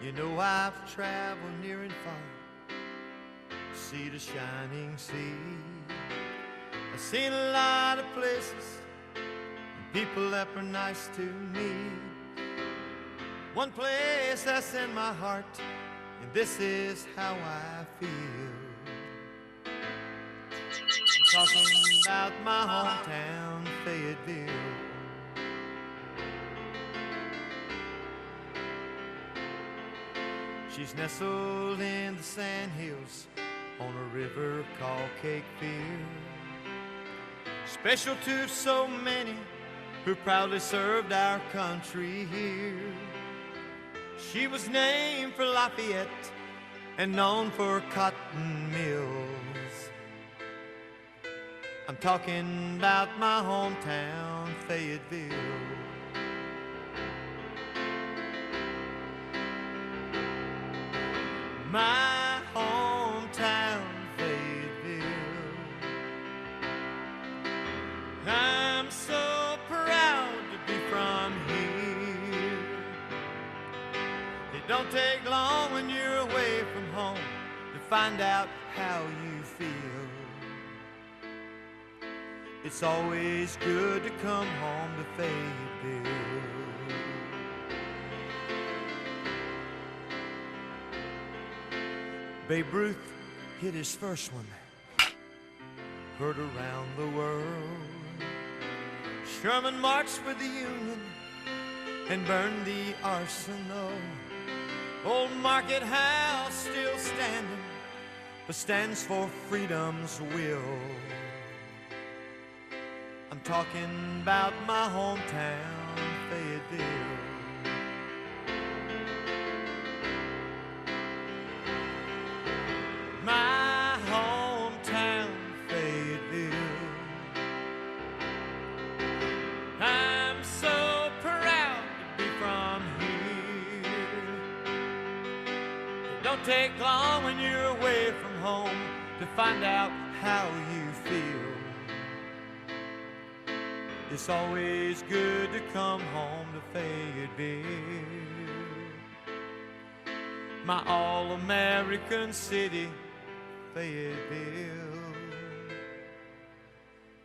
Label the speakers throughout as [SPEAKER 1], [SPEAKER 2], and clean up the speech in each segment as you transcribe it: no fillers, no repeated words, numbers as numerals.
[SPEAKER 1] You know I've traveled near and far, see the shining sea. I've seen a lot of places, and people that were nice to me. One place that's in my heart, and this is how I feel. I'm talking about my hometown, Fayetteville. She's nestled in the sandhills on a river called Cakefield. Special to so many who proudly served our country here. She was named for Lafayette and known for cotton mills. I'm talking about my hometown, Fayetteville. My hometown, Fayetteville. I'm so proud to be from here. It don't take long when you're away from home to find out how you feel. It's always good to come home to Fayetteville. Babe Ruth hit his first one, heard around the world. Sherman marched with the Union and burned the arsenal. Old Market House still standing, but stands for freedom's will. I'm talking about my hometown, Fayetteville. My hometown, Fayetteville. I'm so proud to be from here. It don't take long when you're away from home to find out how you feel. It's always good to come home to Fayetteville. My all-American city, Fayetteville.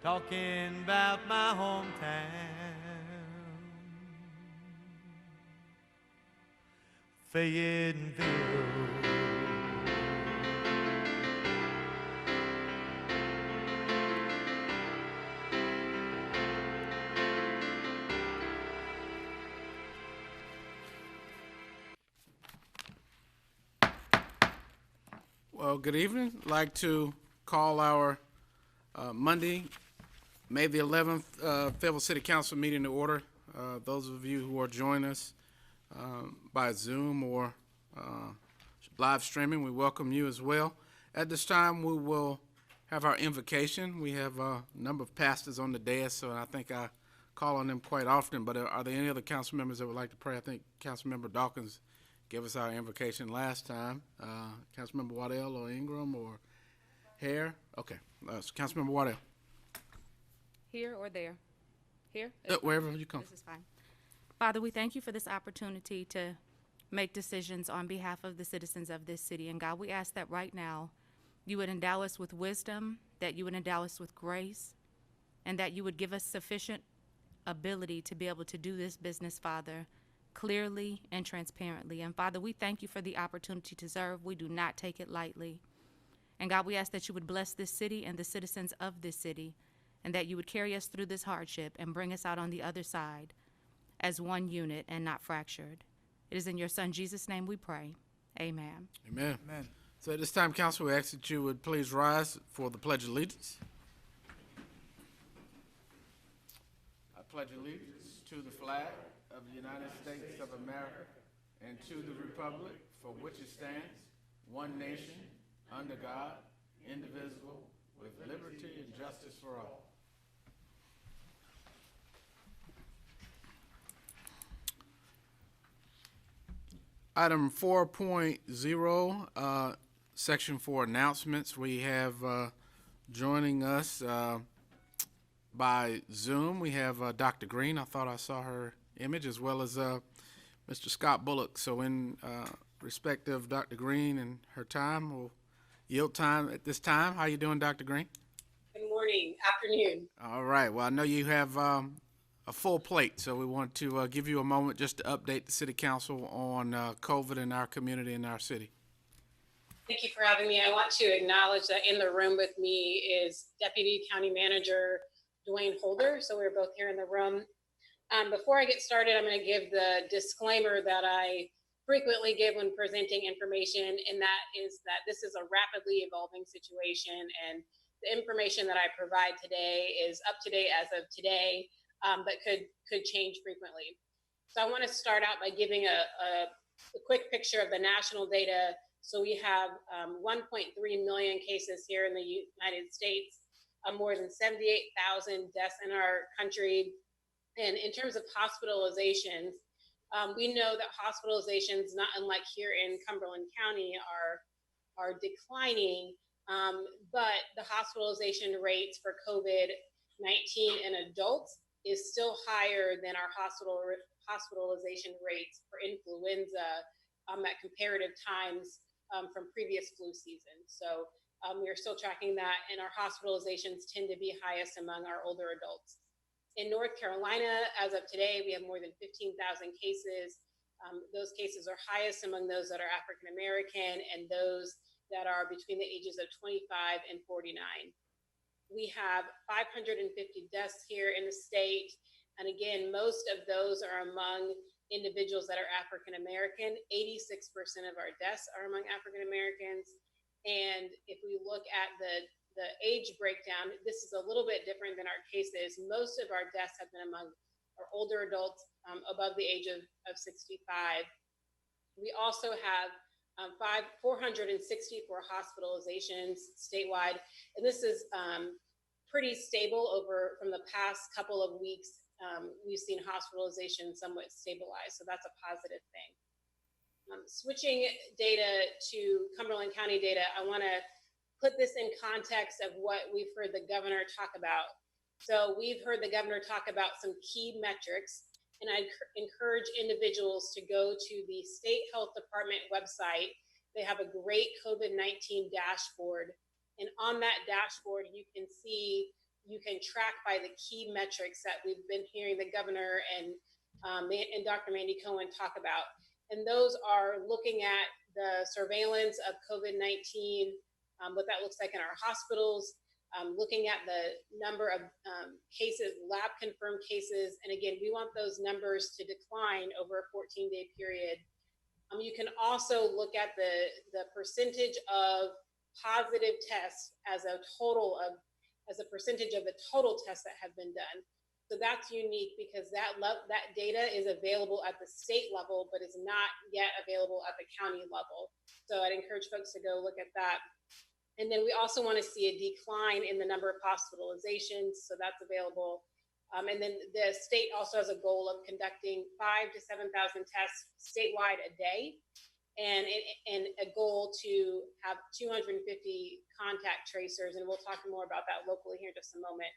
[SPEAKER 1] Talking about my hometown, Fayetteville.
[SPEAKER 2] Well, good evening. I'd like to call our Monday, May the 11th, Fayetteville City Council meeting to order. Those of you who are joining us by Zoom or live streaming, we welcome you as well. At this time, we will have our invocation. We have a number of pastors on the dais, so I think I call on them quite often, but are there any other council members that would like to pray? I think Councilmember Dawkins gave us our invocation last time. Councilmember Waddell or Ingram or Hare? Okay, so Councilmember Waddell.
[SPEAKER 3] Here or there? Here?
[SPEAKER 2] Wherever you come.
[SPEAKER 3] This is fine. Father, we thank you for this opportunity to make decisions on behalf of the citizens of this city. And God, we ask that right now you would endow us with wisdom, that you would endow us with grace, and that you would give us sufficient ability to be able to do this business, Father, clearly and transparently. And Father, we thank you for the opportunity to serve. We do not take it lightly. And God, we ask that you would bless this city and the citizens of this city, and that you would carry us through this hardship and bring us out on the other side as one unit and not fractured. It is in your Son, Jesus' name, we pray. Amen.
[SPEAKER 2] Amen. Amen. So at this time, Council, we ask that you would please rise for the Pledge of Allegiance. I pledge allegiance to the flag of the United States of America and to the republic for which it stands, one nation, under God, indivisible, with liberty and justice for all. Item 4.0, Section 4 announcements. We have joining us by Zoom, we have Dr. Green. I thought I saw her image, as well as Mr. Scott Bullock. So in respective Dr. Green and her time. We'll yield time at this time. How you doing, Dr. Green?
[SPEAKER 4] Good morning, afternoon.
[SPEAKER 2] All right. Well, I know you have a full plate, so we want to give you a moment just to update the City Council on COVID in our community and our city.
[SPEAKER 4] Thank you for having me. I want to acknowledge that in the room with me is Deputy County Manager Dwayne Holder. So we're both here in the room. Before I get started, I'm going to give the disclaimer that I frequently give when presenting information, and that is that this is a rapidly evolving situation, and the information that I provide today is up to date as of today, but could change frequently. So I want to start out by giving a quick picture of the national data. So we have 1.3 million cases here in the United States, more than 78,000 deaths in our country. And in terms of hospitalizations, we know that hospitalizations, not unlike here in Cumberland County, are declining, but the hospitalization rates for COVID-19 in adults is still higher than our hospitalization rates for influenza at comparative times from previous flu seasons. So we are still tracking that, and our hospitalizations tend to be highest among our older adults. In North Carolina, as of today, we have more than 15,000 cases. Those cases are highest among those that are African American and those that are between the ages of 25 and 49. We have 550 deaths here in the state. And again, most of those are among individuals that are African American. 86% of our deaths are among African Americans. And if we look at the age breakdown, this is a little bit different than our cases. Most of our deaths have been among our older adults above the age of 65. We also have 464 hospitalizations statewide, and this is pretty stable from the past couple of weeks. We've seen hospitalization somewhat stabilize, so that's a positive thing. Switching data to Cumberland County data, I want to put this in context of what we've heard the governor talk about. So we've heard the governor talk about some key metrics, and I encourage individuals to go to the State Health Department website. They have a great COVID-19 dashboard, and on that dashboard, you can track by the key metrics that we've been hearing the governor and Dr. Mandy Cohen talk about. And those are looking at the surveillance of COVID-19, what that looks like in our hospitals, looking at the number of cases, lab confirmed cases. And again, we want those numbers to decline over a 14-day period. You can also look at the percentage of positive tests as a percentage of the total tests that have been done. So that's unique because that data is available at the state level, but is not yet available at the county level. So I'd encourage folks to go look at that. And then we also want to see a decline in the number of hospitalizations, so that's available. And then the state also has a goal of conducting 5,000 to 7,000 tests statewide a day, and a goal to have 250 contact tracers, and we'll talk more about that locally here in just a moment.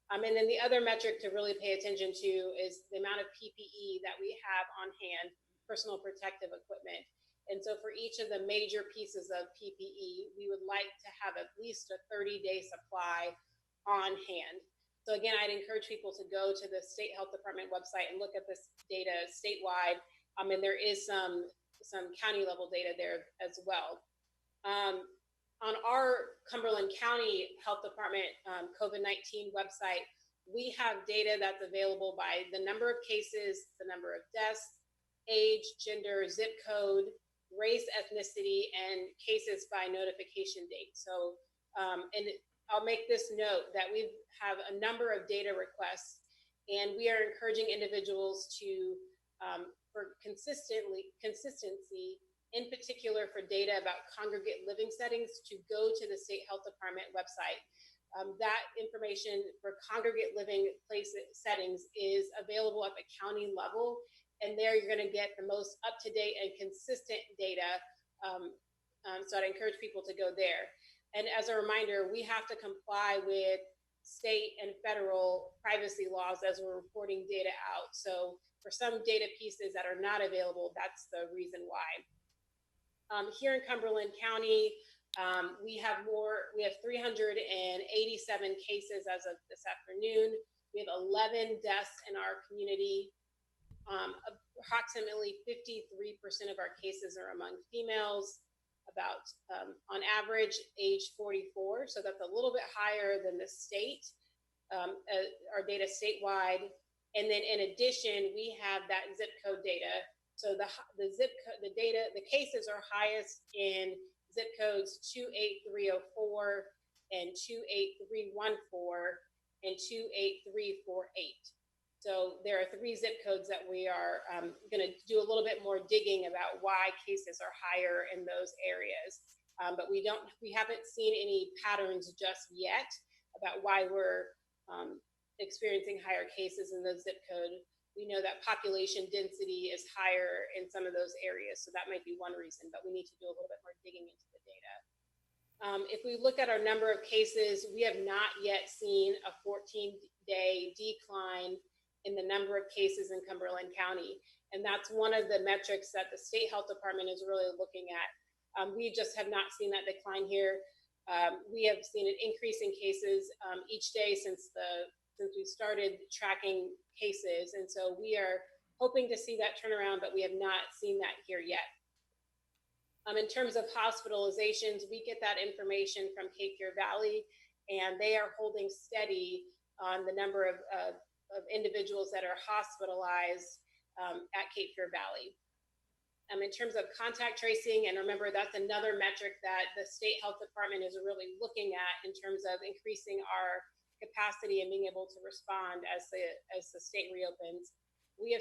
[SPEAKER 4] And then the other metric to really pay attention to is the amount of PPE that we have on hand, personal protective equipment. And so for each of the major pieces of PPE, we would like to have at least a 30-day supply on hand. So again, I'd encourage people to go to the State Health Department website and look at this data statewide. And there is some county level data there as well. On our Cumberland County Health Department COVID-19 website, we have data that's available by the number of cases, the number of deaths, age, gender, zip code, race, ethnicity, and cases by notification date. So, and I'll make this note that we have a number of data requests, and we are encouraging individuals to, for consistency, in particular for data about congregate living settings, to go to the State Health Department website. That information for congregate living settings is available at the county level, and there you're going to get the most up-to-date and consistent data. So I'd encourage people to go there. And as a reminder, we have to comply with state and federal privacy laws as we're reporting data out. So for some data pieces that are not available, that's the reason why. Here in Cumberland County, we have 387 cases as of this afternoon. We have 11 deaths in our community. Approximately 53% of our cases are among females, about on average age 44. So that's a little bit higher than the state, our data statewide. And then in addition, we have that zip code data. So the cases are highest in zip codes 28304 and 28314 and 28348. So there are 3 zip codes that we are going to do a little bit more digging about why cases are higher in those areas. But we haven't seen any patterns just yet about why we're experiencing higher cases in those zip code. We know that population density is higher in some of those areas, so that might be one reason, but we need to do a little bit more digging into the data. If we look at our number of cases, we have not yet seen a 14-day decline in the number of cases in Cumberland County. And that's one of the metrics that the State Health Department is really looking at. We just have not seen that decline here. We have seen an increase in cases each day since we started tracking cases. And so we are hoping to see that turnaround, but we have not seen that here yet. In terms of hospitalizations, we get that information from Cape Fear Valley, and they are holding steady on the number of individuals that are hospitalized at Cape Fear Valley. In terms of contact tracing, and remember that's another metric that the State Health Department is really looking at in terms of increasing our capacity and being able to respond as the state reopens. We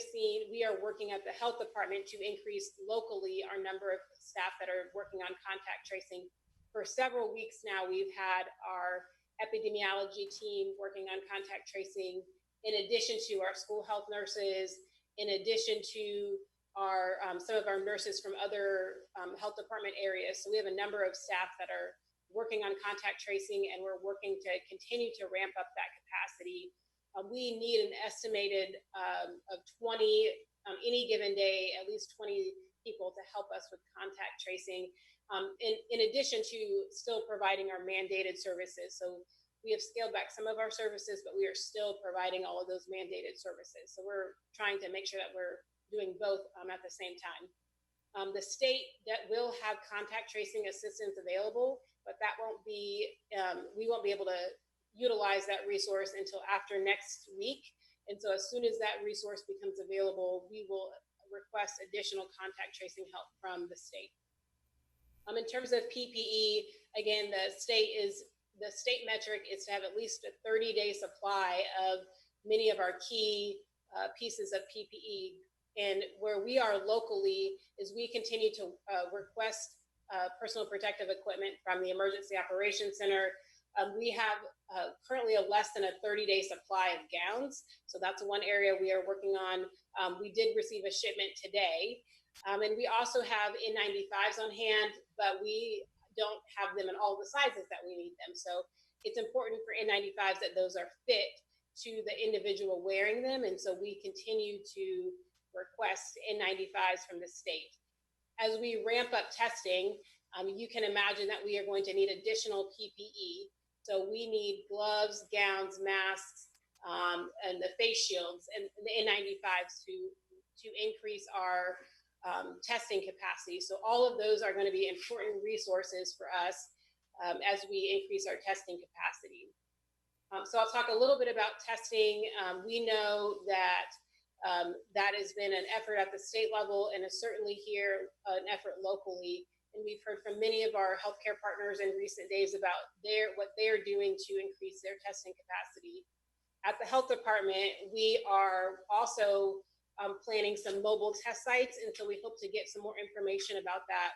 [SPEAKER 4] are working at the health department to increase locally our number of staff that are working on contact tracing. For several weeks now, we've had our epidemiology team working on contact tracing, in addition to our school health nurses, in addition to our some of our nurses from other health department areas. So we have a number of staff that are working on contact tracing, and we're working to continue to ramp up that capacity. We need an estimated of 20, any given day, at least 20 people to help us with contact tracing, in addition to still providing our mandated services. So we have scaled back some of our services, but we are still providing all of those mandated services. So we're trying to make sure that we're doing both at the same time. The state that will have contact tracing assistance available, but that won't be, we won't be able to utilize that resource until after next week. And so as soon as that resource becomes available, we will request additional contact tracing help from the state. In terms of PPE, again, the state metric is to have at least a 30-day supply of many of our key pieces of PPE. And where we are locally is we continue to request personal protective equipment from the Emergency Operations Center. We have currently less than a 30-day supply of gowns. So that's one area we are working on. We did receive a shipment today. And we also have N95s on hand, but we don't have them in all the sizes that we need them. So it's important for N95s that those are fit to the individual wearing them. And so we continue to request N95s from the state. As we ramp up testing, you can imagine that we are going to need additional PPE. So we need gloves, gowns, masks, and the face shields and the N95s to increase our testing capacity. So all of those are going to be important resources for us as we increase our testing capacity. So I'll talk a little bit about testing. We know that that has been an effort at the state level, and is certainly here an effort locally. And we've heard from many of our healthcare partners in recent days about what they're doing to increase their testing capacity. At the health department, we are also planning some mobile test sites, and so we hope to get some more information about that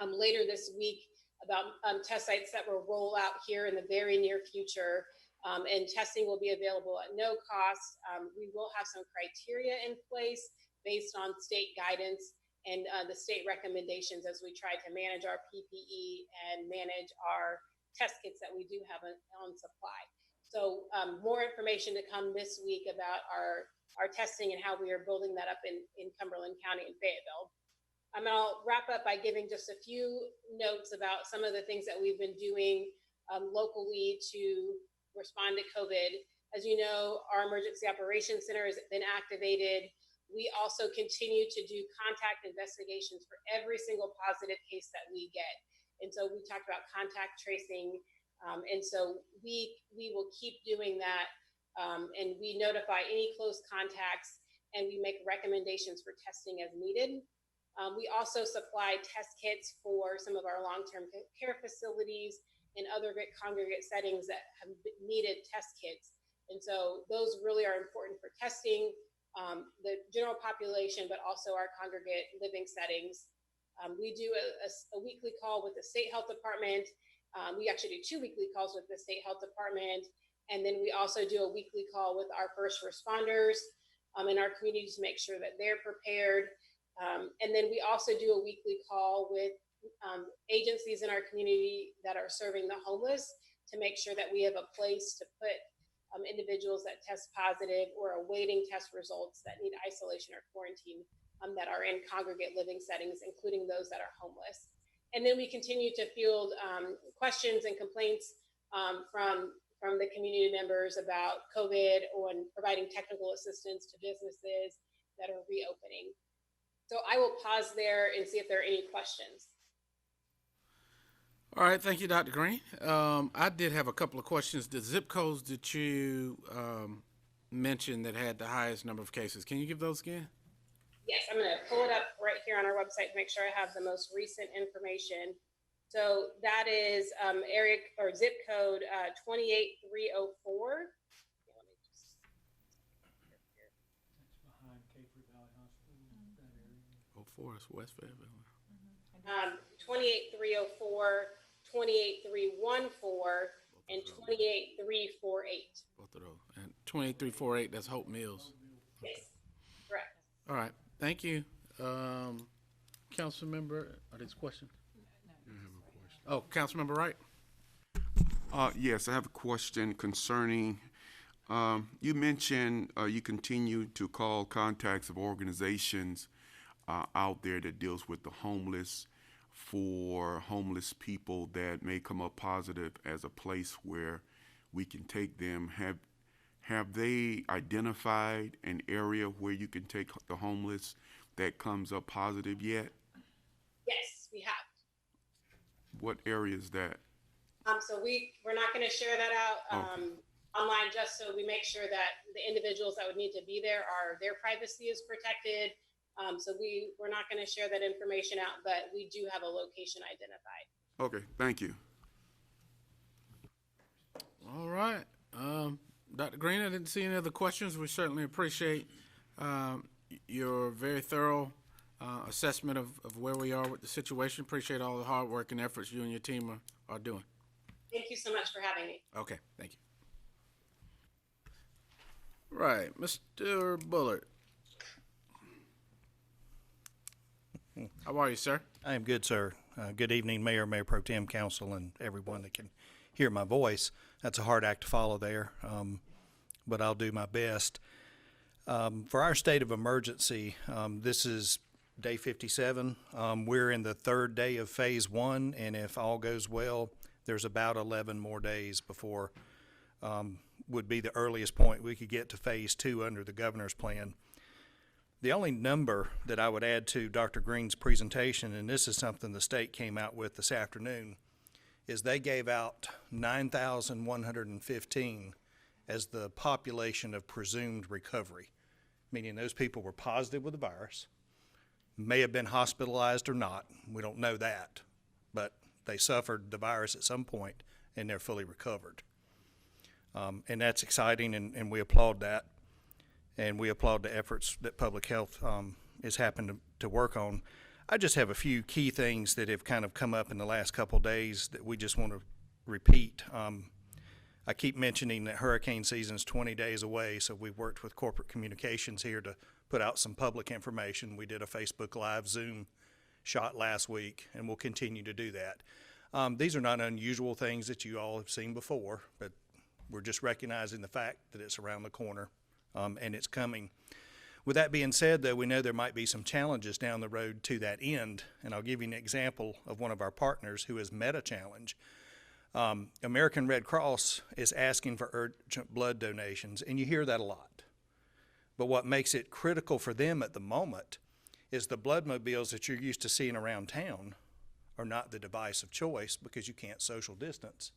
[SPEAKER 4] later this week, about test sites that will roll out here in the very near future. And testing will be available at no cost. We will have some criteria in place based on state guidance and the state recommendations as we try to manage our PPE and manage our test kits that we do have on supply. So more information to come this week about our testing and how we are building that up in Cumberland County and Fayetteville. I'll wrap up by giving just a few notes about some of the things that we've been doing locally to respond to COVID. As you know, our Emergency Operations Center has been activated. We also continue to do contact investigations for every single positive case that we get. And so we talked about contact tracing. And so we will keep doing that. And we notify any close contacts, and we make recommendations for testing as needed. We also supply test kits for some of our long-term care facilities and other congregate settings that have needed test kits. And so those really are important for testing the general population, but also our congregate living settings. We do a weekly call with the State Health Department. We actually do 2 weekly calls with the State Health Department. And then we also do a weekly call with our first responders in our community to make sure that they're prepared. And then we also do a weekly call with agencies in our community that are serving the homeless to make sure that we have a place to put individuals that test positive or awaiting test results that need isolation or quarantine that are in congregate living settings, including those that are homeless. And then we continue to field questions and complaints from the community members about COVID and providing technical assistance to businesses that are reopening. So I will pause there and see if there are any questions.
[SPEAKER 2] All right, thank you, Dr. Green. I did have a couple of questions. The zip codes that you mentioned that had the highest number of cases, can you give those again?
[SPEAKER 4] Yes, I'm going to pull it up right here on our website to make sure I have the most recent information. So that is area or zip code 28304. Let me just.
[SPEAKER 5] That's behind Cape Valley Hospital, that area.
[SPEAKER 2] 04 is West Fayetteville.
[SPEAKER 4] 28304, 28314, and 28348.
[SPEAKER 2] Both of those. And 28348, that's Hope Mills.
[SPEAKER 4] Yes, correct.
[SPEAKER 2] All right, thank you. Council member, are these questions? Oh, Councilmember Wright.
[SPEAKER 6] Yes, I have a question concerning, you mentioned you continue to call contacts of organizations out there that deals with the homeless for homeless people that may come up positive as a place where we can take them. Have they identified an area where you can take the homeless that comes up positive yet?
[SPEAKER 4] Yes, we have.
[SPEAKER 6] What area is that?
[SPEAKER 4] So we're not going to share that out online, just so we make sure that the individuals that would need to be there their privacy is protected. So we're not going to share that information out, but we do have a location identified.
[SPEAKER 6] Okay, thank you.
[SPEAKER 2] All right. Dr. Green, I didn't see any other questions. We certainly appreciate your very thorough assessment of where we are with the situation. Appreciate all the hard work and efforts you and your team are doing.
[SPEAKER 4] Thank you so much for having me.
[SPEAKER 2] Okay, thank you. Right, Mr. Bullard. How are you, sir?
[SPEAKER 5] I am good, sir. Good evening, Mayor, Mayor Pro Tem, Council, and everyone that can hear my voice. That's a hard act to follow there, but I'll do my best. For our state of emergency, this is day 57. We're in the 3rd day of phase 1, and if all goes well, there's about 11 more days before would be the earliest point we could get to phase 2 under the governor's plan. The only number that I would add to Dr. Green's presentation, and this is something the state came out with this afternoon, is they gave out 9,115 as the population of presumed recovery, meaning those people were positive with the virus, may have been hospitalized or not. We don't know that, but they suffered the virus at some point and they're fully recovered. And that's exciting, and we applaud that. And we applaud the efforts that public health is happening to work on. I just have a few key things that have kind of come up in the last couple of days that we just want to repeat. I keep mentioning that hurricane season is 20 days away, so we've worked with corporate communications here to put out some public information. We did a Facebook Live Zoom shot last week, and we'll continue to do that. These are not unusual things that you all have seen before, but we're just recognizing the fact that it's around the corner. And it's coming. With that being said, though, we know there might be some challenges down the road to that end, and I'll give you an example of one of our partners who has met a challenge. American Red Cross is asking for urgent blood donations, and you hear that a lot. But what makes it critical for them at the moment is the blood mobiles that you're used to seeing around town are not the device of choice because you can't social distance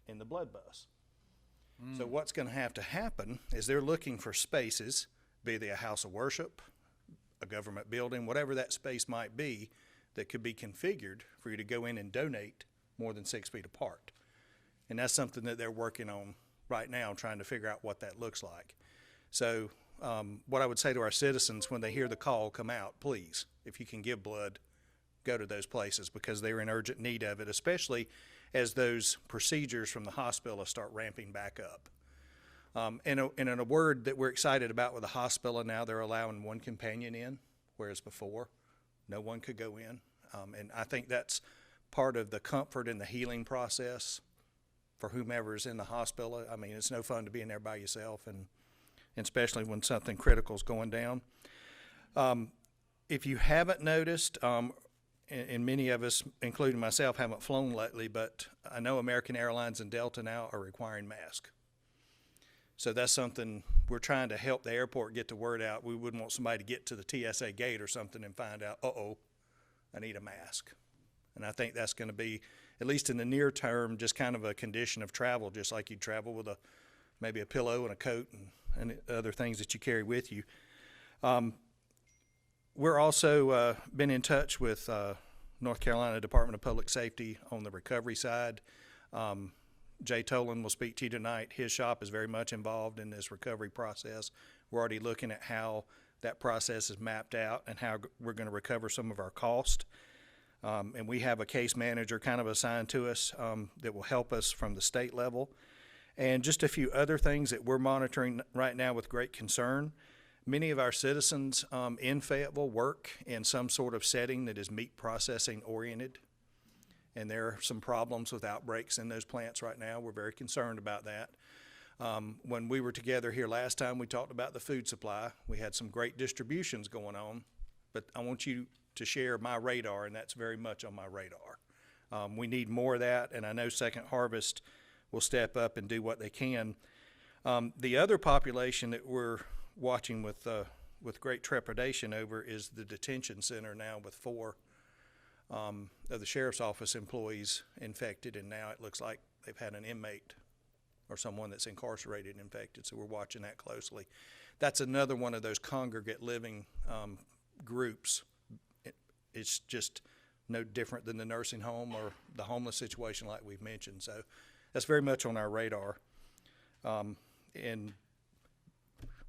[SPEAKER 5] in the blood bus. So what's going to happen is they're looking for spaces, be they a house of worship, a government building, whatever that space might be, that could be configured for you to go in and donate more than 6 feet apart. And that's something that they're working on right now, trying to figure out what that looks like. So what I would say to our citizens when they hear the call, come out, please. If you can give blood, go to those places because they're in urgent need of it, especially as those procedures from the hospital start ramping back up. And in a word that we're excited about with the hospital now, they're allowing one companion in, whereas before no one could go in. And I think that's part of the comfort and the healing process for whomever's in the hospital. I mean, it's no fun to be in there by yourself, and especially when something critical is going down. If you haven't noticed, and many of us, including myself, haven't flown lately, but I know American Airlines and Delta now are requiring masks. So that's something we're trying to help the airport get the word out. We wouldn't want somebody to get to the TSA gate or something and find out, uh-oh, I need a mask. And I think that's going to be, at least in the near term, just kind of a condition of travel, just like you'd travel with maybe a pillow and a coat and other things that you carry with you. We're also been in touch with North Carolina Department of Public Safety on the recovery side. Jay Tolan will speak to you tonight. His shop is very much involved in this recovery process. We're already looking at how that process is mapped out and how we're going to recover some of our cost. And we have a case manager kind of assigned to us that will help us from the state level. And just a few other things that we're monitoring right now with great concern. Many of our citizens in Fayetteville work in some sort of setting that is meat processing oriented. And there are some problems with outbreaks in those plants right now. We're very concerned about that. When we were together here last time, we talked about the food supply. We had some great distributions going on, but I want you to share my radar, and that's very much on my radar. We need more of that, and I know Second Harvest will step up and do what they can. The other population that we're watching with great trepidation over is the detention center now with 4 of the sheriff's office employees infected, and now it looks like they've had an inmate or someone that's incarcerated infected, so we're watching that closely. That's another one of those congregate living groups. It's just no different than the nursing home or the homeless situation like we've mentioned, so that's very much on our radar. And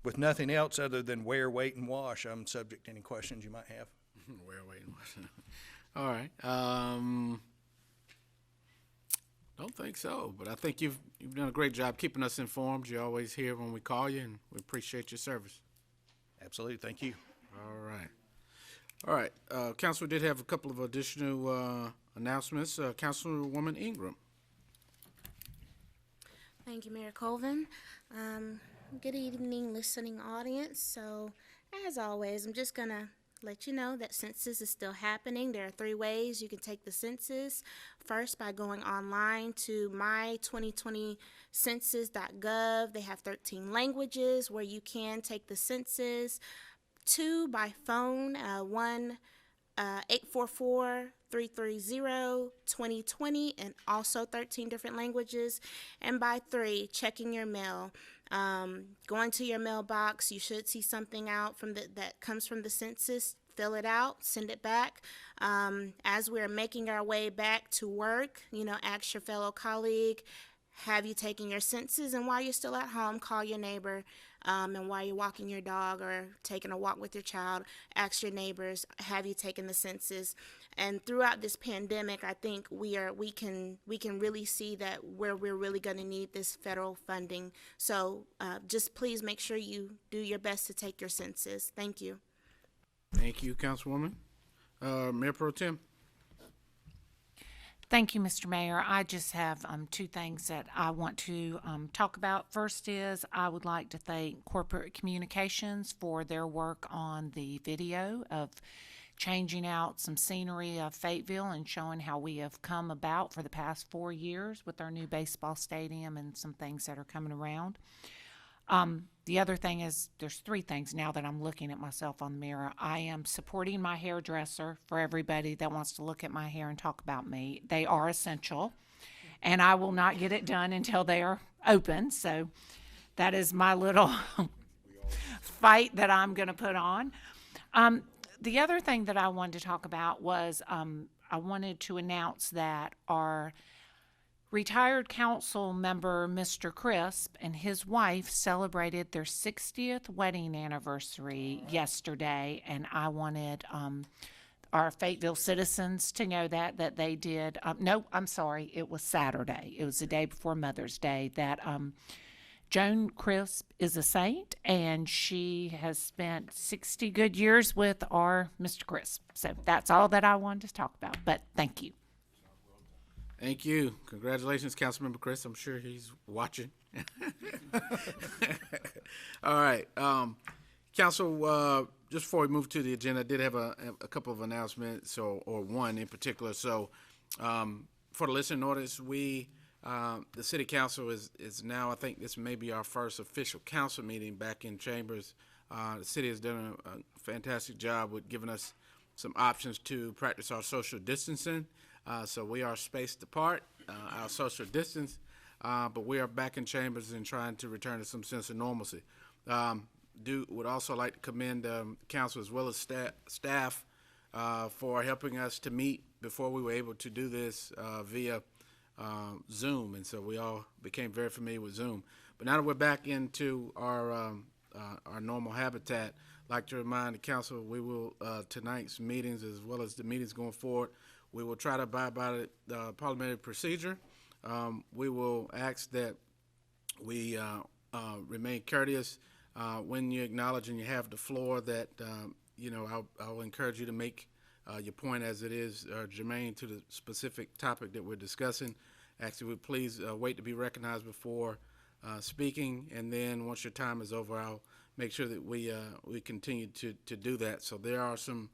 [SPEAKER 5] with nothing else other than wear, wait, and wash, I'm subject to any questions you might have.
[SPEAKER 2] Wear, wait, and wash. All right. Don't think so, but I think you've done a great job keeping us informed. You're always here when we call you, and we appreciate your service.
[SPEAKER 5] Absolutely. Thank you.
[SPEAKER 2] All right. All right. Council did have a couple of additional announcements. Councilwoman Ingram.
[SPEAKER 7] Thank you, Mayor Colvin. Good evening, listening audience. So, as always, I'm just going to let you know that census is still happening. There are 3 ways you can take the census. First, by going online to my2020census.gov. They have 13 languages where you can take the census. 2, by phone, 844-330-2020, and also 13 different languages. And by 3, checking your mail. Going to your mailbox, you should see something out that comes from the census. Fill it out, send it back. As we're making our way back to work, ask your fellow colleague, have you taken your census? And while you're still at home, call your neighbor. And while you're walking your dog or taking a walk with your child, ask your neighbors, have you taken the census? And throughout this pandemic, I think we can really see that where we're really going to need this federal funding. So just please make sure you do your best to take your census. Thank you.
[SPEAKER 2] Thank you, Councilwoman. Mayor Pro Tem.
[SPEAKER 8] Thank you, Mr. Mayor. I just have two things that I want to talk about. First is I would like to thank Corporate Communications for their work on the video of changing out some scenery of Fayetteville and showing how we have come about for the past 4 years with our new baseball stadium and some things that are coming around. The other thing is, there's three things now that I'm looking at myself on the mirror. I am supporting my hairdresser for everybody that wants to look at my hair and talk about me. They are essential, and I will not get it done until they are open. So that is my little fight that I'm going to put on. The other thing that I wanted to talk about was I wanted to announce that our retired council member, Mr. Crisp, and his wife celebrated their 60th wedding anniversary yesterday, and I wanted our Fayetteville citizens to know that they did. No, I'm sorry, it was Saturday. It was the day before Mother's Day that Joan Crisp is a saint, and she has spent 60 good years with our Mr. Crisp. So that's all that I wanted to talk about, but thank you.
[SPEAKER 2] Thank you. Congratulations, Councilmember Chris. I'm sure he's watching. All right. Council, just before we move to the agenda, I did have a couple of announcements, or one in particular. So for the listening audience, the City Council is now, I think this may be our first official council meeting back in chambers. The city has done a fantastic job with giving us some options to practice our social distancing. So we are spaced apart, our social distance, but we are back in chambers and trying to return to some sense of normalcy. Would also like to commend council as well as staff for helping us to meet before we were able to do this via Zoom, and so we all became very familiar with Zoom. But now that we're back into our normal habitat, I'd like to remind the council we will tonight's meetings as well as the meetings going forward, we will try to abide by the parliamentary procedure. We will ask that we remain courteous when you acknowledge and you have the floor. That I'll encourage you to make your point as it is germane to the specific topic that we're discussing. Actually, would please wait to be recognized before speaking, and then once your time is over, I'll make sure that we continue to do that. So there are some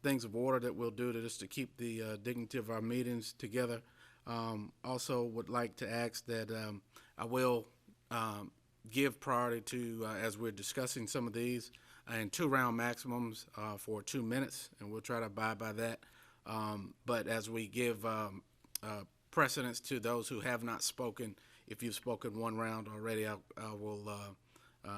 [SPEAKER 2] things of order that we'll do just to keep the dignity of our meetings together. Also would like to ask that I will give priority to, as we're discussing some of these, and 2-round maximums for 2 minutes, and we'll try to abide by that. But as we give precedence to those who have not spoken, if you've spoken 1 round already, I will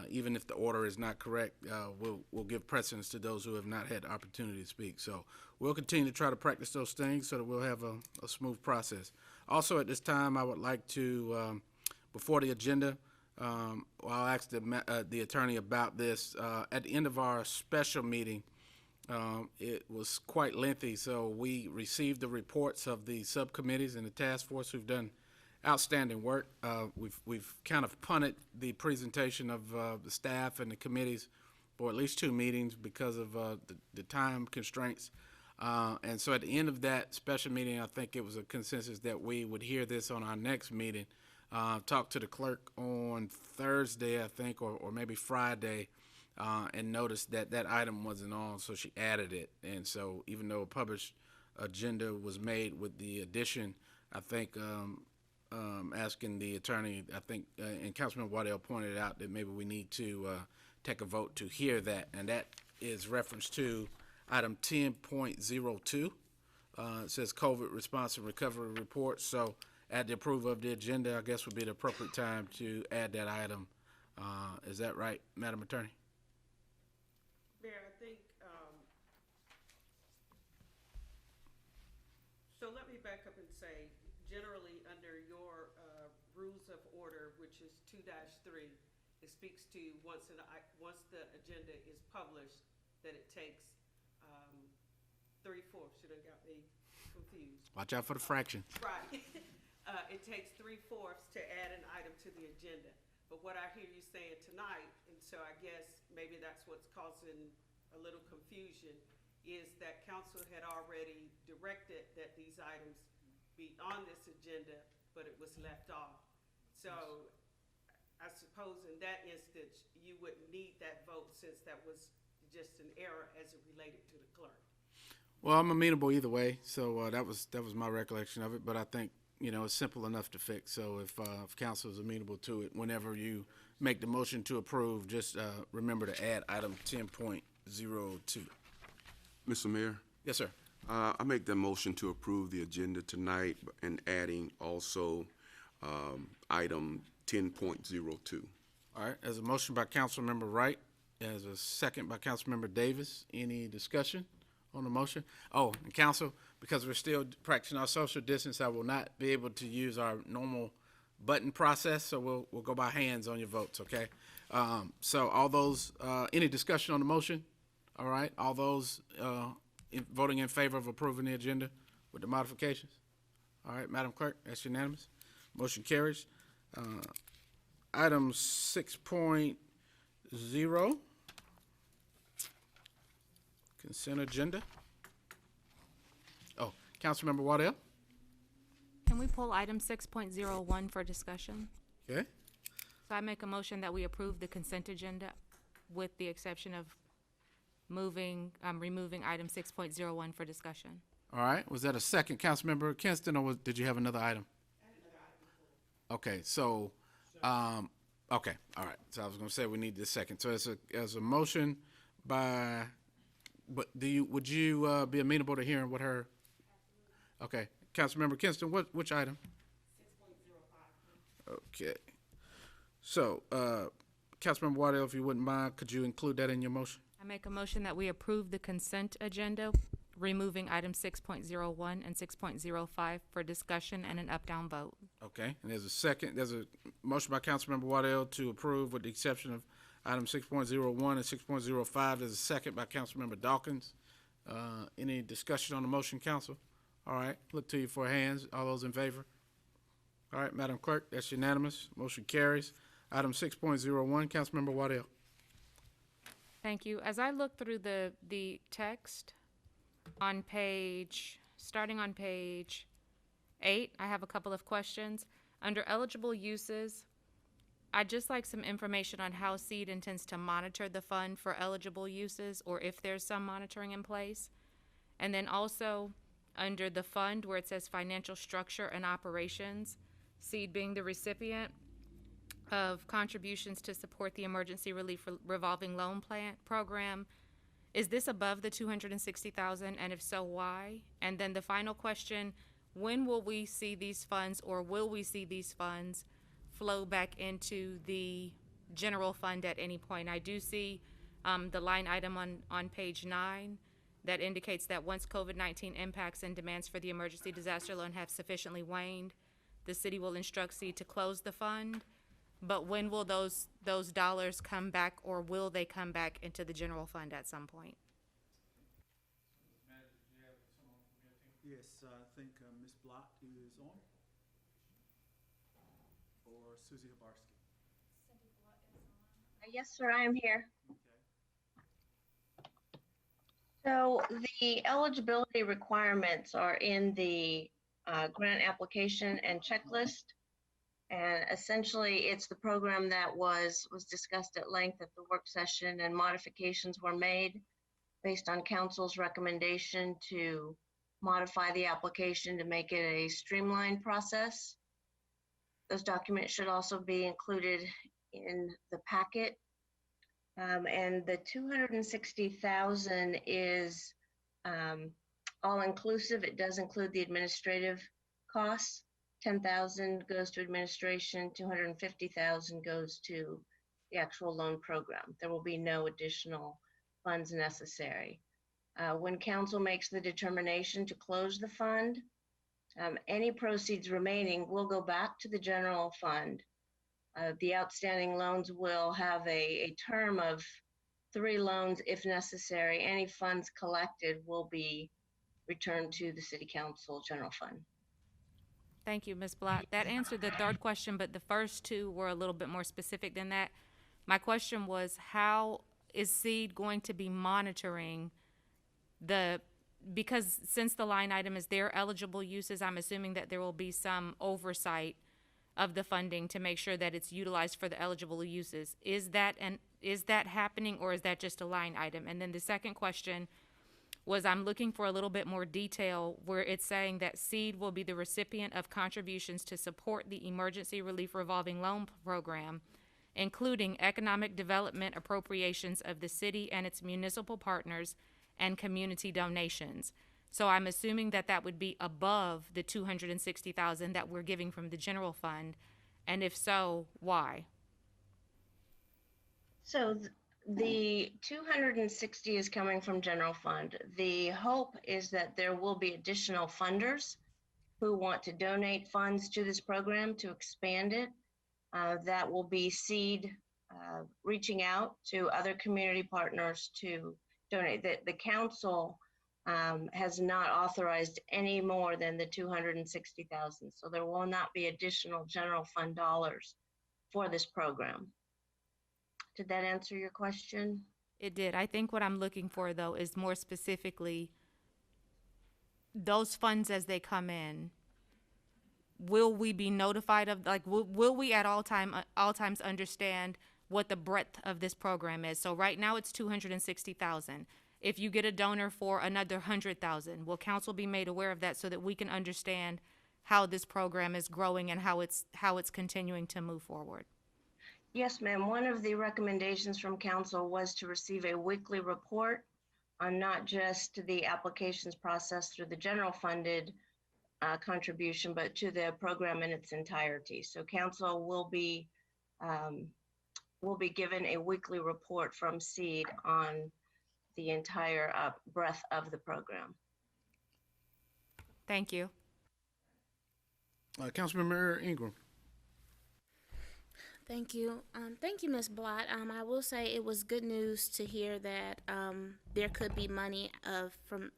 [SPEAKER 2] even if the order is not correct, we'll give precedence to those who have not had the opportunity to speak. So we'll continue to try to practice those things so that we'll have a smooth process. Also at this time, I would like to, before the agenda, I'll ask the attorney about this. At the end of our special meeting, it was quite lengthy, so we received the reports of the subcommittees and the task force who've done outstanding work. We've kind of punted the presentation of the staff and the committees for at least 2 meetings because of the time constraints. And so at the end of that special meeting, I think it was a consensus that we would hear this on our next meeting. Talk to the clerk on Thursday, I think, or maybe Friday, and noticed that item wasn't on, so she added it. And so even though a published agenda was made with the addition, I think asking the attorney, I think, and Councilman Waddell pointed out that maybe we need to take a vote to hear that, and that is reference to item 10.02. It says COVID response and recovery report. So at the approval of the agenda, I guess would be the appropriate time to add that item. Is that right, Madam Attorney?
[SPEAKER 9] Mayor, I think, so let me back up and say, generally under your rules of order, which is 2-3, it speaks to once the agenda is published, that it takes 3/4. Should have got me confused.
[SPEAKER 2] Watch out for the fraction.
[SPEAKER 9] Right. It takes 3/4 to add an item to the agenda. But what I hear you saying tonight, and so I guess maybe that's what's causing a little confusion, is that council had already directed that these items be on this agenda, but it was left off. So I suppose in that instance, you wouldn't need that vote since that was just an error as it related to the clerk.
[SPEAKER 2] Well, I'm amenable either way, so that was my recollection of it. But I think it's simple enough to fix. So if council is amenable to it, whenever you make the motion to approve, just remember to add item 10.02.
[SPEAKER 6] Mr. Mayor,
[SPEAKER 2] Yes, sir.
[SPEAKER 6] I make the motion to approve the agenda tonight and adding also item 10.02.
[SPEAKER 2] All right. There's a motion by Councilmember Wright. There's a second by Councilmember Davis. Any discussion on the motion? Oh, and council, because we're still practicing our social distance, I will not be able to use our normal button process, so we'll go by hands on your votes, okay? So all those, any discussion on the motion? All right, all those voting in favor of approving the agenda with the modifications? All right, Madam Clerk, that's unanimous. Motion carries. Item 6.0, consent agenda. Oh, Councilmember Waddell?
[SPEAKER 3] Can we pull item 6.01 for discussion?
[SPEAKER 2] Okay.
[SPEAKER 3] So I make a motion that we approve the consent agenda with the exception of removing item 6.01 for discussion.
[SPEAKER 2] All right, was that a second, Councilmember Kinston, or did you have another item? Okay, so, okay, all right. So I was gonna say we need this second. So as a motion by, but would you be amenable to hearing what her? Okay, Councilmember Kinston, which item? 6.05. Okay. So, Councilmember Waddell, if you wouldn't mind, could you include that in your motion?
[SPEAKER 3] I make a motion that we approve the consent agenda, removing items 6.01 and 6.05 for discussion and an up-down vote.
[SPEAKER 2] Okay, and there's a second, there's a motion by Councilmember Waddell to approve with the exception of item 6.01 and 6.05. There's a second by Councilmember Dawkins. Any discussion on the motion, council? All right, look to you for hands. All those in favor? All right, Madam Clerk, that's unanimous. Motion carries. Item 6.01, Councilmember Waddell.
[SPEAKER 3] Thank you. As I look through the text on starting on page 8, I have a couple of questions. Under eligible uses, I'd just like some information on how SEED intends to monitor the fund for eligible uses, or if there's some monitoring in place. And then also, under the fund where it says financial structure and operations, SEED being the recipient of contributions to support the emergency relief revolving loan plan program, is this above the $260,000, and if so, why? And then the final question, when will we see these funds, or will we see these funds flow back into the general fund at any point? I do see the line item on page 9 that indicates that once COVID-19 impacts and demands for the emergency disaster loan have sufficiently waned, the city will instruct SEED to close the fund. But when will those dollars come back, or will they come back into the general fund at some point?
[SPEAKER 10] Yes, I think Ms. Block is on. Or Susie Habarsky.
[SPEAKER 11] Yes, sir, I am here.
[SPEAKER 10] Okay.
[SPEAKER 11] So the eligibility requirements are in the grant application and checklist. And essentially, it's the program that was discussed at length at the work session, and modifications were made based on council's recommendation to modify the application to make it a streamlined process. Those documents should also be included in the packet. And the $260,000 is all inclusive. It does include the administrative costs. $10,000 goes to administration, $250,000 goes to the actual loan program. There will be no additional funds necessary. When council makes the determination to close the fund, any proceeds remaining will go back to the general fund. The outstanding loans will have a term of 3 loans if necessary. Any funds collected will be returned to the city council general fund.
[SPEAKER 3] Thank you, Ms. Block. That answered the third question, but the first two were a little bit more specific than that. My question was, how is SEED going to be monitoring the because since the line item is their eligible uses, I'm assuming that there will be some oversight of the funding to make sure that it's utilized for the eligible uses. Is that happening, or is that just a line item? And then the second question was, I'm looking for a little bit more detail where it's saying that SEED will be the recipient of contributions to support the Emergency Relief Revolving Loan Program, including economic development appropriations of the city and its municipal partners and community donations. So I'm assuming that that would be above the $260,000 that we're giving from the general fund, and if so, why?
[SPEAKER 11] So the 260 is coming from general fund. The hope is that there will be additional funders who want to donate funds to this program to expand it. That will be SEED reaching out to other community partners to donate. The council has not authorized any more than the 260,000. So there will not be additional general fund dollars for this program. Did that answer your question?
[SPEAKER 3] It did. I think what I'm looking for, though, is more specifically those funds as they come in. Will we be notified of, like, will we at all times understand what the breadth of this program is? So right now it's 260,000. If you get a donor for another 100,000, will council be made aware of that so that we can understand how this program is growing and how it's continuing to move forward?
[SPEAKER 11] Yes, ma'am. One of the recommendations from council was to receive a weekly report on not just the applications process through the general funded contribution, but to the program in its entirety. So council will be given a weekly report from SEED on the entire breadth of the program.
[SPEAKER 3] Thank you.
[SPEAKER 2] Councilmember Ingram.
[SPEAKER 7] Thank you. Thank you, Ms. Blott. I will say it was good news to hear that there could be money from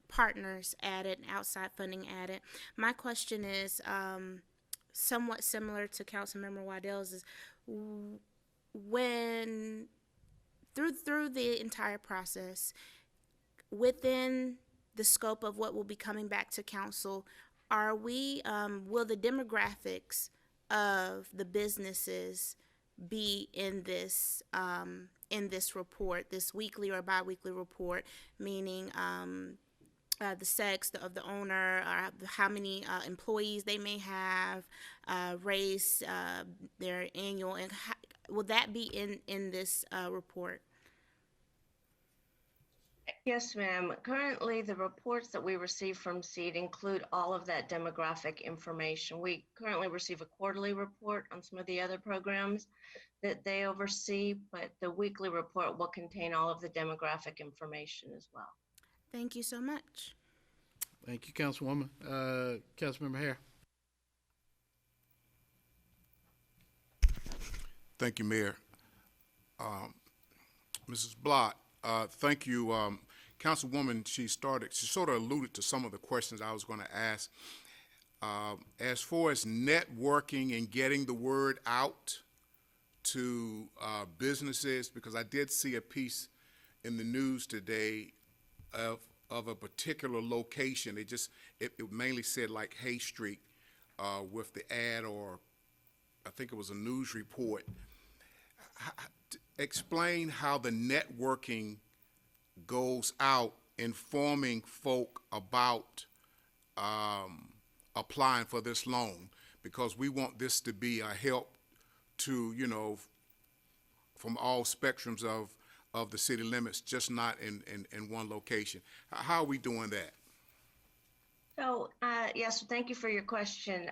[SPEAKER 7] partners added, outside funding added. My question is somewhat similar to Councilmember Waddell's. Is when through the entire process, within the scope of what will be coming back to council, will the demographics of the businesses be in this report, this weekly or biweekly report, meaning the sex of the owner, how many employees they may have, race, their annual, and will that be in this report?
[SPEAKER 11] Yes, ma'am. Currently, the reports that we receive from SEED include all of that demographic information. We currently receive a quarterly report on some of the other programs that they oversee, but the weekly report will contain all of the demographic information as well.
[SPEAKER 7] Thank you so much.
[SPEAKER 2] Thank you, Councilwoman. Councilmember Hare.
[SPEAKER 6] Thank you, Mayor. Mrs. Blott, thank you. Councilwoman, she sort of alluded to some of the questions I was going to ask. As far as networking and getting the word out to businesses, because I did see a piece in the news today of a particular location. It mainly said like Hay Street with the ad, or I think it was a news report. Explain how the networking goes out informing folk about applying for this loan, because we want this to be a help to, from all spectrums of the city limits, just not in one location. How are we doing that?
[SPEAKER 11] So, yes, thank you for your question.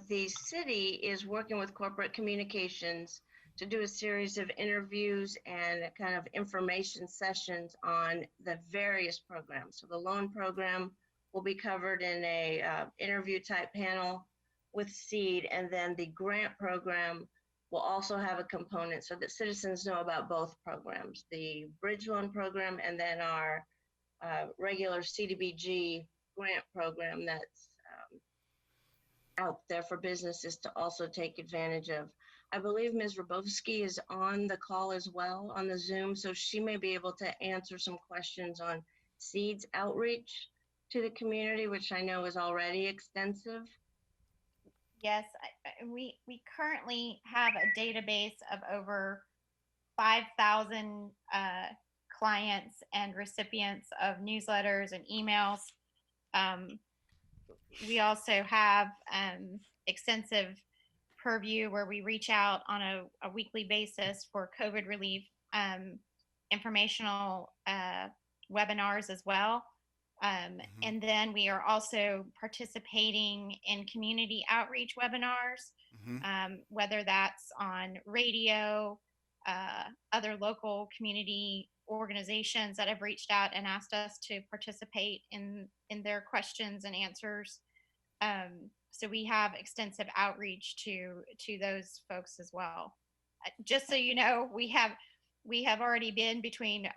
[SPEAKER 11] The city is working with corporate communications to do a series of interviews and kind of information sessions on the various programs. So the loan program will be covered in a interview type panel with SEED, and then the grant program will also have a component so that citizens know about both programs, the bridge loan program and then our regular CDBG grant program that's out there for businesses to also take advantage of. I believe Ms. Rabowski is on the call as well on the Zoom, so she may be able to answer some questions on SEED's outreach to the community, which I know is already extensive?
[SPEAKER 12] Yes, we currently have a database of over 5,000 clients and recipients of newsletters and emails. We also have extensive purview where we reach out on a weekly basis for COVID relief informational webinars as well. And then we are also participating in community outreach webinars, whether that's on radio, other local community organizations that have reached out and asked us to participate in their questions and answers. So we have extensive outreach to those folks as well. Just so you know, we have already been between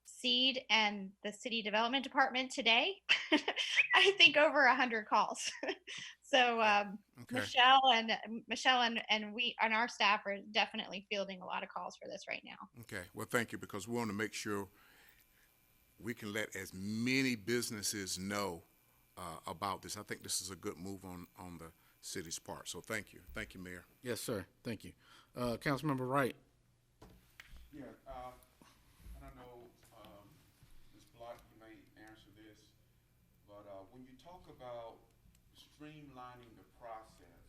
[SPEAKER 12] Seed and the City Development Department today. I think over 100 calls. So
[SPEAKER 6] Okay.
[SPEAKER 12] Michelle and we and our staff are definitely fielding a lot of calls for this right now.
[SPEAKER 6] Okay, well, thank you, because we want to make sure we can let as many businesses know about this. I think this is a good move on the city's part, so thank you. Thank you, Mayor.
[SPEAKER 2] Yes, sir. Thank you. Councilmember Wright.
[SPEAKER 6] Yeah, I don't know, Ms. Block, you may answer this, but when you talk about streamlining the process,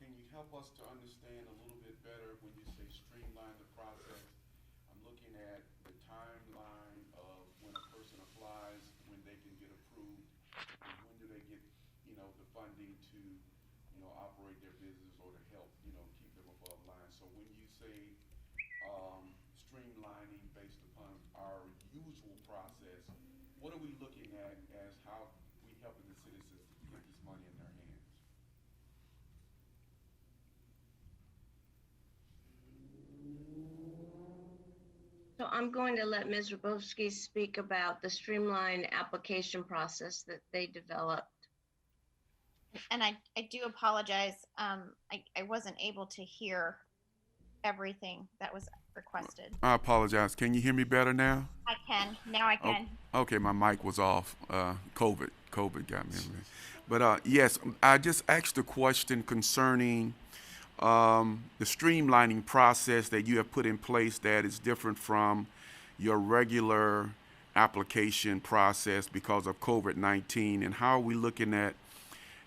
[SPEAKER 6] can you help us to understand a little bit better when you say streamline the process? I'm looking at the timeline of when a person applies, when they can get approved, and when do they get, the funding to, operate their business or to help, keep them above line. So when you say streamlining based upon our usual process, what are we looking at as how we helping the citizens to get this money in their hands?
[SPEAKER 11] So I'm going to let Ms. Rabowski speak about the streamlined application process that they developed.
[SPEAKER 12] And I do apologize. I wasn't able to hear everything that was requested.
[SPEAKER 6] I apologize. Can you hear me better now?
[SPEAKER 12] I can. Now I can.
[SPEAKER 6] Okay, my mic was off. COVID got me. But yes, I just asked a question concerning the streamlining process that you have put in place that is different from your regular application process because of COVID-19, and how are we looking at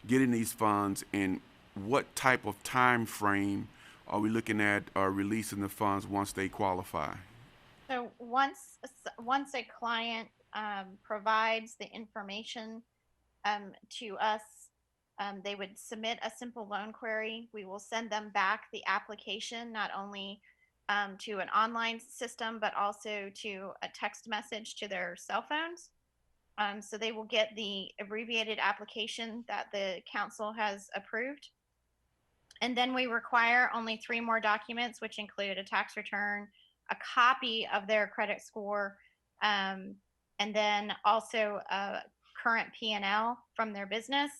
[SPEAKER 6] getting these funds, and what type of time frame are we looking at releasing the funds once they qualify?
[SPEAKER 12] So once a client provides the information to us, they would submit a simple loan query. We will send them back the application, not only to an online system, but also to a text message to their cell phones. So they will get the abbreviated application that the council has approved. And then we require only 3 more documents, which include a tax return, a copy of their credit score, and then also a current P&L from their business.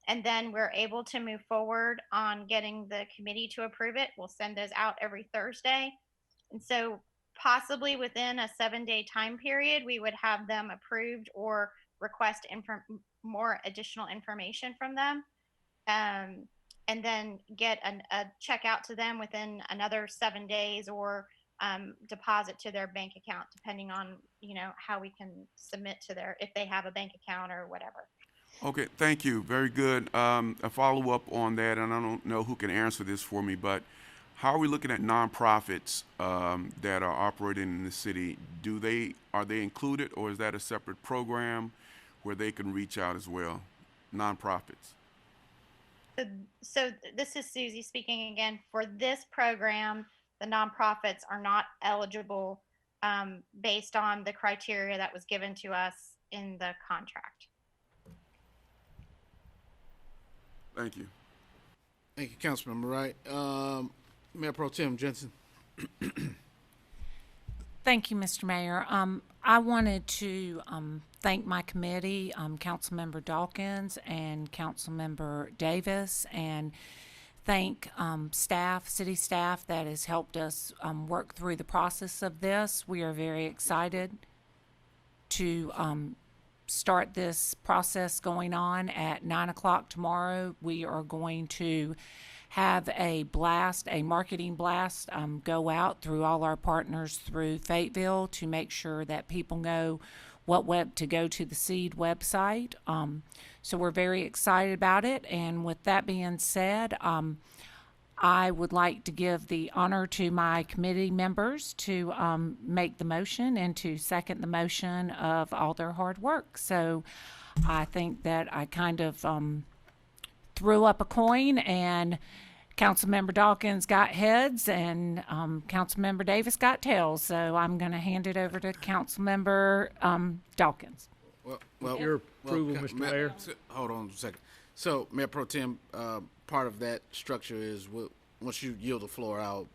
[SPEAKER 12] And then we're able to move forward on getting the committee to approve it. We'll send those out every Thursday. And so possibly within a 7-day time period, we would have them approved or request more additional information from them. And then get a check out to them within another 7 days, or deposit to their bank account, depending on, how we can submit to if they have a bank account or whatever.
[SPEAKER 6] Okay, thank you. Very good. A follow-up on that, and I don't know who can answer this for me, but how are we looking at nonprofits that are operating in the city? Are they included, or is that a separate program where they can reach out as well? Nonprofits.
[SPEAKER 12] So this is Susie speaking again. For this program, the nonprofits are not eligible based on the criteria that was given to us in the contract.
[SPEAKER 6] Thank you.
[SPEAKER 2] Thank you, Councilmember Wright. Mayor Pro Tem Jensen.
[SPEAKER 8] Thank you, Mr. Mayor. I wanted to thank my committee, Councilmember Dawkins and Councilmember Davis, and thank city staff that has helped us work through the process of this. We are very excited to start this process going on at 9 o'clock tomorrow. We are going to have a blast, a marketing blast, go out through all our partners through Fayetteville to make sure that people know what web to go to the SEED website. So we're very excited about it. And with that being said, I would like to give the honor to my committee members to make the motion and to second the motion of all their hard work. So I think that I kind of threw up a coin, and Councilmember Dawkins got heads and Councilmember Davis got tails. So I'm going to hand it over to Councilmember Dawkins.
[SPEAKER 2] Well,
[SPEAKER 13] Your approval, Mr. Mayor.
[SPEAKER 2] Hold on a second. So, Mayor Pro Tem, part of that structure is once you yield the floor, I'll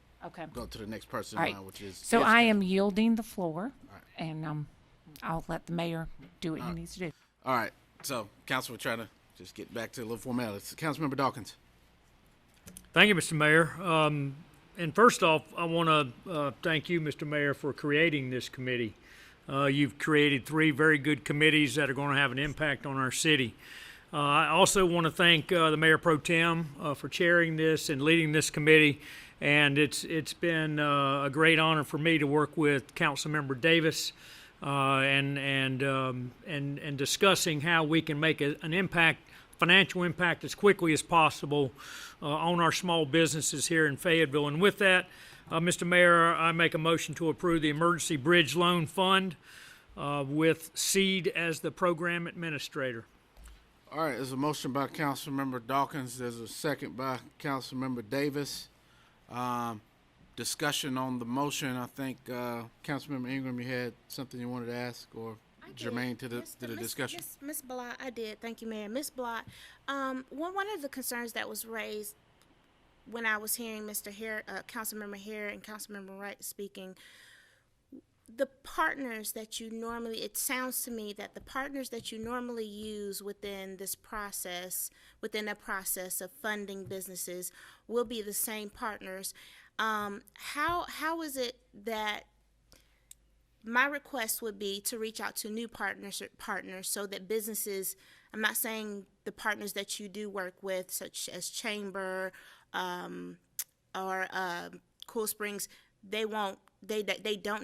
[SPEAKER 2] go to the next person,
[SPEAKER 8] All right.
[SPEAKER 2] which is.
[SPEAKER 8] So I am yielding the floor, and I'll let the mayor do what he needs to do.
[SPEAKER 2] All right. So, Council, we're trying to just get back to a little formalities. Councilmember Dawkins.
[SPEAKER 13] Thank you, Mr. Mayor. And first off, I want to thank you, Mr. Mayor, for creating this committee. You've created 3 very good committees that are going to have an impact on our city. I also want to thank the Mayor Pro Tem for chairing this and leading this committee. And it's been a great honor for me to work with Councilmember Davis and discussing how we can make an impact, financial impact, as quickly as possible on our small businesses here in Fayetteville. And with that, Mr. Mayor, I make a motion to approve the Emergency Bridge Loan Fund with SEED as the program administrator.
[SPEAKER 2] All right, there's a motion by Councilmember Dawkins. There's a second by Councilmember Davis. Discussion on the motion. I think Councilmember Ingram, you had something you wanted to ask or germane to the discussion.
[SPEAKER 7] Ms. Blott, I did. Thank you, Mayor. Ms. Blott, one of the concerns that was raised when I was hearing Mr. Hare, Councilmember Hare and Councilmember Wright speaking, the partners that you normally, it sounds to me that the partners that you normally use within this process, within the process of funding businesses, will be the same partners. How is it that my request would be to reach out to new partners so that businesses, I'm not saying the partners that you do work with, such as Chamber or Cool Springs, they don't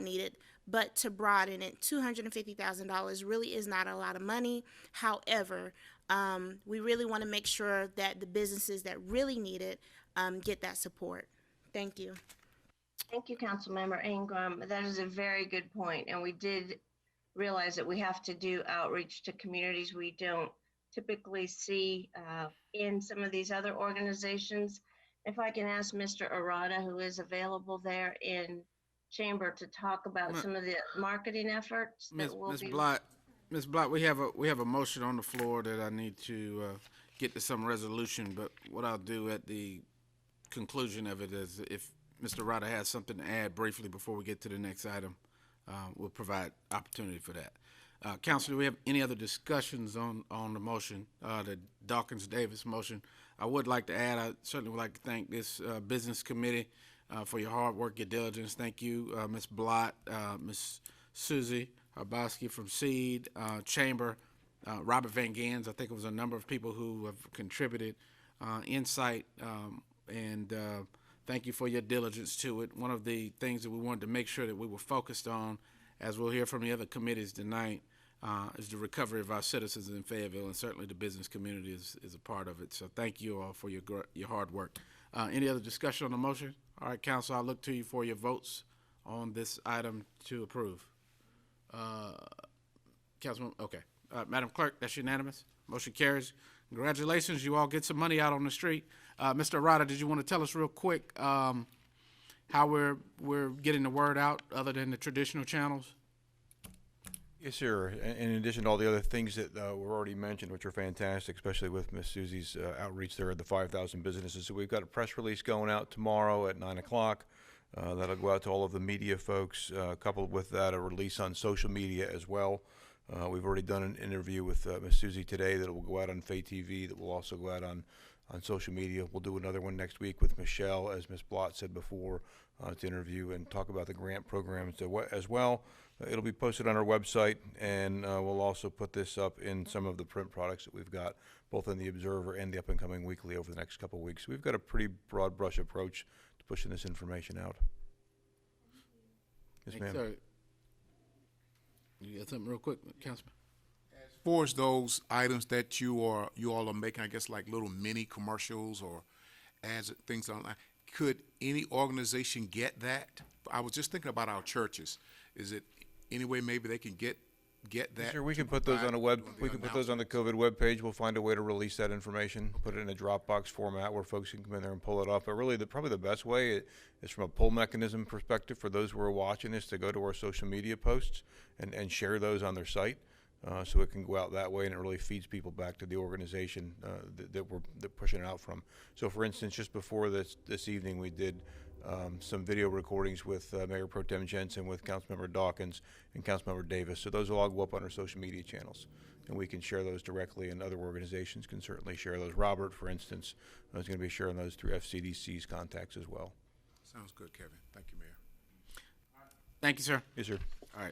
[SPEAKER 7] need it, but to broaden it, $250,000 really is not a lot of money. However, we really want to make sure that the businesses that really need it get that support. Thank you.
[SPEAKER 11] Thank you, Councilmember Ingram. That is a very good point. And we did realize that we have to do outreach to communities we don't typically see in some of these other organizations. If I can ask Mr. Arata, who is available there in Chamber, to talk about some of the marketing efforts that will be.
[SPEAKER 2] Ms. Blott, we have a motion on the floor that I need to get to some resolution, but what I'll do at the conclusion of it is if Mr. Arata has something to add briefly before we get to the next item, we'll provide opportunity for that. Council, do we have any other discussions on the motion, the Dawkins-Davis motion? I would like to add, I certainly would like to thank this business committee for your hard work, your diligence. Thank you, Ms. Blott, Ms. Susie Harbowski from SEED, Chamber, Robert Van Gans. I think it was a number of people who have contributed insight, and thank you for your diligence to it. One of the things that we wanted to make sure that we were focused on, as we'll hear from the other committees tonight, is the recovery of our citizens in Fayetteville, and certainly the business community is a part of it. So thank you all for your hard work. Any other discussion on the motion? All right, Council, I'll look to you for your votes on this item to approve. Councilman, okay. Madam Clerk, that's unanimous. Motion carries. Congratulations, you all get some money out on the street. Mr. Arata, did you want to tell us real quick how we're getting the word out other than the traditional channels?
[SPEAKER 14] Yes, sir. In addition to all the other things that were already mentioned, which are fantastic, especially with Ms. Susie's outreach there at the 5,000 businesses. So we've got a press release going out tomorrow at 9 o'clock. That'll go out to all of the media folks. Coupled with that, a release on social media as well. We've already done an interview with Ms. Susie today that will go out on Faye TV, that will also go out on social media. We'll do another one next week with Michelle, as Ms. Blott said before, to interview and talk about the grant programs as well. It'll be posted on our website, and we'll also put this up in some of the print products that we've got, both in the Observer and the Up and Coming Weekly over the next couple of weeks. We've got a pretty broad brush approach to pushing this information out. Yes,
[SPEAKER 2] Thanks,
[SPEAKER 14] ma'am.
[SPEAKER 2] sir. You got something real quick, Councilman?
[SPEAKER 15] As far as those items that you all are making, I guess like little mini commercials or ads, things online, could any organization get that? I was just thinking about our churches. Is it any way maybe they can get that?
[SPEAKER 14] Sure, we can put those on we can put those on the COVID webpage. We'll find a way to release that information, put it in a Dropbox format where folks can come in there and pull it up. But really, probably the best way is from a pull mechanism perspective for those who are watching this to go to our social media posts and share those on their site. So it can go out that way, and it really feeds people back to the organization that we're pushing it out from. So, for instance, just before this evening, we did some video recordings with Mayor Pro Tem Jensen, with Councilmember Dawkins, and Councilmember Davis. So those will all go up on our social media channels, and we can share those directly, and other organizations can certainly share those. Robert, for instance, is going to be sharing those through FCDC's contacts as well.
[SPEAKER 15] Sounds good, Kevin. Thank you, Mayor.
[SPEAKER 2] Thank you, sir.
[SPEAKER 14] Yes, sir.
[SPEAKER 2] All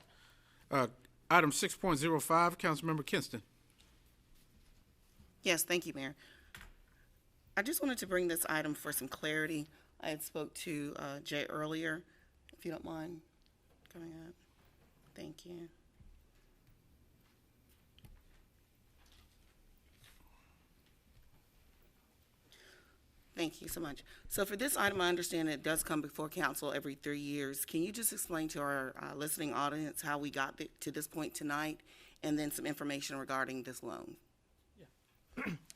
[SPEAKER 2] right. Item 6.05, Councilmember Kinston.
[SPEAKER 16] Yes, thank you, Mayor. I just wanted to bring this item for some clarity. I had spoke to Jay earlier, if you don't mind coming up. Thank you. Thank you so much. So for this item, I understand it does come before council every 3 years. Can you just explain to our listening audience how we got to this point tonight, and then some information regarding this loan?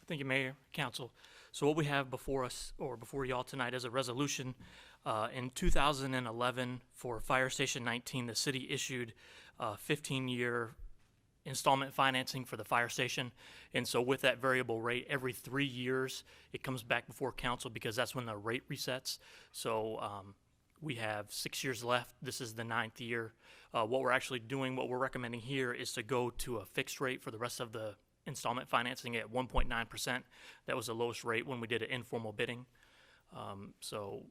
[SPEAKER 17] Thank you, Mayor, Council. So what we have before us, or before y'all tonight, is a resolution. In 2011, for Fire Station 19, the city issued 15-year installment financing for the fire station. And so with that variable rate, every 3 years, it comes back before council, because that's when the rate resets. So we have 6 years left. This is the 9th year. What we're actually doing, what we're recommending here, is to go to a fixed rate for the rest of the installment financing at 1.9%. That was the lowest rate when we did an informal bidding. So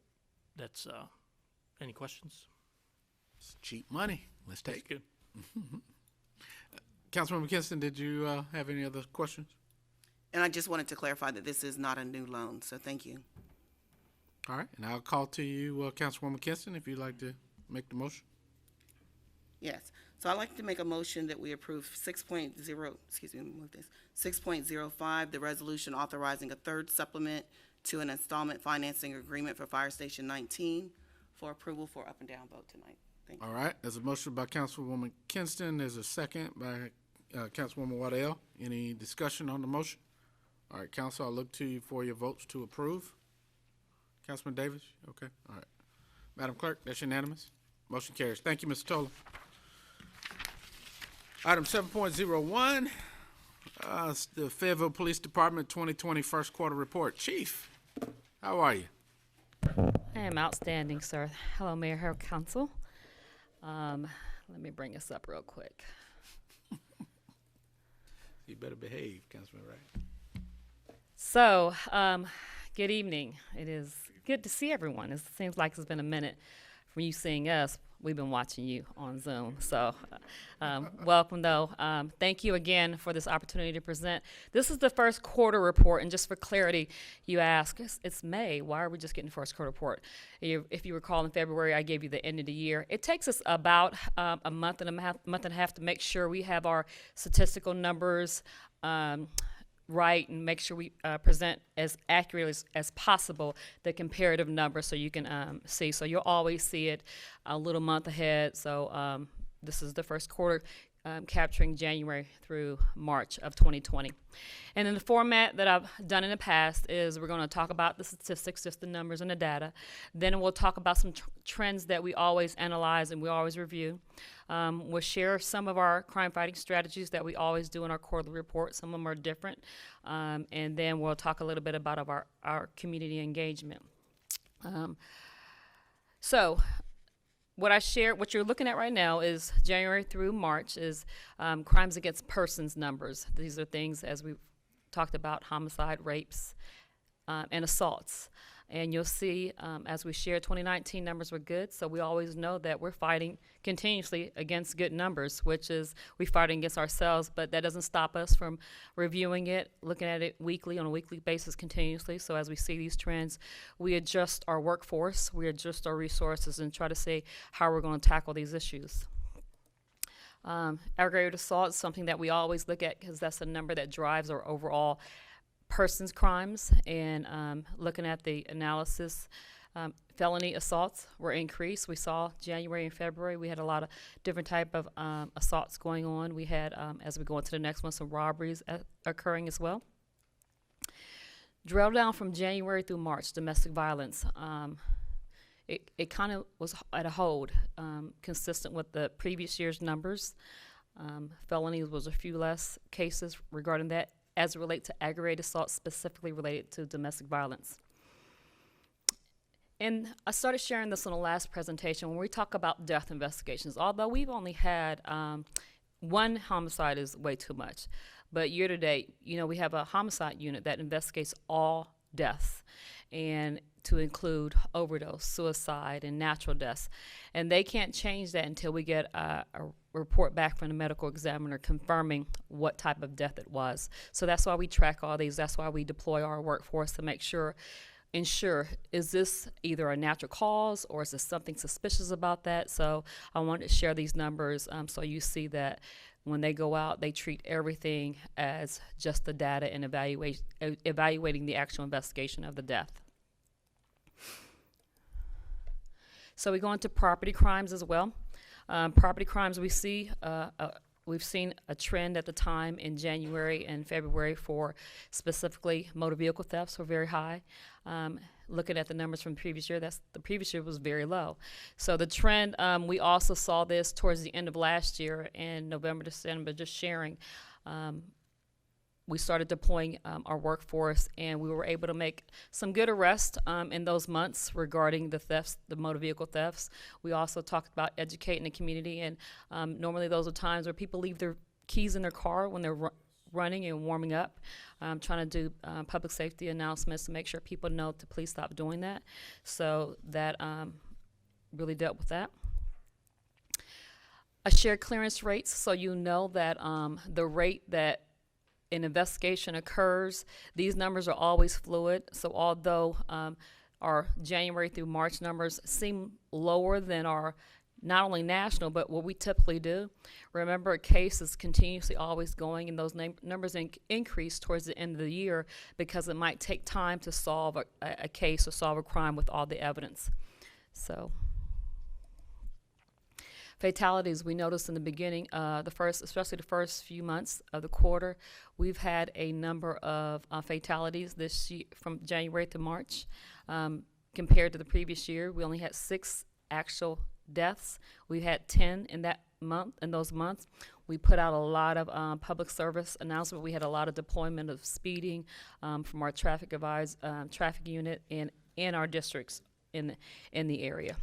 [SPEAKER 17] that's, any questions?
[SPEAKER 2] It's cheap money. Let's take
[SPEAKER 17] That's good.
[SPEAKER 2] Councilmember Kinston, did you have any other questions?
[SPEAKER 16] And I just wanted to clarify that this is not a new loan, so thank you.
[SPEAKER 2] All right, and I'll call to you, Councilwoman Kinston, if you'd like to make the motion.
[SPEAKER 16] Yes, so I'd like to make a motion that we approve 6.05, the resolution authorizing a third supplement to an installment financing agreement for Fire Station 19 for approval for up and down vote tonight. Thank you.
[SPEAKER 2] All right, there's a motion by Councilwoman Kinston. There's a second by Councilwoman Waddell. Any discussion on the motion? All right, Council, I'll look to you for your votes to approve. Councilman Davis, okay? All right. Madam Clerk, that's unanimous. Motion carries. Thank you, Mr. Tola. Item 7.01, the Fayetteville Police Department 2020 first quarter report. Chief, how are you?
[SPEAKER 18] I am outstanding, sir. Hello, Mayor, Herald Council. Let me bring this up real quick.
[SPEAKER 2] You better behave, Councilman Wright.
[SPEAKER 18] So, good evening. It is good to see everyone. It seems like it's been a minute from you seeing us. We've been watching you on Zoom. So, welcome, though. Thank you again for this opportunity to present. This is the first quarter report, and just for clarity, you ask, it's May. Why are we just getting the first quarter report? If you recall, in February, I gave you the end of the year. It takes us about a month and a half to make sure we have our statistical numbers right, and make sure we present as accurately as possible the comparative numbers, so you can see. So you'll always see it a little month ahead. So this is the first quarter capturing January through March of 2020. And then the format that I've done in the past is we're going to talk about the statistics, just the numbers and the data. Then we'll talk about some trends that we always analyze and we always review. We'll share some of our crime-fighting strategies that we always do in our quarterly report. Some of them are different. And then we'll talk a little bit about our community engagement. So what you're looking at right now is January through March is crimes against persons numbers. These are things, as we've talked about, homicide, rapes, and assaults. And you'll see, as we share, 2019 numbers were good, so we always know that we're fighting continuously against good numbers, which is we're fighting against ourselves, but that doesn't stop us from reviewing it, looking at it weekly, on a weekly basis continuously. So as we see these trends, we adjust our workforce, we adjust our resources, and try to see how we're going to tackle these issues. Aggravated assault is something that we always look at because that's a number that drives our overall persons crimes. And looking at the analysis, felony assaults were increased. We saw January and February, we had a lot of different type of assaults going on. We had, as we go into the next one, some robberies occurring as well. Drill down from January through March, domestic violence. It kind of was at a hold, consistent with the previous year's numbers. Felonies was a few less cases regarding that as it relates to aggravated assault, specifically related to domestic violence. And I started sharing this in the last presentation when we talk about death investigations. Although we've only had one homicide is way too much, but year to date, you know, we have a homicide unit that investigates all deaths, and to include overdose, suicide, and natural deaths. And they can't change that until we get a report back from the medical examiner confirming what type of death it was. So that's why we track all these. That's why we deploy our workforce to make sure, ensure, is this either a natural cause or is there something suspicious about that? So I wanted to share these numbers so you see that when they go out, they treat everything as just the data and evaluating the actual investigation of the death. So we go into property crimes as well. Property crimes, we've seen a trend at the time in January and February for specifically motor vehicle thefts were very high. Looking at the numbers from the previous year, the previous year was very low. So the trend, we also saw this towards the end of last year in November, December, just sharing. We started deploying our workforce, and we were able to make some good arrests in those months regarding the thefts, the motor vehicle thefts. We also talked about educating the community, and normally those are times where people leave their keys in their car when they're running and warming up. Trying to do public safety announcements to make sure people know to please stop doing that. So that really dealt with that. I shared clearance rates, so you know that the rate that an investigation occurs, these numbers are always fluid. So although our January through March numbers seem lower than our not only national, but what we typically do, remember a case is continuously always going, and those numbers increase towards the end of the year because it might take time to solve a case or solve a crime with all the evidence. So fatalities, we noticed in the beginning, especially the first few months of the quarter, we've had a number of fatalities this year from January to March. Compared to the previous year, we only had 6 actual deaths. We had 10 in those months. We put out a lot of public service announcement. We had a lot of deployment of speeding from our traffic unit in our districts in the area.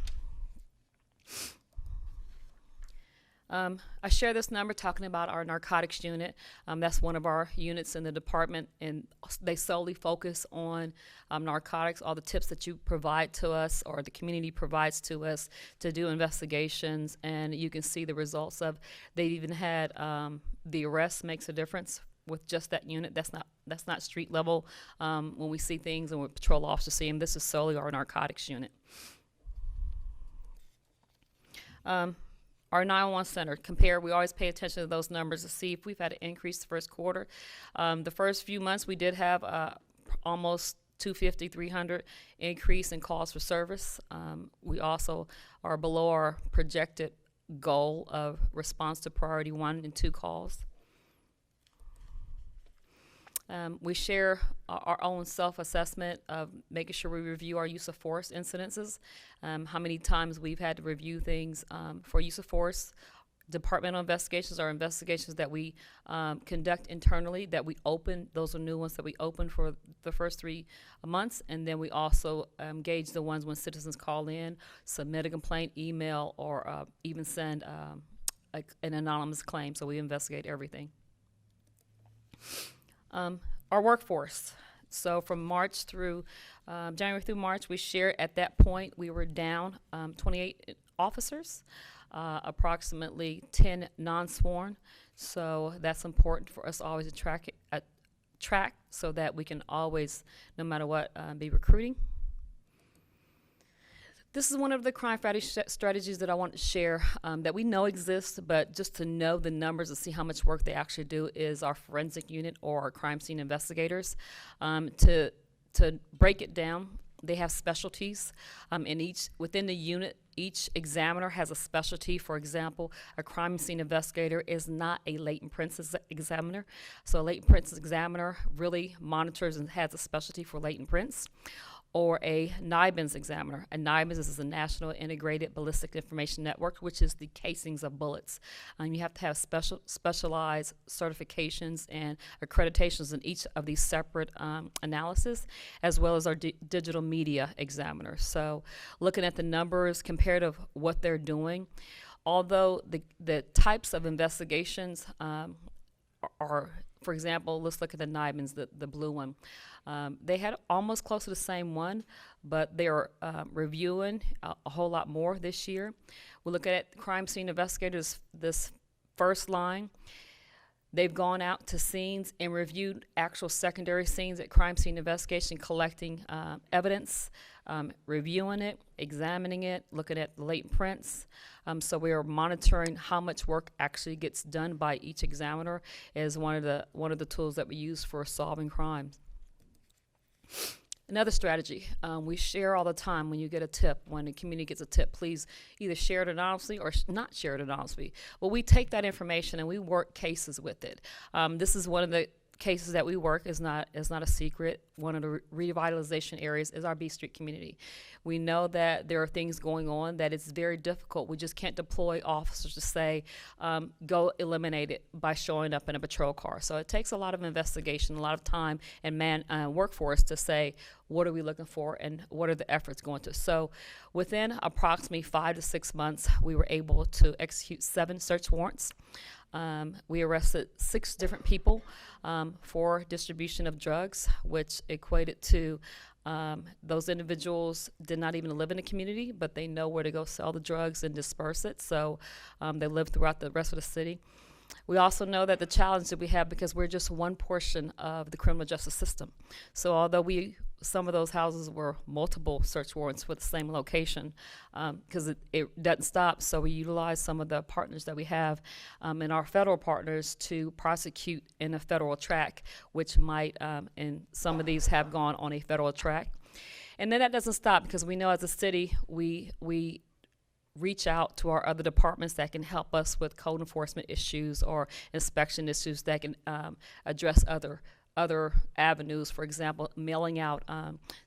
[SPEAKER 18] I share this number talking about our narcotics unit. That's one of our units in the department, and they solely focus on narcotics, all the tips that you provide to us or the community provides to us to do investigations, and you can see the results of, they even had the arrest makes a difference with just that unit. That's not street level when we see things and when patrol officers see them. This is solely our narcotics unit. Our 911 center, we always pay attention to those numbers to see if we've had an increase the first quarter. The first few months, we did have almost 250, 300 increase in calls for service. We also are below our projected goal of response to priority 1 and 2 calls. We share our own self-assessment of making sure we review our use of force incidences, how many times we've had to review things for use of force. Departmental investigations are investigations that we conduct internally, that we open. Those are new ones that we open for the first 3 months, and then we also gauge the ones when citizens call in, submit a complaint, email, or even send an anonymous claim. So we investigate everything. Our workforce, So from March through January through March, we shared at that point we were down 28 officers, approximately 10 non-sworn. So that's important for us always to track so that we can always, no matter what, be recruiting. This is one of the crime fighting strategies that I want to share that we know exists, but just to know the numbers and see how much work they actually do is our forensic unit or our crime scene investigators. To break it down, they have specialties within the unit. Each examiner has a specialty. For example, a crime scene investigator is not a latent prints examiner. So a latent prints examiner really monitors and has a specialty for latent prints. Or a NIBINS examiner. A NIBINS is a National Integrated Ballistic Information Network, which is the casings of bullets. You have to have specialized certifications and accreditations in each of these separate analysis, as well as our digital media examiner. So looking at the numbers compared to what they're doing, although the types of investigations are, for example, let's look at the NIBINS, the blue one. They had almost close to the same one, but they are reviewing a whole lot more this year. We look at crime scene investigators, this first line. They've gone out to scenes and reviewed actual secondary scenes at crime scene investigation, collecting evidence, reviewing it, examining it, looking at latent prints. So we are monitoring how much work actually gets done by each examiner as one of the tools that we use for solving crimes. Another strategy, we share all the time when you get a tip, when the community gets a tip, please either share it anonymously or not share it anonymously. Well, we take that information and we work cases with it. This is one of the cases that we work, is not a secret. One of the revitalization areas is our B Street community. We know that there are things going on that it's very difficult. We just can't deploy officers to say, go eliminate it by showing up in a patrol car. So it takes a lot of investigation, a lot of time and workforce to say, what are we looking for and what are the efforts going to? So within approximately 5 to 6 months, we were able to execute 7 search warrants. We arrested 6 different people for distribution of drugs, which equated to those individuals did not even live in the community, but they know where to go sell the drugs and disperse it. So they live throughout the rest of the city. We also know that the challenge that we have, because we're just one portion of the criminal justice system. So although some of those houses were multiple search warrants for the same location, because it doesn't stop. So we utilize some of the partners that we have and our federal partners to prosecute in a federal track, which might, and some of these have gone on a federal track. And then that doesn't stop, because we know as a city, we reach out to our other departments that can help us with code enforcement issues or inspection issues that can address other avenues. For example, mailing out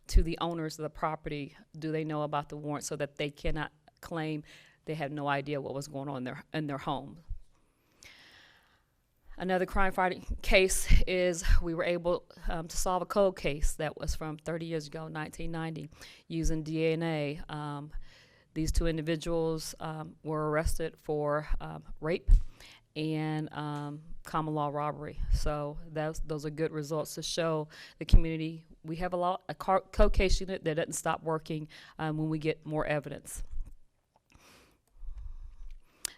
[SPEAKER 18] to the owners of the property, do they know about the warrant, so that they cannot claim they have no idea what was going on in their home. Another crime fighting case is we were able to solve a code case that was from 30 years ago, 1990, using DNA. These 2 individuals were arrested for rape and common law robbery. So those are good results to show the community we have a code case unit that doesn't stop working when we get more evidence.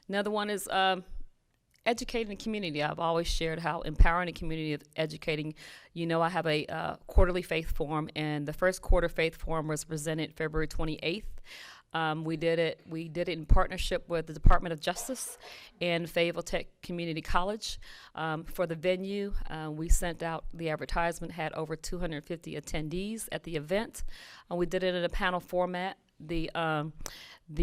[SPEAKER 18] Another one is educating the community. I've always shared how empowering the community is educating. I have a quarterly faith forum, and the first quarter faith forum was presented February 28th. We did it in partnership with the Department of Justice and Fayetteville Tech Community College. For the venue, we sent out the advertisement, had over 250 attendees at the event. We did it in a panel format. The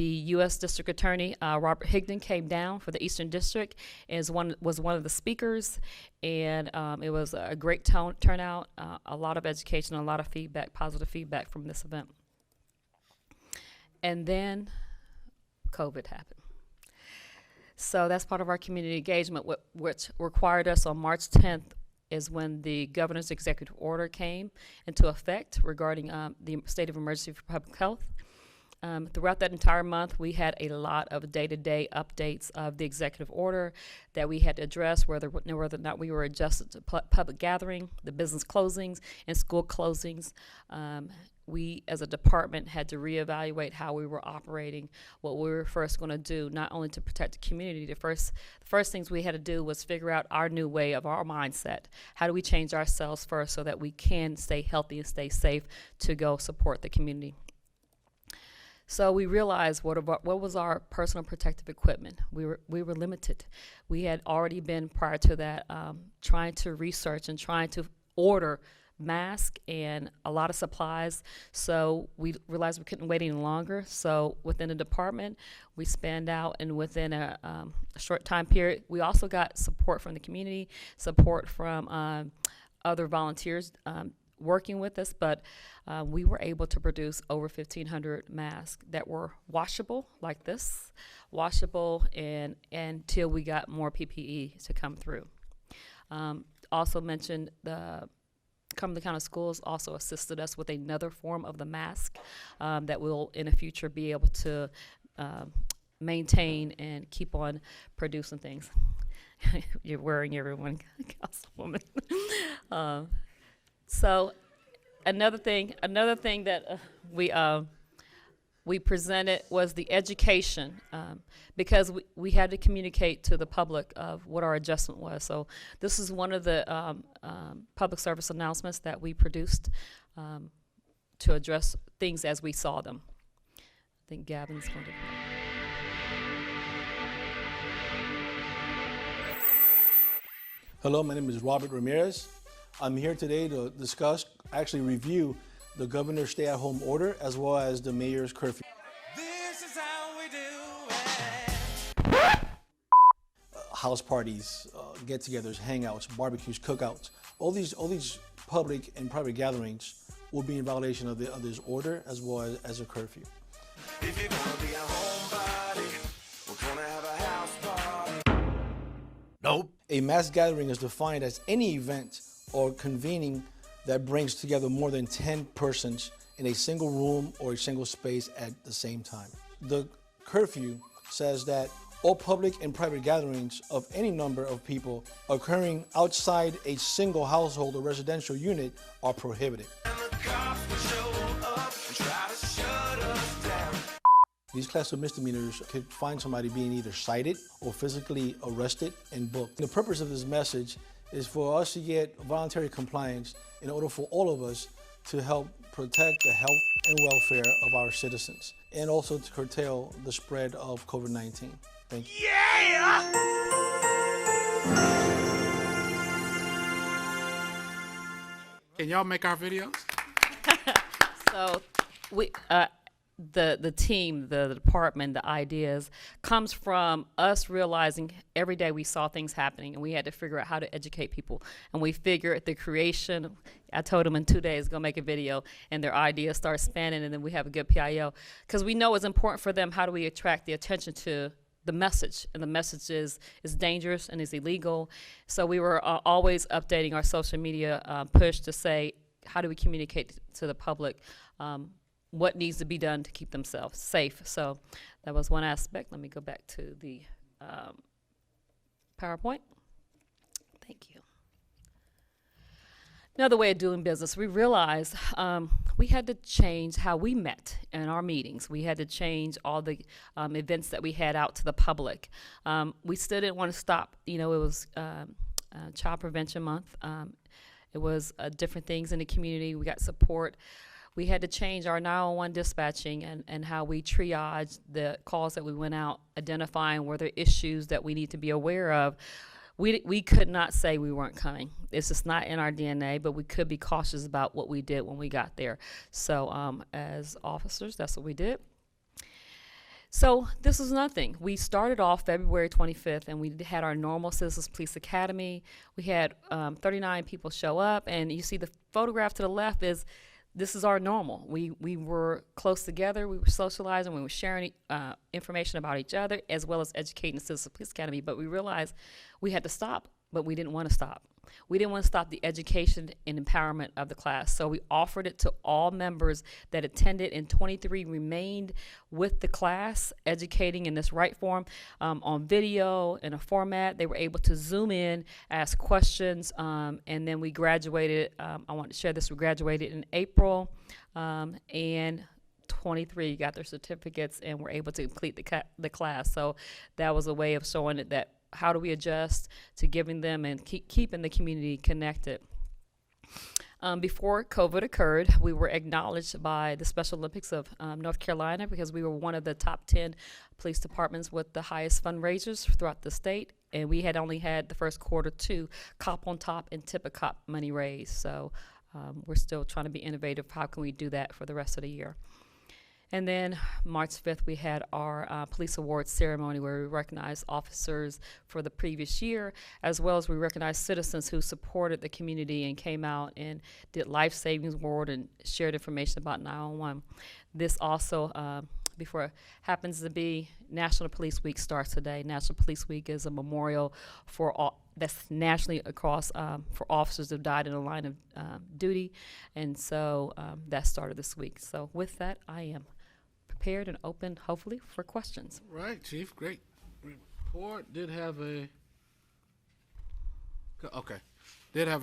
[SPEAKER 18] U.S. District Attorney, Robert Higdon, came down for the Eastern District and was one of the speakers, and it was a great turnout, a lot of education, a lot of feedback, positive feedback from this event. And then COVID happened. So that's part of our community engagement, which required us on March 10th is when the governor's executive order came into effect regarding the state of emergency for public health. Throughout that entire month, we had a lot of day-to-day updates of the executive order that we had to address, whether or not we were adjusted to public gathering, the business closings, and school closings. We, as a department, had to reevaluate how we were operating, what we were first going to do, not only to protect the community. The first things we had to do was figure out our new way of our mindset. How do we change ourselves first so that we can stay healthy and stay safe to go support the community? So we realized what was our personal protective equipment. We were limited. We had already been, prior to that, trying to research and trying to order masks and a lot of supplies. So we realized we couldn't wait any longer. So within the department, we spanned out, and within a short time period, we also got support from the community, support from other volunteers working with us, but we were able to produce over 1,500 masks that were washable, like this, washable, and until we got more PPE to come through. Also mentioned the Cumberland County Schools also assisted us with another form of the mask that we'll in the future be able to maintain and keep on producing things. You're wearing everyone, Councilwoman. So another thing that we presented was the education, because we had to communicate to the public of what our adjustment was. So this is one of the public service announcements that we produced to address things as we saw them. I think Gavin's going to.
[SPEAKER 19] Hello, my name is Robert Ramirez. I'm here today to actually review the governor's stay-at-home order as well as the mayor's curfew.
[SPEAKER 1] This is how we do it.
[SPEAKER 19] House parties, get-togethers, hangouts, barbecues, cookouts, all these public and private gatherings will be in violation of this order as well as a curfew.
[SPEAKER 1] If you're gonna be a homebody, we're gonna have a house party.
[SPEAKER 19] Nope. A mass gathering is defined as any event or convening that brings together more than 10 persons in a single room or a single space at the same time. The curfew says that all public and private gatherings of any number of people occurring outside a single household or residential unit are prohibited. These class of misdemeanors could find somebody being either cited or physically arrested and booked. The purpose of this message is for us to get voluntary compliance in order for all of us to help protect the health and welfare of our citizens and also to curtail the spread of COVID-19. Thank you.
[SPEAKER 1] Yeah!
[SPEAKER 2] Can y'all make our videos?
[SPEAKER 18] So we, the team, the department, the ideas comes from us realizing every day we saw things happening and we had to figure out how to educate people. And we figured the creation, I told them in 2 days, go make a video, and their ideas start spanning, and then we have a good PIO. Because we know it's important for them, how do we attract the attention to the message, and the message is dangerous and is illegal. So we were always updating our social media push to say, how do we communicate to the public what needs to be done to keep themselves safe. So that was one aspect. Let me go back to the PowerPoint. Thank you. Another way of doing business, we realized we had to change how we met in our meetings. We had to change all the events that we had out to the public. We still didn't want to stop. You know, it was Child Prevention Month. It was different things in the community. We got support. We had to change our 911 dispatching and how we triage the calls that we went out, identifying were there issues that we need to be aware of. We could not say we weren't coming. It's just not in our DNA, but we could be cautious about what we did when we got there. So as officers, that's what we did. So this was nothing. We started off February 25th, and we had our normal Citizens Police Academy. We had 39 people show up, and you see the photograph to the left is, this is our normal. We were close together, we were socializing, we were sharing information about each other, as well as educating the Citizens Police Academy, but we realized we had to stop, but we didn't want to stop. we didn't want to stop the education and empowerment of the class. So we offered it to all members that attended, and 23 remained with the class, educating in this right form on video in a format. They were able to zoom in, ask questions, and then we graduated. I want to share this. We graduated in April, and 23 got their certificates and were able to complete the class. So that was a way of showing it that how do we adjust to giving them and keeping the community connected. Before COVID occurred, we were acknowledged by the Special Olympics of North Carolina because we were one of the top 10 police departments with the highest fundraisers throughout the state, and we had only had the first quarter 2 Cop on Top and Tip a Cop money raised. So we're still trying to be innovative. How can we do that for the rest of the year? And then March 5th, we had our police awards ceremony where we recognized officers for the previous year, as well as we recognized citizens who supported the community and came out and did life savings award and shared information about 911. This also, before it happens to be National Police Week starts today. National Police Week is a memorial for all, that's nationally across for officers who died in the line of duty. And so that started this week. So with that, I am prepared and open, hopefully, for questions.
[SPEAKER 2] Right, Chief, great report. Did have a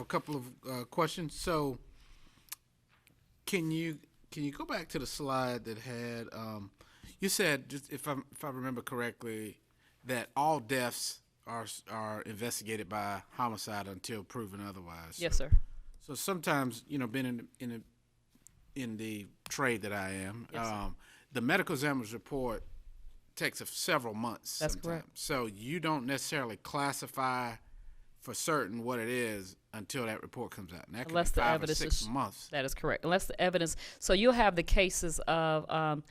[SPEAKER 2] couple of questions. So can you go back to the slide that had you said, just if I remember correctly, that all deaths are investigated by homicide until proven otherwise.
[SPEAKER 18] Yes, sir.
[SPEAKER 2] So sometimes, being in the trade that I am,
[SPEAKER 18] Yes,
[SPEAKER 2] the medical examiner's report takes several months.
[SPEAKER 18] That's
[SPEAKER 2] sometimes.
[SPEAKER 18] correct.
[SPEAKER 2] So you don't necessarily classify for certain what it is until that report comes out. And that could
[SPEAKER 18] Unless
[SPEAKER 2] be
[SPEAKER 18] the
[SPEAKER 2] 5 or
[SPEAKER 18] evidence
[SPEAKER 2] 6
[SPEAKER 18] is
[SPEAKER 2] months.
[SPEAKER 18] That is correct. Unless the evidence. So you'll have the cases of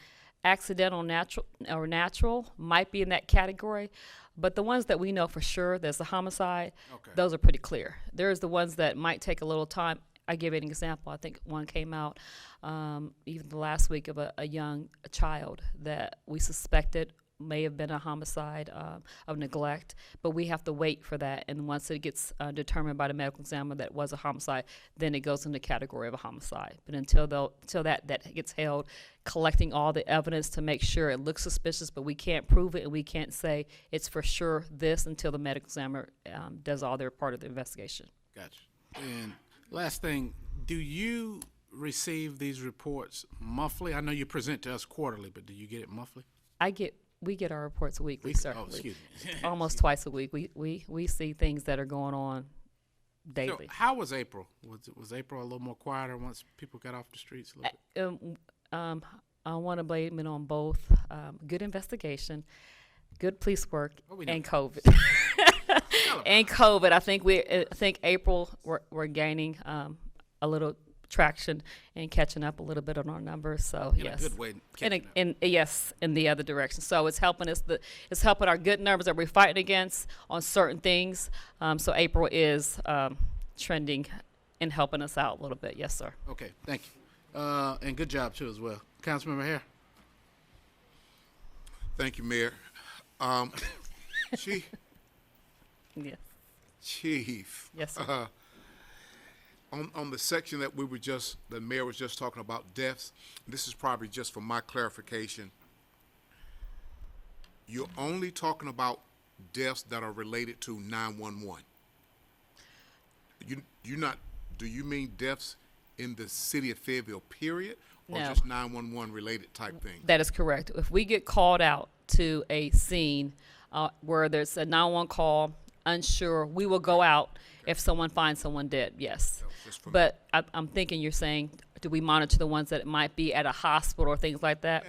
[SPEAKER 18] accidental, natural might be in that category, but the ones that we know for sure there's a homicide, those are pretty clear. There's the ones that might take a little time. I give you an example. I think one came out even the last week of a young child that we suspected may have been a homicide of neglect, but we have to wait for that. And once it gets determined by the medical examiner that it was a homicide, then it goes in the category of a homicide. But until that gets held, collecting all the evidence to make sure it looks suspicious, but we can't prove it and we can't say it's for sure this until the medical examiner does all their part of the investigation.
[SPEAKER 2] Gotcha. And last thing, do you receive these reports monthly? I know you present to us quarterly, but do you get it monthly?
[SPEAKER 18] We get our reports weekly, sir.
[SPEAKER 2] Oh, excuse me.
[SPEAKER 18] Almost twice a week. We see things that are going on daily.
[SPEAKER 2] So how was April? Was April a little more quieter once people got off the streets a little bit?
[SPEAKER 18] I want to blame it on both good investigation, good police work, and COVID. And COVID. I think April we're gaining a little traction and catching up a little bit on our numbers. So yes,
[SPEAKER 2] a good way
[SPEAKER 18] yes, in the other direction. So it's helping us. It's helping our good numbers that we're fighting against on certain things. So April is trending and helping us out a little bit. Yes, sir.
[SPEAKER 2] Okay, thank you, and good job too as well, Councilmember Hare.
[SPEAKER 15] Thank you, Mayor. Chief.
[SPEAKER 18] Yes.
[SPEAKER 15] Chief.
[SPEAKER 18] Yes, sir.
[SPEAKER 15] On the section that the mayor was just talking about deaths, this is probably just for my clarification. You're only talking about deaths that are related to 911. Do you mean deaths in the city of Fayetteville, period, or
[SPEAKER 18] No.
[SPEAKER 15] just 911 related type thing?
[SPEAKER 18] That is correct. If we get called out to a scene where there's a 911 call, unsure, we will go out if someone finds someone dead, yes. But I'm thinking you're saying, do we monitor the ones that might be at a hospital or things like that?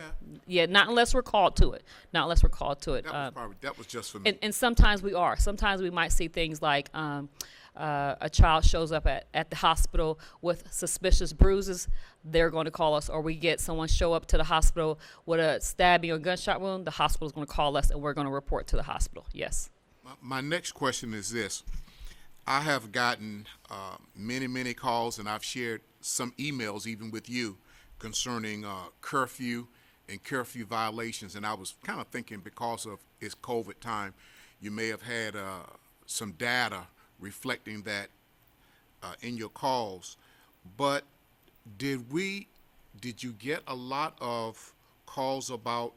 [SPEAKER 18] Yeah, not unless we're called to it. Not unless we're called to it.
[SPEAKER 15] That was just for me.
[SPEAKER 18] And sometimes we are. Sometimes we might see things like a child shows up at the hospital with suspicious bruises. They're going to call us. Or we get someone show up to the hospital with a stabbing or gunshot wound. The hospital's going to call us, and we're going to report to the hospital. Yes.
[SPEAKER 15] My next question is this. I have gotten many calls, and I've shared some emails even with you concerning curfew and curfew violations. And I was kind of thinking because of it's COVID time, you may have had some data reflecting that in your calls, but did you get a lot of calls about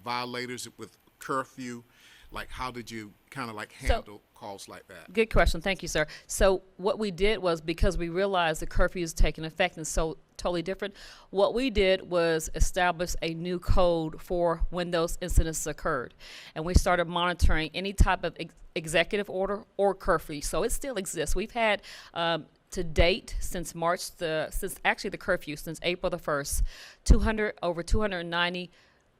[SPEAKER 15] violators with curfew? Like, how did you kind of like handle calls like that?
[SPEAKER 18] Good question. Thank you, sir. So what we did was, because we realized the curfew is taking effect and so totally different, what we did was establish a new code for when those incidents occurred. And we started monitoring any type of executive order or curfew. So it still exists. We've had to date, since actually the curfew, since April the 1st, over 290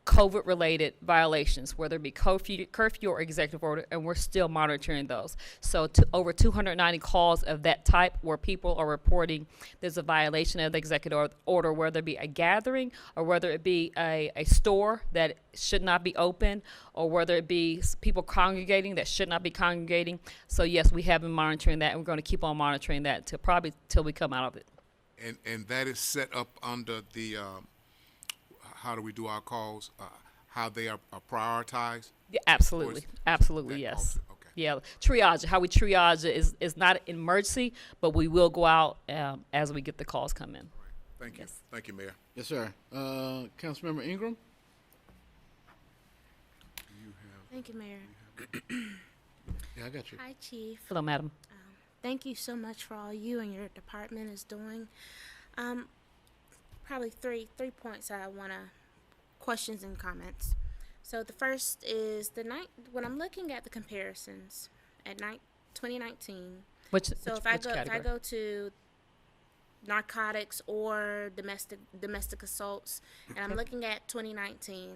[SPEAKER 18] COVID-related violations, whether it be curfew or executive order, and we're still monitoring those. So over 290 calls of that type where people are reporting there's a violation of the executive order, whether it be a gathering or whether it be a store that should not be open, or whether it be people congregating that should not be congregating. So yes, we have been monitoring that, and we're going to keep on monitoring that till we come out of it.
[SPEAKER 15] And that is set up under the how do we do our calls? How they are prioritized?
[SPEAKER 18] Yeah, absolutely, yes.
[SPEAKER 15] Okay.
[SPEAKER 18] Yeah, how we triage it is not an emergency, but we will go out as we get the calls come in.
[SPEAKER 15] Thank you.
[SPEAKER 18] Yes.
[SPEAKER 15] Thank you, Mayor.
[SPEAKER 2] Yes, sir. Councilmember Ingram?
[SPEAKER 7] Thank you, Mayor.
[SPEAKER 2] Yeah, I got you.
[SPEAKER 7] Hi, Chief.
[SPEAKER 18] Hello, madam.
[SPEAKER 7] Thank you so much for all you and your department is doing. Probably three points I want to questions and comments. So the first is when I'm looking at the comparisons at 2019.
[SPEAKER 18] Which
[SPEAKER 7] if I go to narcotics or domestic assaults, and I'm looking at 2019,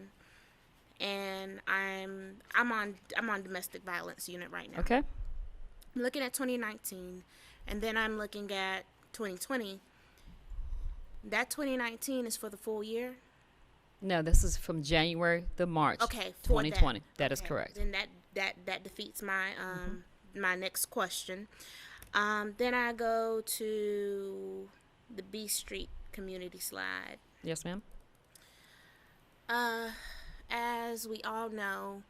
[SPEAKER 7] and I'm on domestic violence unit right now.
[SPEAKER 18] Okay.
[SPEAKER 7] I'm looking at 2019, and then I'm looking at 2020. That 2019 is for the full year?
[SPEAKER 18] No, this is from January to March.
[SPEAKER 7] Okay,
[SPEAKER 18] 2020. That is correct.
[SPEAKER 7] Then that defeats my my next question. Then I go to the B Street community slide.
[SPEAKER 18] Yes, ma'am.
[SPEAKER 7] As we all know,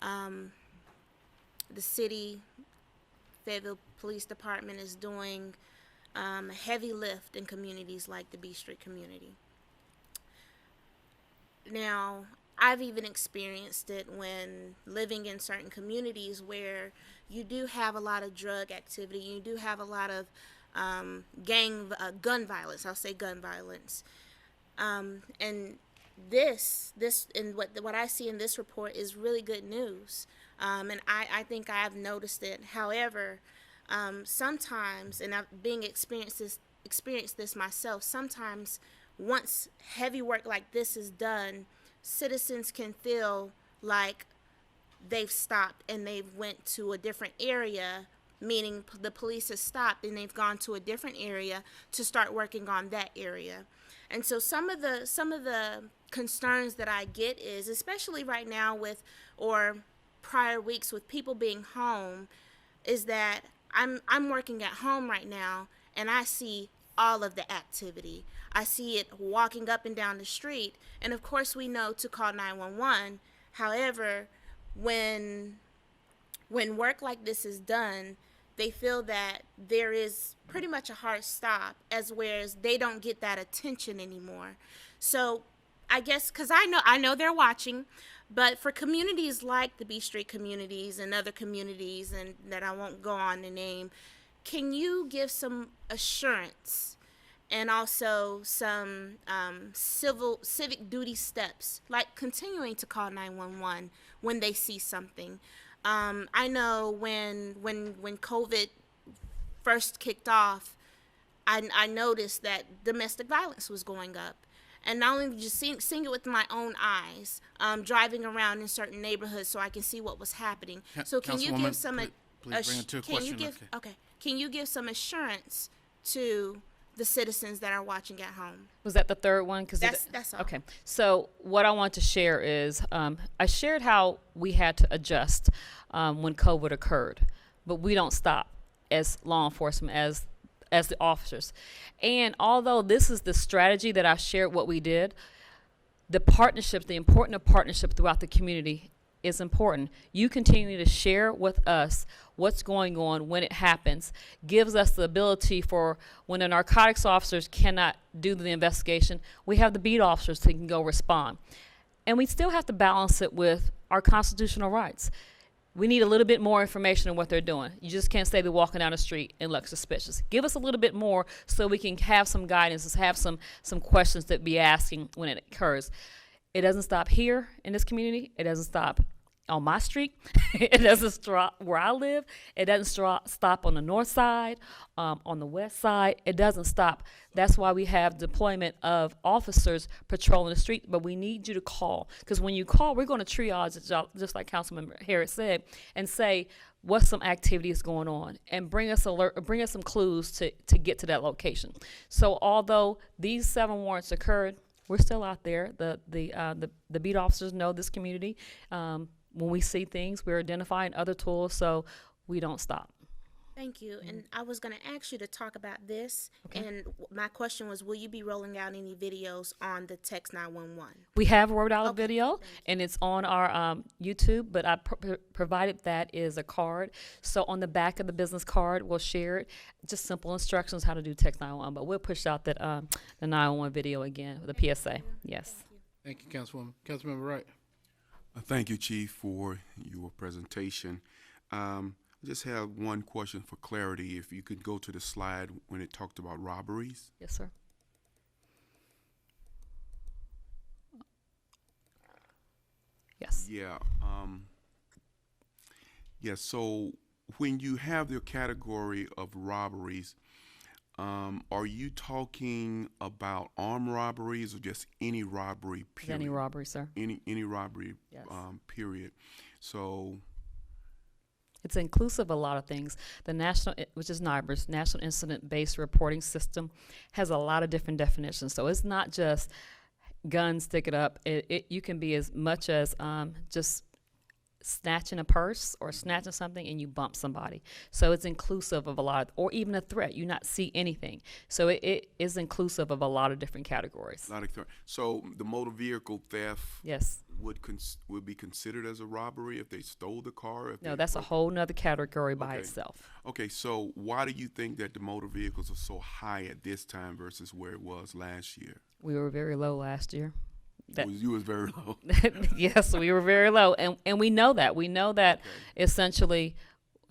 [SPEAKER 7] the city, Fayetteville Police Department is doing a heavy lift in communities like the B Street community. Now, I've even experienced it when living in certain communities where you do have a lot of drug activity, you do have a lot of gun violence. I'll say gun violence, and this and what I see in this report is really good news, and I think I've noticed it. However, sometimes, and I've experienced this myself, sometimes once heavy work like this is done, citizens can feel like they've stopped and they've went to a different area, meaning the police has stopped and they've gone to a different area to start working on that area. And so some of the concerns that I get is, especially right now or prior weeks with people being home, is that I'm working at home right now and I see all of the activity. I see it walking up and down the street, and of course we know to call 911. However, when work like this is done, they feel that there is pretty much a hard stop, whereas they don't get that attention anymore. So I guess, because I know they're watching, but for communities like the B Street communities and other communities, and that I won't go on to name, can you give some assurance and also some civic duty steps, like continuing to call 911 when they see something? I know when COVID first kicked off, I noticed that domestic violence was going up. And not only just seeing it with my own eyes, driving around in certain neighborhoods so I can see what was happening. So can you give some Can you give some assurance to the citizens that are watching at home?
[SPEAKER 18] Was that the third one?
[SPEAKER 7] That's all.
[SPEAKER 18] Okay. So what I want to share is I shared how we had to adjust when COVID occurred, but we don't stop as law enforcement, as the officers. And although this is the strategy that I shared what we did, the partnership, the importance of partnership throughout the community is important. You continue to share with us what's going on when it happens, gives us the ability for when the narcotics officers cannot do the investigation, we have the beat officers who can go respond. And we still have to balance it with our constitutional rights. We need a little bit more information on what they're doing. You just can't say they're walking down the street and look suspicious. Give us a little bit more so we can have some guidance, have some questions that be asking when it occurs. It doesn't stop here in this community. It doesn't stop on my street. It doesn't stop where I live. It doesn't stop on the north side, on the west side. It doesn't stop. That's why we have deployment of officers patrolling the street, but we need you to call. Because when you call, we're going to triage it, just like Councilman Harris said, and say what some activity is going on, and bring us some clues to get to that location. So although these 7 warrants occurred, we're still out there. The beat officers know this community. When we see things, we're identifying other tools, so we don't stop.
[SPEAKER 7] Thank you. And I was going to ask you to talk about this. Okay. And my question was, will you be rolling out any videos on the Text 911?
[SPEAKER 18] We have rolled out a video, and it's on our YouTube, but I provided that is a card. So on the back of the business card, we'll share it. Just simple instructions how to do Text 911, but we'll push out that the 911 video again, the PSA. Yes.
[SPEAKER 2] Thank you, Councilwoman. Councilmember Wright.
[SPEAKER 6] Thank you, Chief, for your presentation. I just have one question for clarity. If you could go to the slide when it talked about robberies.
[SPEAKER 18] Yes, sir. Yes.
[SPEAKER 6] Yeah. So when you have the category of robberies, are you talking about armed robberies or just any robbery, period?
[SPEAKER 18] Any robbery, sir.
[SPEAKER 6] Any robbery,
[SPEAKER 18] yes.
[SPEAKER 6] Period. So
[SPEAKER 18] it's inclusive of a lot of things. The national, which is NIBRS, National Incident-Based Reporting System, has a lot of different definitions. So it's not just guns, stick it up. You can be as much as just snatching a purse or snatching something and you bump somebody. So it's inclusive of a lot, or even a threat. You not see anything. So it is inclusive of a lot of different categories.
[SPEAKER 6] So the motor vehicle theft,
[SPEAKER 18] yes,
[SPEAKER 6] would be considered as a robbery if they stole the car?
[SPEAKER 18] No, that's a whole nother category by itself.
[SPEAKER 6] Okay, so why do you think that the motor vehicles are so high at this time versus where it was last year?
[SPEAKER 18] We were very low last year.
[SPEAKER 6] You was very low.
[SPEAKER 18] Yes, we were very low, and we know that. We know that essentially,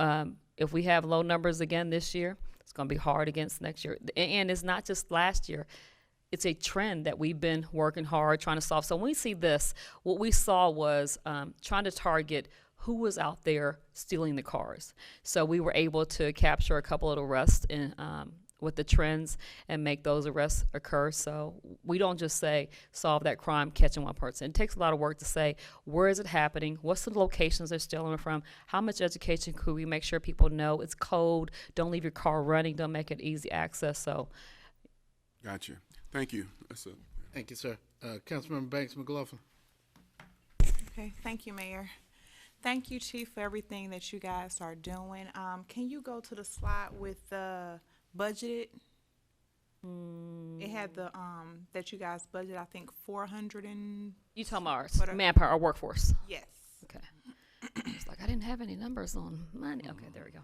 [SPEAKER 18] if we have low numbers again this year, it's going to be hard against next year. And it's not just last year. It's a trend that we've been working hard trying to solve. So when we see this, what we saw was trying to target who was out there stealing the cars. So we were able to capture a couple of arrests in with the trends and make those arrests occur. So we don't just say solve that crime catching one person. It takes a lot of work to say where is it happening, what's the locations they're stealing from, how much education could we make sure people know it's code, don't leave your car running, don't make it easy access. So
[SPEAKER 6] gotcha. Thank you. That's it.
[SPEAKER 2] Thank you, sir. Councilmember Banks McLaughlin.
[SPEAKER 20] Okay, thank you, Mayor. Thank you, Chief, for everything that you guys are doing. Can you go to the slide with the budgeted? It had the that you guys budget, I think 400 and
[SPEAKER 18] you talking about our manpower, our workforce?
[SPEAKER 20] Yes.
[SPEAKER 18] Okay. It's like I didn't have any numbers on money. Okay, there we go.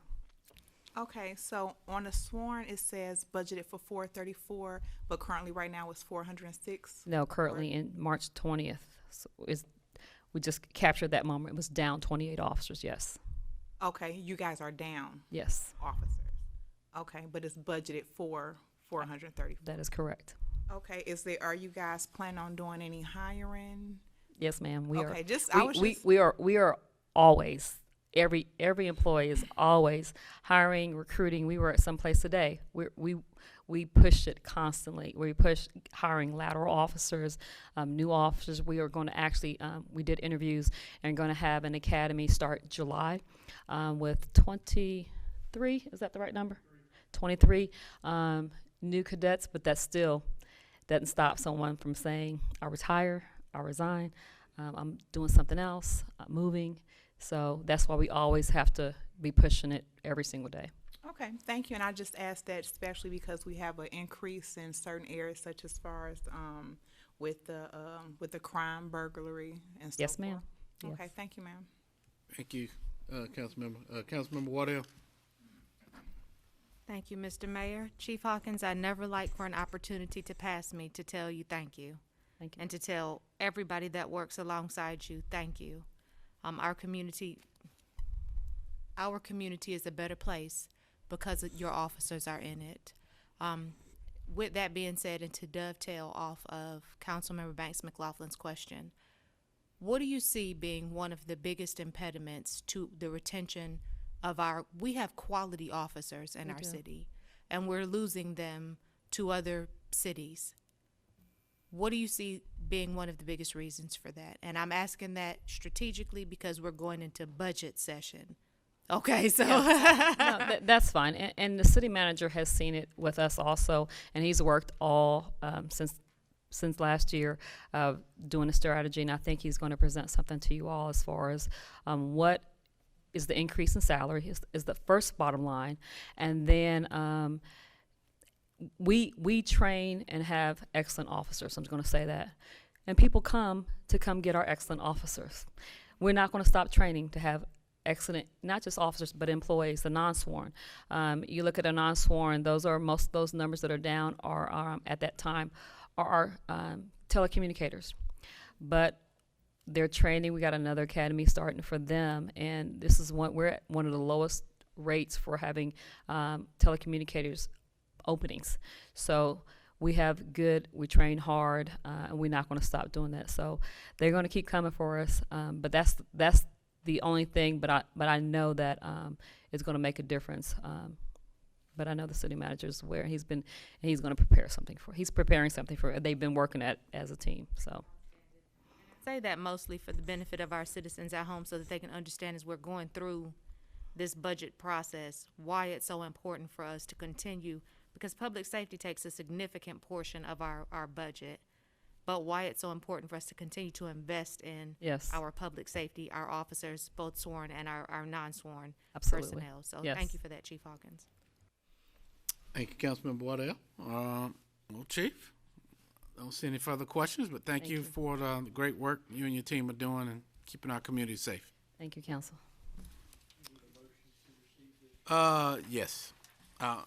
[SPEAKER 20] Okay, so on the sworn it says budgeted for 434, but currently right now it's 406.
[SPEAKER 18] No, currently in March 20th, so we just captured that moment. It was down 28 officers. Yes.
[SPEAKER 20] Okay, you guys are down.
[SPEAKER 18] Yes.
[SPEAKER 20] Officers. Okay, but it's budgeted for 430.
[SPEAKER 18] That is correct.
[SPEAKER 20] Okay, are you guys planning on doing any hiring?
[SPEAKER 18] Yes, ma'am. We are.
[SPEAKER 20] Okay,
[SPEAKER 18] we are always, every employee is always hiring, recruiting. We were at some place today. We pushed it constantly. We pushed hiring lateral officers, new officers. We are going to actually, we did interviews and going to have an academy start July with 23, is that the right number? 23 new cadets, but that still doesn't stop someone from saying, I retire, I resign, I'm doing something else, I'm moving. So that's why we always have to be pushing it every single day.
[SPEAKER 20] Okay, thank you. And I just asked that especially because we have an increase in certain areas, such as far as with the crime, burglary, and so
[SPEAKER 18] Yes, ma'am.
[SPEAKER 20] Okay, thank you, ma'am.
[SPEAKER 2] Thank you, Councilmember. Councilmember Waddell?
[SPEAKER 3] Thank you, Mr. Mayor. Chief Hawkins, I never like for an opportunity to pass me to tell you thank you.
[SPEAKER 18] Thank you.
[SPEAKER 3] And to tell everybody that works alongside you, thank you. Our community is a better place because your officers are in it. With that being said, and to dovetail off of Councilmember Banks McLaughlin's question, what do you see being one of the biggest impediments to the retention of we have quality officers in
[SPEAKER 18] We
[SPEAKER 3] our
[SPEAKER 18] do.
[SPEAKER 3] city, and we're losing them to other cities. What do you see being one of the biggest reasons for that? And I'm asking that strategically because we're going into budget session. Okay, so.
[SPEAKER 18] No, that's fine. And the city manager has seen it with us also, and he's worked all since last year doing a strategy, and I think he's going to present something to you all as far as what is the increase in salary is the first bottom line, and then we train and have excellent officers. I'm just going to say that, and people come get our excellent officers. We're not going to stop training to have excellent, not just officers, but employees, the non-sworn. You look at a non-sworn, most of those numbers that are down are at that time are telecommunicators. But they're training. We got another academy starting for them, and this is we're at one of the lowest rates for having telecommunicators openings. So we train hard, and we're not going to stop doing that. So they're going to keep coming for us, but that's the only thing. But I know that it's going to make a difference. But I know the city manager is aware. He's going to prepare something for. He's preparing something for. They've been working at as a team. So.
[SPEAKER 3] Say that mostly for the benefit of our citizens at home so that they can understand as we're going through this budget process why it's so important for us to continue, because public safety takes a significant portion of our budget, but why it's so important for us to continue to invest in our public safety, our officers, both sworn and our non-sworn personnel. So thank you for that, Chief Hawkins.
[SPEAKER 2] Thank you, Councilmember Waddell. Well, Chief, I don't see any further questions, but thank you for the great work you and your team are doing and keeping our community safe.
[SPEAKER 18] Thank you, Council.
[SPEAKER 2] Yes. All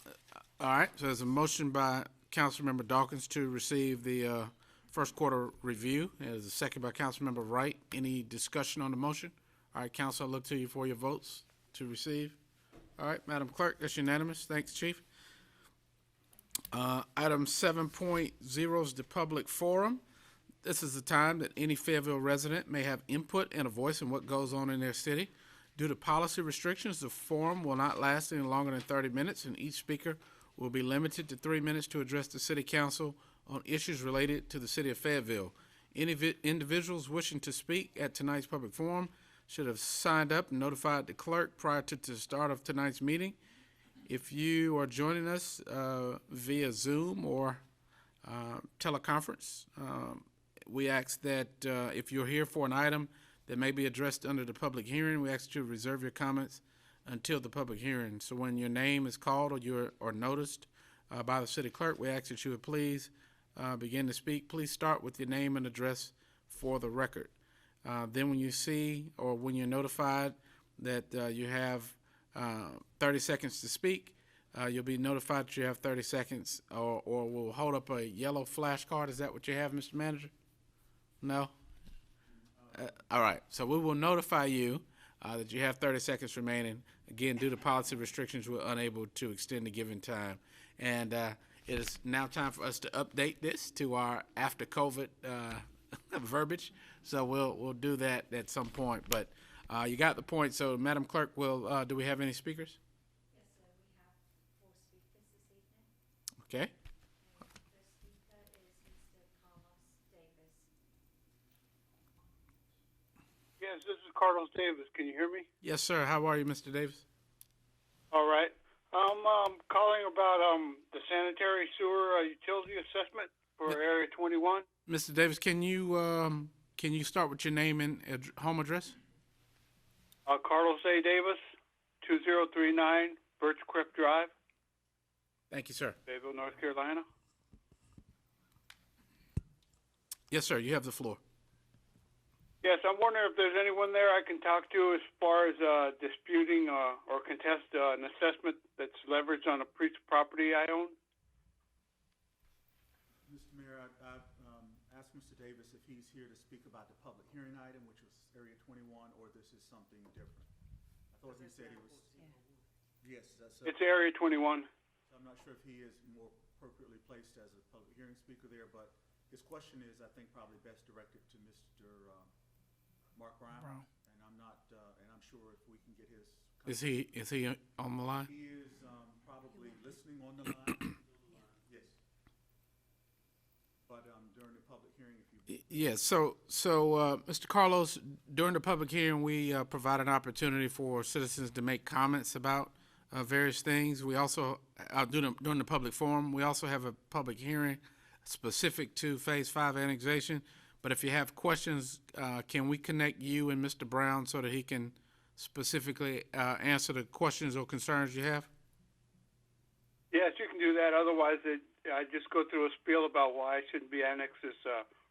[SPEAKER 2] right, so there's a motion by Councilmember Dawkins to receive the first quarter review. There's a second by Councilmember Wright. Any discussion on the motion? All right, Council, I look to you for your votes to receive. All right, Madam Clerk, that's unanimous. Thanks, Chief. Item 7.0 is the public forum. This is the time that any Fayetteville resident may have input and a voice in what goes on in their city. Due to policy restrictions, the forum will not last any longer than 30 minutes, and each speaker will be limited to 3 minutes to address the City Council on issues related to the City of Fayetteville. Any individuals wishing to speak at tonight's public forum should have signed up and notified the clerk prior to the start of tonight's meeting. If you are joining us via Zoom or teleconference, we ask that if you're here for an item that may be addressed under the public hearing, we ask you to reserve your comments until the public hearing. So when your name is called or noticed by the city clerk, we ask that you would please begin to speak. Please start with your name and address for the record. Then when you see or when you're notified that you have 30 seconds to speak, you'll be notified that you have 30 seconds, or we'll hold up a yellow flashcard. Is that what you have, Mr. Manager? No? All right, so we will notify you that you have 30 seconds remaining. Again, due to policy restrictions, we're unable to extend the given time. And it is now time for us to update this to our after COVID verbiage. So we'll do that at some point. But you got the point. So, Madam Clerk, do we have any speakers?
[SPEAKER 21] Yes, sir. We have 4 speakers this evening.
[SPEAKER 2] Okay.
[SPEAKER 21] The speaker is Mr. Carlos Davis.
[SPEAKER 22] Yes, this is Carlos Davis. Can you hear me?
[SPEAKER 2] Yes, sir. How are you, Mr. Davis?
[SPEAKER 22] All right. I'm calling about the sanitary sewer utility assessment for Area 21.
[SPEAKER 2] Mr. Davis, can you start with your name and home address?
[SPEAKER 22] Carlos A. Davis, 2039 Birchcliff Drive.
[SPEAKER 2] Thank you, sir.
[SPEAKER 22] Fayetteville, North Carolina.
[SPEAKER 2] Yes, sir. You have the floor.
[SPEAKER 22] Yes, I'm wondering if there's anyone there I can talk to as far as disputing or contest an assessment that's leveraged on a piece of property I own.
[SPEAKER 10] Mr. Mayor, I asked Mr. Davis if he's here to speak about the public hearing item, which was Area 21, or this is something different. I thought he said he was. Yes, that's.
[SPEAKER 22] It's Area 21.
[SPEAKER 10] So I'm not sure if he is more appropriately placed as a public hearing speaker there, but his question is, I think, probably best directed to Mr. Mark Brown. And I'm not, and I'm sure if we can get his.
[SPEAKER 2] Is he on the line?
[SPEAKER 10] He is probably listening on the line. Yes. But during the public hearing, if you.
[SPEAKER 2] Yes. So, Mr. Carlos, during the public hearing, we provide an opportunity for citizens to make comments about various things. We also, during the public forum, we also have a public hearing specific to Phase 5 annexation. But if you have questions, can we connect you and Mr. Brown so that he can specifically answer the questions or concerns you have?
[SPEAKER 22] Yes, you can do that. Otherwise, I just go through a spiel about why I shouldn't be annexed this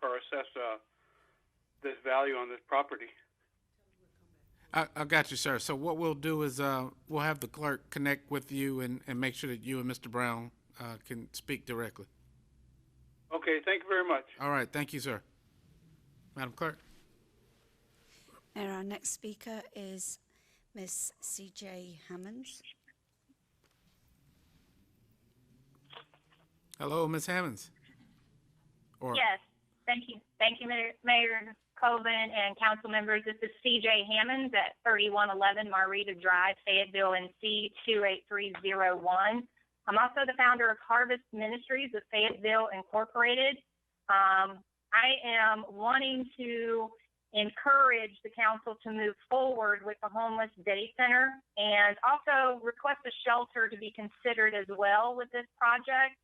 [SPEAKER 22] or assess this value on this property.
[SPEAKER 2] I got you, sir. So what we'll do is we'll have the clerk connect with you and make sure that you and Mr. Brown can speak directly.
[SPEAKER 22] Okay, thank you very much.
[SPEAKER 2] All right, thank you, sir. Madam Clerk.
[SPEAKER 4] Mayor, our next speaker is Miss C.J. Hammonds.
[SPEAKER 2] Hello, Ms. Hammonds.
[SPEAKER 5] Yes, thank you. Thank you, Mayor Colvin and council members. This is C.J. Hammonds at 3111 Marita Drive, Fayetteville, NC 28301. I'm also the founder of Harvest Ministries of Fayetteville Incorporated. I am wanting to encourage the council to move forward with the homeless day center and also request a shelter to be considered as well with this project.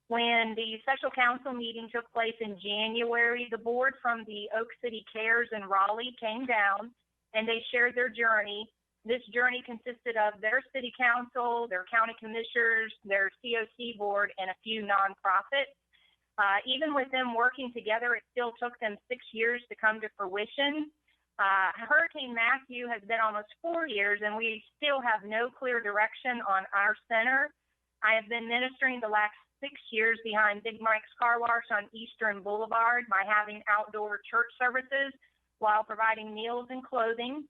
[SPEAKER 5] When the special council meeting took place in January, the board from the Oak City Cares in Raleigh came down and they shared their journey. This journey consisted of their city council, their county commissioners, their COC board, and a few nonprofits. Even with them working together, it still took them 6 years to come to fruition. Hurricane Matthew has been almost 4 years, and we still have no clear direction on our center. I have been ministering the last 6 years behind Big Mike's Car Wash on Eastern Boulevard by having outdoor church services while providing meals and clothing.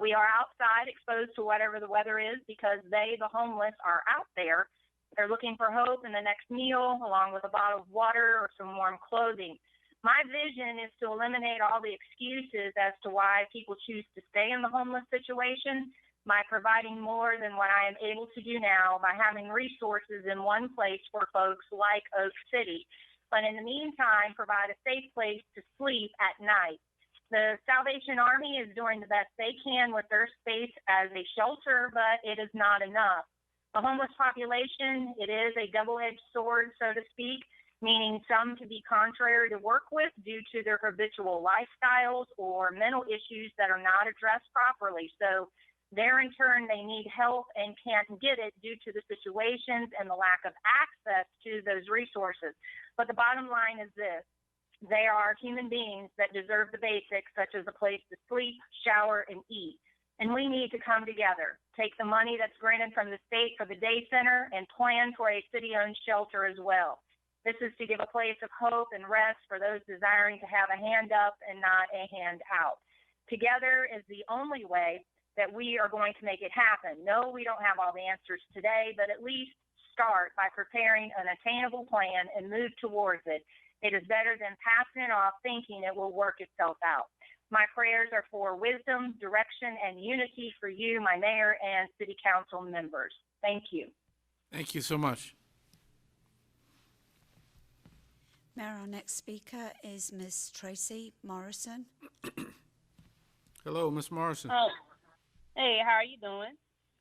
[SPEAKER 5] We are outside exposed to whatever the weather is because they, the homeless, are out there. They're looking for hope in the next meal, along with a bottle of water or some warm clothing. My vision is to eliminate all the excuses as to why people choose to stay in the homeless situation by providing more than what I am able to do now by having resources in one place for folks like Oak City. But in the meantime, provide a safe place to sleep at night. The Salvation Army is doing the best they can with their space as a shelter, but it is not enough. The homeless population, it is a double-edged sword, so to speak, meaning some can be contrary to work with due to their habitual lifestyles or mental issues that are not addressed properly. So there, in turn, they need help and can't get it due to the situations and the lack of access to those resources. But the bottom line is this. They are human beings that deserve the basics, such as a place to sleep, shower, and eat. And we need to come together, take the money that's granted from the state for the day center and plan for a city-owned shelter as well. This is to give a place of hope and rest for those desiring to have a hand up and not a hand out. Together is the only way that we are going to make it happen. No, we don't have all the answers today, but at least start by preparing an attainable plan and move towards it. It is better than passing it off thinking it will work itself out. My prayers are for wisdom, direction, and unity for you, my mayor, and city council members. Thank you.
[SPEAKER 2] Thank you so much.
[SPEAKER 4] Mayor, our next speaker is Miss Tracy Morrison.
[SPEAKER 2] Hello, Miss Morrison.
[SPEAKER 23] Hey, how are you doing?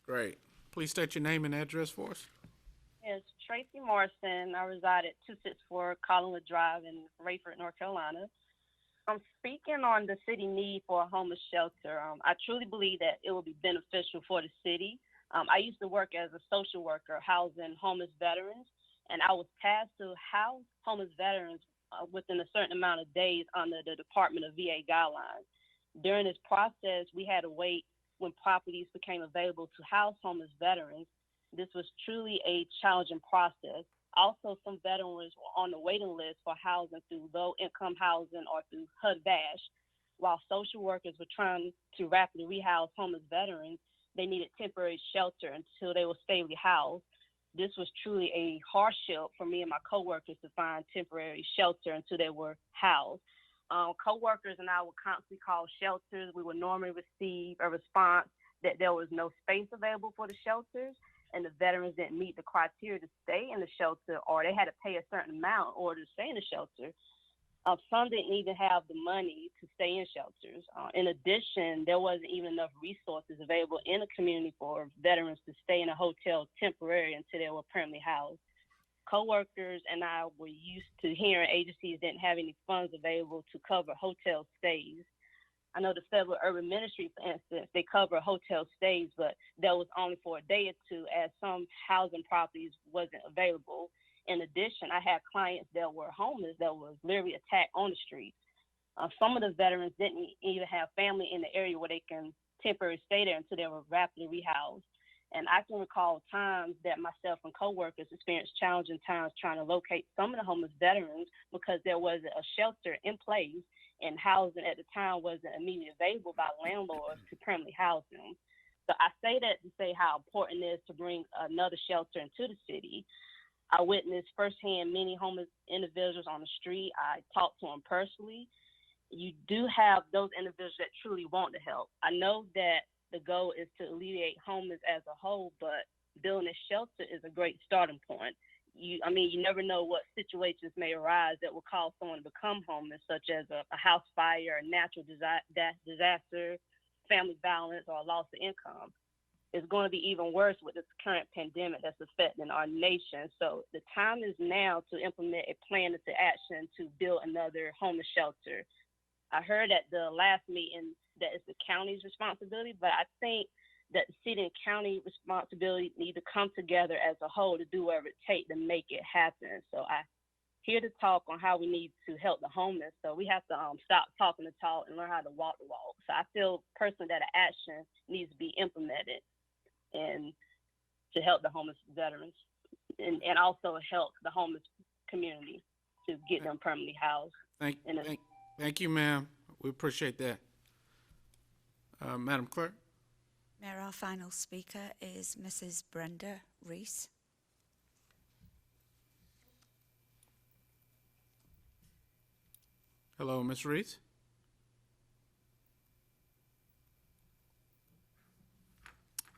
[SPEAKER 2] Great. Please state your name and address for us.
[SPEAKER 23] It's Tracy Morrison. I reside at 264 Collinwood Drive in Rayford, North Carolina. I'm speaking on the city need for a homeless shelter. I truly believe that it will be beneficial for the city. I used to work as a social worker housing homeless veterans, and I was tasked to house homeless veterans within a certain amount of days under the Department of VA guidelines. During this process, we had to wait when properties became available to house homeless veterans. This was truly a challenging process. Also, some veterans were on the waiting list for housing through low-income housing or through HUD-VASH. While social workers were trying to rapidly rehouse homeless veterans, they needed temporary shelter until they were stably housed. This was truly a hardship for me and my coworkers to find temporary shelter until they were housed. Coworkers and I would constantly call shelters. We would normally receive a response that there was no space available for the shelters, and the veterans didn't meet the criteria to stay in the shelter, or they had to pay a certain amount in order to stay in the shelter. Some didn't even have the money to stay in shelters. In addition, there wasn't even enough resources available in the community for veterans to stay in a hotel temporarily until they were permanently housed. Coworkers and I were used to hearing agencies didn't have any funds available to cover hotel stays. I know the Fayetteville Urban Ministry, for instance, they cover hotel stays, but that was only for a day or two, as some housing properties wasn't available. In addition, I had clients that were homeless that was literally attacked on the street. Some of the veterans didn't even have family in the area where they can temporarily stay there until they were rapidly rehoused. And I can recall times that myself and coworkers experienced challenging times trying to locate some of the homeless veterans because there wasn't a shelter in place, and housing at the time wasn't immediately available by landlords to permanently house them. So I say that to say how important it is to bring another shelter into the city. I witnessed firsthand many homeless individuals on the street. I talked to them personally. You do have those individuals that truly want to help. I know that the goal is to alleviate homeless as a whole, but building a shelter is a great starting point. You never know what situations may arise that will cause someone to become homeless, such as a house fire, a natural disaster, family violence, or a loss of income. It's going to be even worse with this current pandemic that's affecting our nation. So the time is now to implement a plan into action to build another homeless shelter. I heard at the last meeting that it's the county's responsibility, but I think that the city and county responsibility need to come together as a whole to do whatever it takes to make it happen. So I here to talk on how we need to help the homeless. So we have to stop talking the talk and learn how to walk the walk. So I feel personally that an action needs to be implemented and to help the homeless veterans and also help the homeless community to get them permanently housed.
[SPEAKER 2] Thank you, ma'am. We appreciate that. Madam Clerk?
[SPEAKER 4] Mayor, our final speaker is Mrs. Brenda Reese.
[SPEAKER 2] Hello, Ms. Reese.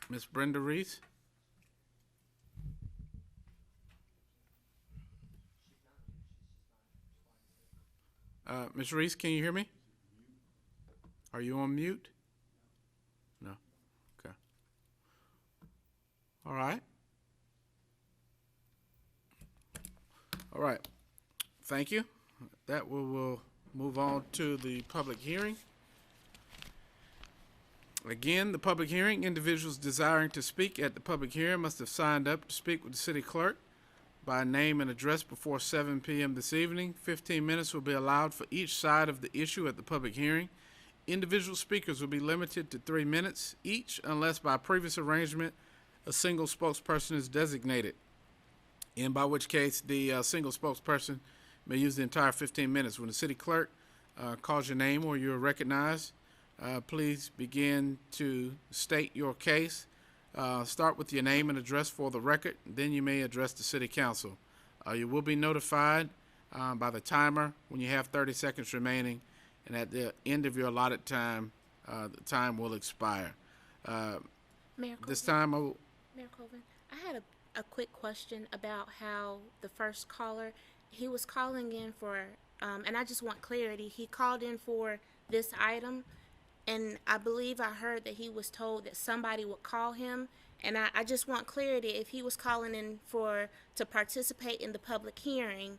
[SPEAKER 2] Ms. Brenda Reese. Ms. Reese, can you hear me? Are you on mute? No. Okay. All right. All right. Thank you. That will move on to the public hearing. Again, the public hearing, individuals desiring to speak at the public hearing must have signed up to speak with the city clerk by name and address before 7 p.m. this evening. 15 minutes will be allowed for each side of the issue at the public hearing. Individual speakers will be limited to 3 minutes each unless by previous arrangement a single spokesperson is designated, in by which case the single spokesperson may use the entire 15 minutes. When the city clerk calls your name or you're recognized, please begin to state your case. Start with your name and address for the record, then you may address the city council. You will be notified by the timer when you have 30 seconds remaining, and at the end of your allotted time, the time will expire.
[SPEAKER 7] Mayor
[SPEAKER 2] This
[SPEAKER 7] Colvin,
[SPEAKER 2] time,
[SPEAKER 7] Mayor Colvin, I had a quick question about how the first caller, he was calling in for, and I just want clarity, he called in for this item, and I believe I heard that he was told that somebody would call him, and I just want clarity if he was calling in to participate in the public hearing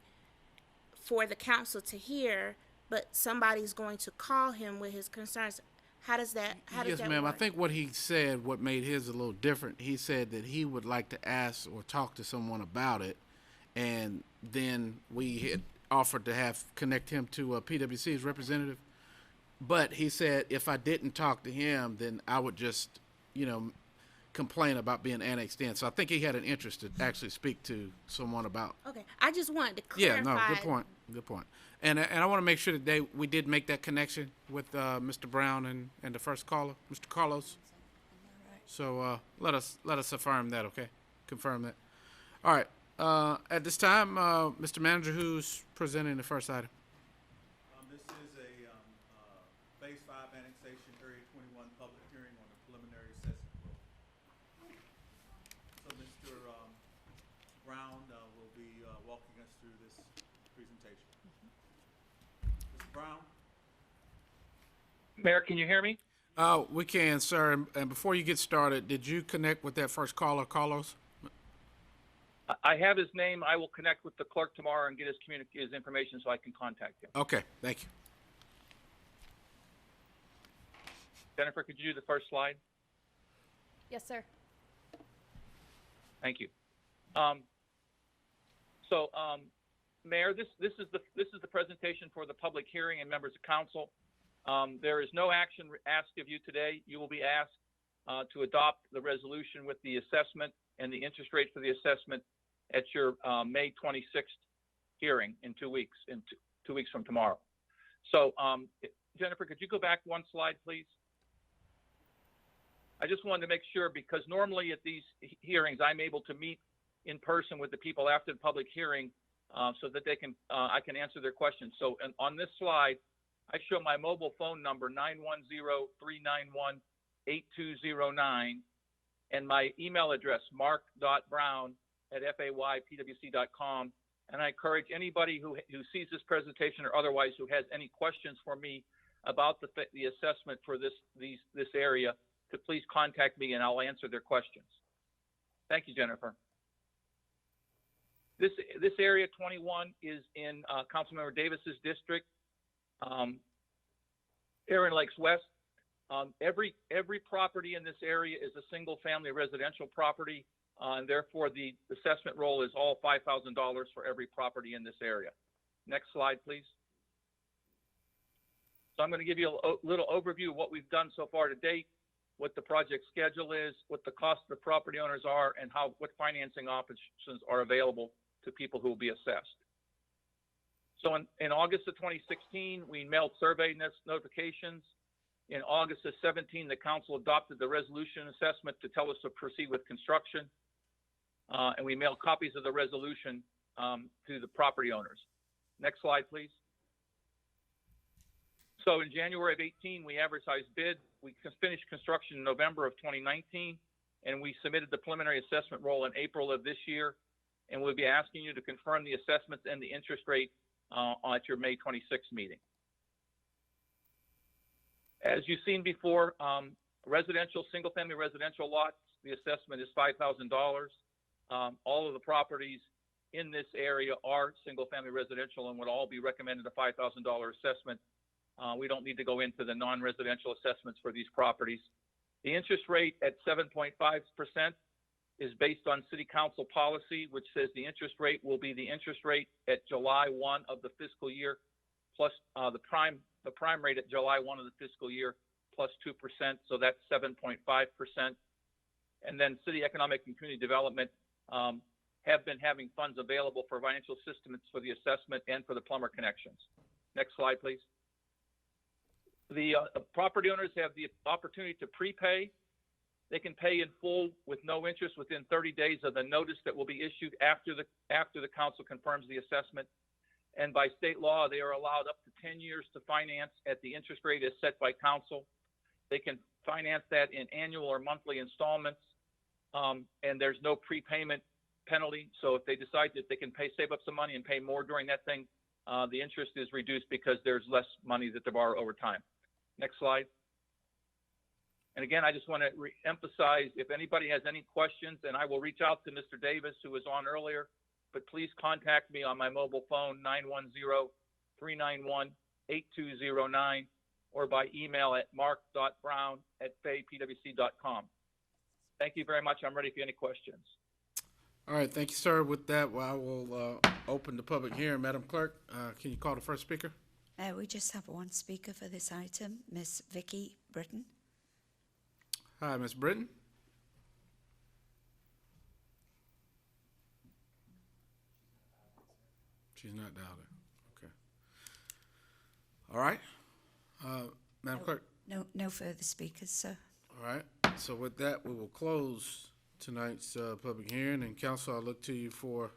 [SPEAKER 7] for the council to hear, but somebody's going to call him with his concerns. How does that
[SPEAKER 2] yes, ma'am.
[SPEAKER 7] work?
[SPEAKER 2] I think what he said, what made his a little different, he said that he would like to ask or talk to someone about it, and then we offered to connect him to PwC's representative. But he said if I didn't talk to him, then I would just, complain about being annexed in. So I think he had an interest to actually speak to someone about.
[SPEAKER 7] Okay, I just wanted to clarify.
[SPEAKER 2] Yeah, no, good point. Good point. And I want to make sure that we did make that connection with Mr. Brown and the first caller, Mr. Carlos. So let us affirm that, okay? Confirm that. All right. At this time, Mr. Manager, who's presenting the first item?
[SPEAKER 10] This is a Phase 5 annexation, Area 21 public hearing on the preliminary assessment rule. So Mr. Brown will be walking us through this presentation. Mr. Brown?
[SPEAKER 8] Mayor, can you hear me?
[SPEAKER 2] We can, sir. And before you get started, did you connect with that first caller, Carlos?
[SPEAKER 8] I have his name. I will connect with the clerk tomorrow and get his information so I can contact him.
[SPEAKER 2] Okay, thank you.
[SPEAKER 8] Jennifer, could you do the first slide?
[SPEAKER 9] Yes, sir.
[SPEAKER 8] Thank you. Mayor, this is the presentation for the public hearing and members of council. There is no action asked of you today. You will be asked to adopt the resolution with the assessment and the interest rate for the assessment at your May 26th hearing in 2 weeks, two weeks from tomorrow. So, Jennifer, could you go back one slide, please? I just wanted to make sure, because normally at these hearings, I'm able to meet in person with the people after the public hearing so that they can I can answer their questions. So on this slide, I show my mobile phone number, 910-391-8209, and my email address, mark.brown@faypwc.com. And I encourage anybody who sees this presentation or otherwise who has any questions for me about the assessment for this area to please contact me and I'll answer their questions. Thank you, Jennifer. This area 21 is in Councilmember Davis's district. Aaron Lakes West. Every property in this area is a single family residential property, and therefore the assessment roll is all $5,000 for every property in this area. Next slide, please. So I'm going to give you a little overview of what we've done so far to date, what the project schedule is, what the cost of the property owners are, and what financing options are available to people who will be assessed. So in August of 2016, we mailed survey notifications. In August of 17, the council adopted the resolution assessment to tell us to proceed with construction. And we mailed copies of the resolution to the property owners. Next slide, please. So in January of 18, we advertised bid. We finished construction in November of 2019, and we submitted the preliminary assessment roll in April of this year. And we'll be asking you to confirm the assessments and the interest rate at your May 26th meeting. As you've seen before, single-family residential lots, the assessment is $5,000. All of the properties in this area are single-family residential and would all be recommended a $5,000 assessment. We don't need to go into the non-residential assessments for these properties. The interest rate at 7.5% is based on City Council policy, which says the interest rate will be the interest rate at July 1 of the fiscal year, plus the prime rate at July 1 of the fiscal year, plus 2%, so that's 7.5%. And then City Economic and Community Development have been having funds available for financial assistance for the assessment and for the plumber connections. Next slide, please. The property owners have the opportunity to prepay. They can pay in full with no interest within 30 days of the notice that will be issued after the council confirms the assessment. And by state law, they are allowed up to 10 years to finance at the interest rate as set by council. They can finance that in annual or monthly installments, and there's no prepayment penalty. So if they decide that they can save up some money and pay more during that thing, the interest is reduced because there's less money that they borrow over time. Next slide. And again, I just want to emphasize, if anybody has any questions, and I will reach out to Mr. Davis, who was on earlier, but please contact me on my mobile phone, 910-391-8209, or by email at mark.brown@faypwc.com. Thank you very much. I'm ready for any questions.
[SPEAKER 2] All right, thank you, sir. With that, I will open the public hearing. Madam Clerk, can you call the first speaker?
[SPEAKER 4] We just have one speaker for this item, Miss Vicky Britton.
[SPEAKER 2] Hi, Ms. Britton. She's not dialed in. Okay. All right. Madam Clerk.
[SPEAKER 4] No further speakers, sir.
[SPEAKER 2] All right. So with that, we will close tonight's public hearing. And council, I look to you for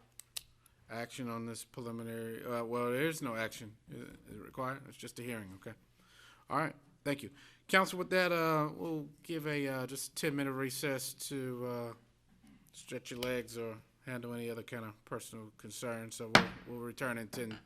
[SPEAKER 2] action on this preliminary. Well, there is no action. Is it required? It's just a hearing. Okay. All right. Thank you. Council, with that, we'll give a just 10-minute recess to stretch your legs or handle any other kind of personal concern. So we'll return in 10.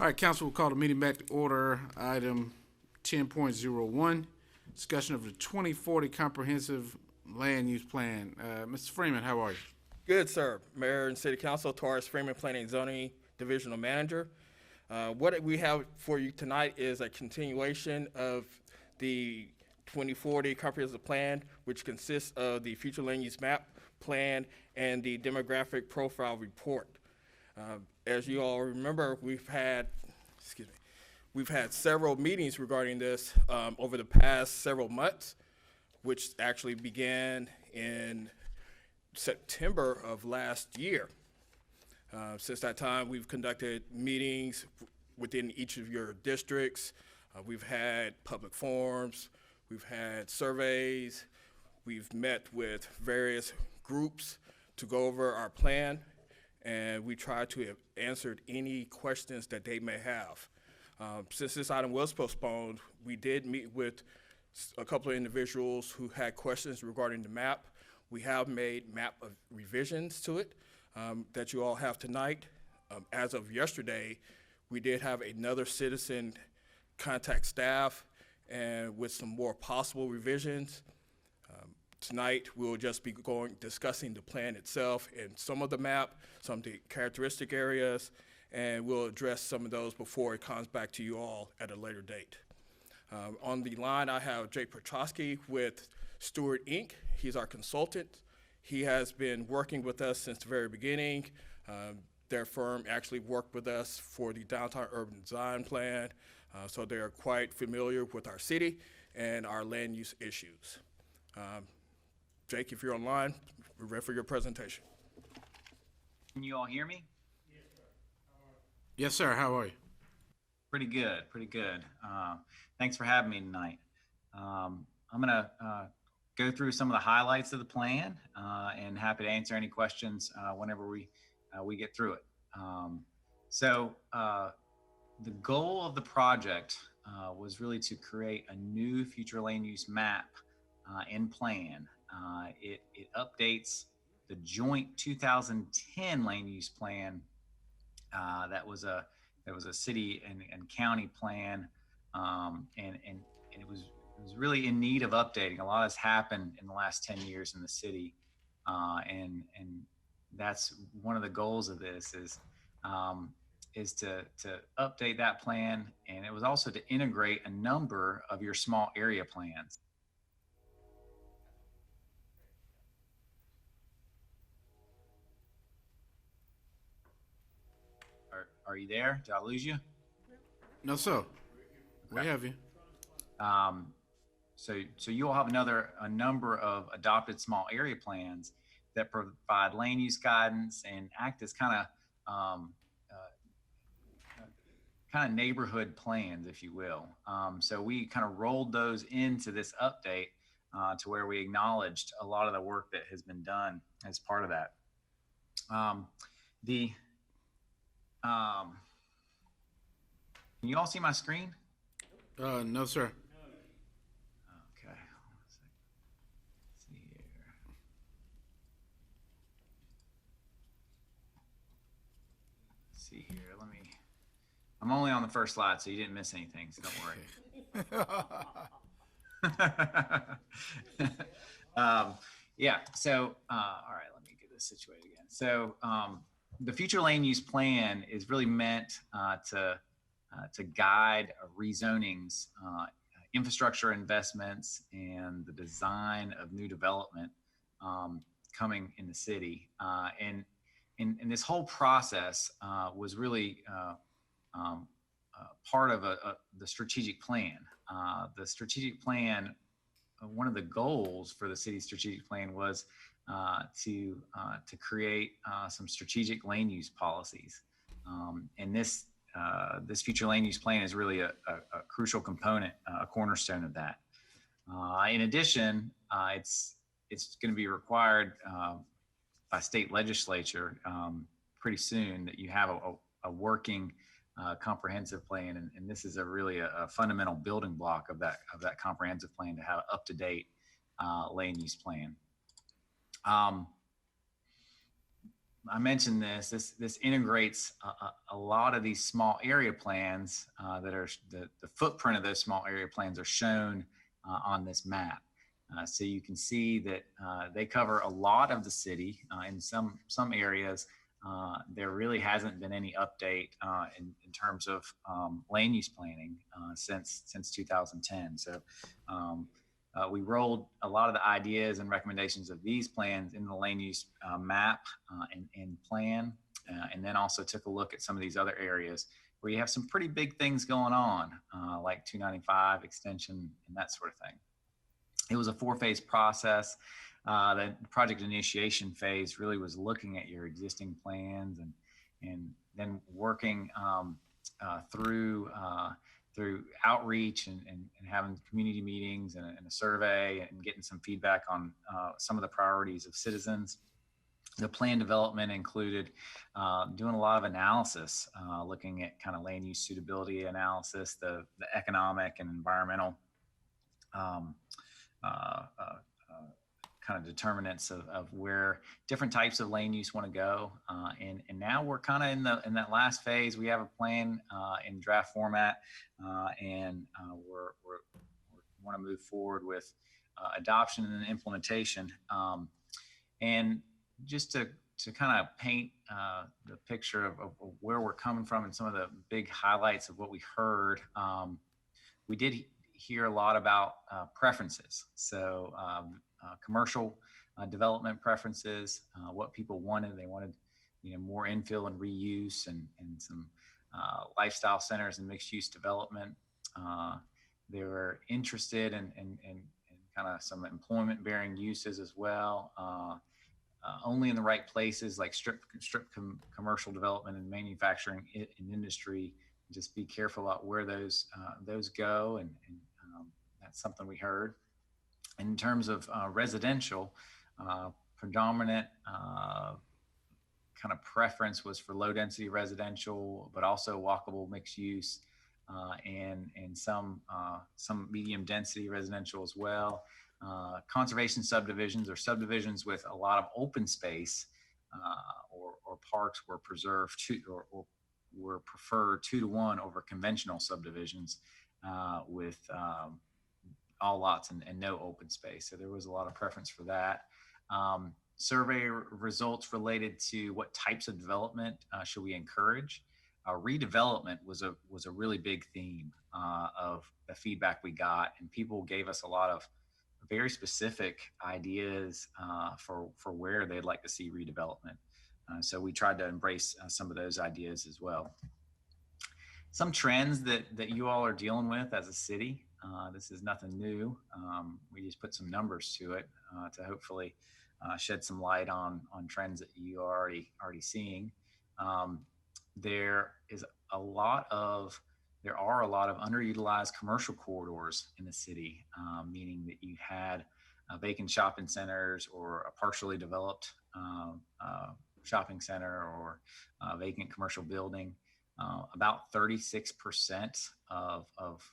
[SPEAKER 2] All right, council will call the meeting back to order. Item 10.01, discussion of the 2040 Comprehensive Land Use Plan. Mr. Freeman, how are you?
[SPEAKER 11] Good, sir. Mayor and City Council, Taurus Freeman, Planning and Zoning Divisional Manager. What we have for you tonight is a continuation of the 2040 Comprehensive Plan, which consists of the Future Land Use Map Plan and the Demographic Profile Report. As you all remember, we've had several meetings regarding this over the past several months, which actually began in September of last year. Since that time, we've conducted meetings within each of your districts. We've had public forums, we've had surveys, we've met with various groups to go over our plan, and we try to have answered any questions that they may have. Since this item was postponed, we did meet with a couple of individuals who had questions regarding the map. We have made map revisions to it that you all have tonight. As of yesterday, we did have another citizen contact staff and with some more possible revisions. Tonight, we'll just be discussing the plan itself and some of the map, some of the characteristic areas, and we'll address some of those before it comes back to you all at a later date. On the line, I have Jake Petrosky with Stewart Inc. He's our consultant. He has been working with us since the very beginning. Their firm actually worked with us for the downtown urban design plan, so they are quite familiar with our city and our land use issues. Jake, if you're online, we're ready for your presentation.
[SPEAKER 12] Can you all hear me?
[SPEAKER 2] Yes, sir. How are you?
[SPEAKER 12] Pretty good, pretty good. Thanks for having me tonight. I'm gonna go through some of the highlights of the plan and happy to answer any questions whenever we get through it. The goal of the project was really to create a new future land use map and plan. It updates the joint 2010 land use plan that was a city and county plan, and it was really in need of updating. A lot has happened in the last 10 years in the city, and that's one of the goals of this is to update that plan, and it was also to integrate a number of your small area plans. Are you there? Did I lose you?
[SPEAKER 2] No, sir. We have you.
[SPEAKER 12] So you all have a number of adopted small area plans that provide land use guidance and act as kind of neighborhood plans, if you will. So we kind of rolled those into this update to where we acknowledged a lot of the work that has been done as part of that. Can you all see my screen?
[SPEAKER 2] No, sir.
[SPEAKER 12] Okay. Let's see here. Let's see here. I'm only on the first slide, so you didn't miss anything, so don't worry. Yeah, so, all right, let me get this situated again. So the future land use plan is really meant to guide rezonings, infrastructure investments, and the design of new development coming in the city. And this whole process was really part of the strategic plan. The strategic plan, one of the goals for the city's strategic plan was to create some strategic land use policies. And this future land use plan is really a crucial component, a cornerstone of that. In addition, it's going to be required by state legislature pretty soon that you have a working comprehensive plan, and this is really a fundamental building block of that comprehensive plan to have an up-to-date land use plan. I mentioned this integrates a lot of these small area plans that are the footprint of those small area plans are shown on this map. So you can see that they cover a lot of the city. In some areas, there really hasn't been any update in terms of land use planning since 2010. So we rolled a lot of the ideas and recommendations of these plans in the land use map and plan, and then also took a look at some of these other areas where you have some pretty big things going on, like 295 extension and that sort of thing. It was a 4-phase process. The project initiation phase really was looking at your existing plans and then working through outreach and having community meetings and a survey and getting some feedback on some of the priorities of citizens. The plan development included doing a lot of analysis, looking at kind of land use suitability analysis, the economic and environmental kind of determinants of where different types of land use want to go. And now we're kind of in that last phase. We have a plan in draft format, and we want to move forward with adoption and implementation. And just to kind of paint the picture of where we're coming from and some of the big highlights of what we heard, we did hear a lot about preferences. So commercial development preferences, what people wanted. They wanted, more infill and reuse and some lifestyle centers and mixed use development. They were interested in kind of some employment bearing uses as well. Only in the right places like strip commercial development and manufacturing and industry. Just be careful about where those go, and that's something we heard. In terms of residential, predominant kind of preference was for low density residential, but also walkable mixed use, and some medium density residential as well. Conservation subdivisions or subdivisions with a lot of open space or parks were preserved or were preferred 2-to-1 over conventional subdivisions with all lots and no open space. So there was a lot of preference for that. Survey results related to what types of development should we encourage. Redevelopment was a really big theme of the feedback we got, and people gave us a lot of very specific ideas for where they'd like to see redevelopment. So we tried to embrace some of those ideas as well. Some trends that you all are dealing with as a city. This is nothing new. We just put some numbers to it to hopefully shed some light on trends that you are already seeing. There are a lot of underutilized commercial corridors in the city, meaning that you had vacant shopping centers or a partially developed shopping center or a vacant commercial building. About 36% of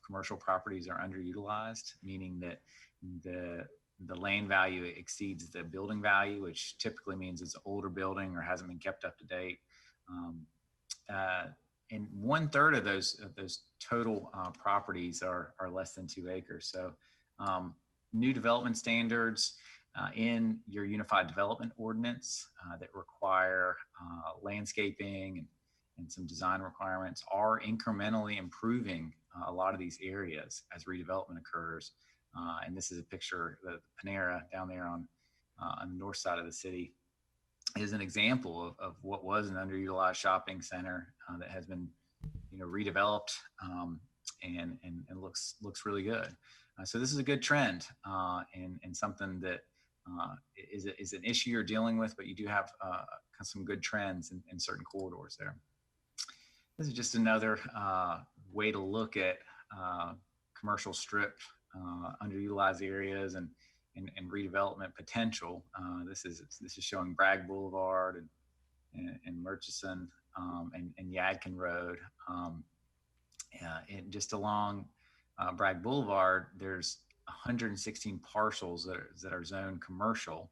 [SPEAKER 12] commercial properties are underutilized, meaning that the land value exceeds the building value, which typically means it's an older building or hasn't been kept up to date. And 1/3 of those total properties are less than 2 acres. So new development standards in your unified development ordinance that require landscaping and some design requirements are incrementally improving a lot of these areas as redevelopment occurs. And this is a picture of Panera down there on the north side of the city is an example of what was an underutilized shopping center that has been, redeveloped and looks really good. So this is a good trend and something that is an issue you're dealing with, but you do have some good trends in certain corridors there. This is just another way to look at commercial strip underutilized areas and redevelopment potential. This is showing Bragg Boulevard and Murchison and Yadkin Road. And just along Bragg Boulevard, there's 116 parcels that are zoned commercial,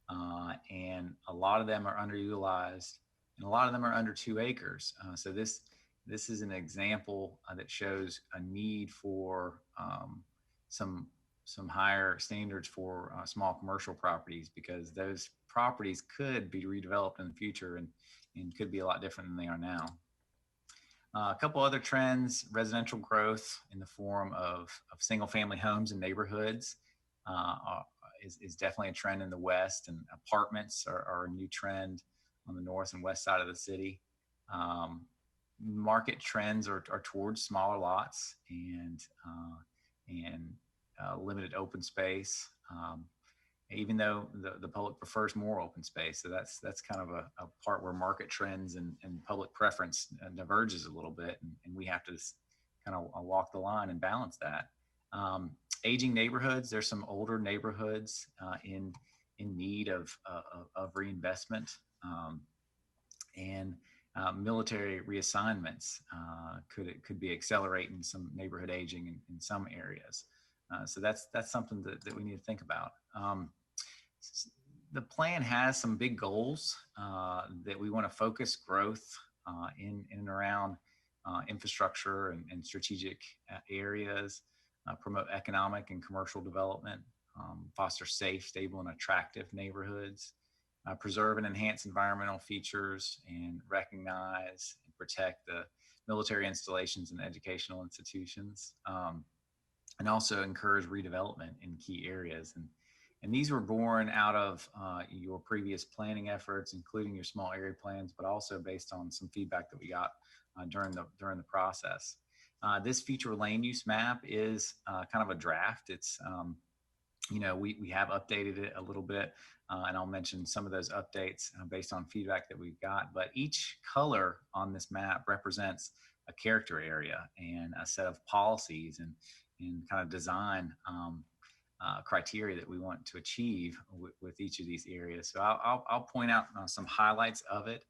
[SPEAKER 12] and a lot of them are underutilized, and a lot of them are under 2 acres. So this is an example that shows a need for some higher standards for small commercial properties, because those properties could be redeveloped in the future and could be a lot different than they are now. A couple other trends: residential growth in the form of single-family homes and neighborhoods is definitely a trend in the West, and apartments are a new trend on the north and west side of the city. Market trends are towards smaller lots and limited open space, even though the public prefers more open space. So that's kind of a part where market trends and public preference diverges a little bit, and we have to kind of walk the line and balance that. Aging neighborhoods, there's some older neighborhoods in need of reinvestment, and military reassignments could be accelerating some neighborhood aging in some areas. So that's something that we need to think about. The plan has some big goals that we want to focus growth in and around infrastructure and strategic areas, promote economic and commercial development, foster safe, stable, and attractive neighborhoods, preserve and enhance environmental features, and recognize and protect the military installations and educational institutions, and also encourage redevelopment in key areas. And these were born out of your previous planning efforts, including your small area plans, but also based on some feedback that we got during the process. This future land use map is kind of a draft. It's we have updated it a little bit, and I'll mention some of those updates based on feedback that we've got. But each color on this map represents a character area and a set of policies and kind of design criteria that we want to achieve with each of these areas. So I'll point out some highlights of it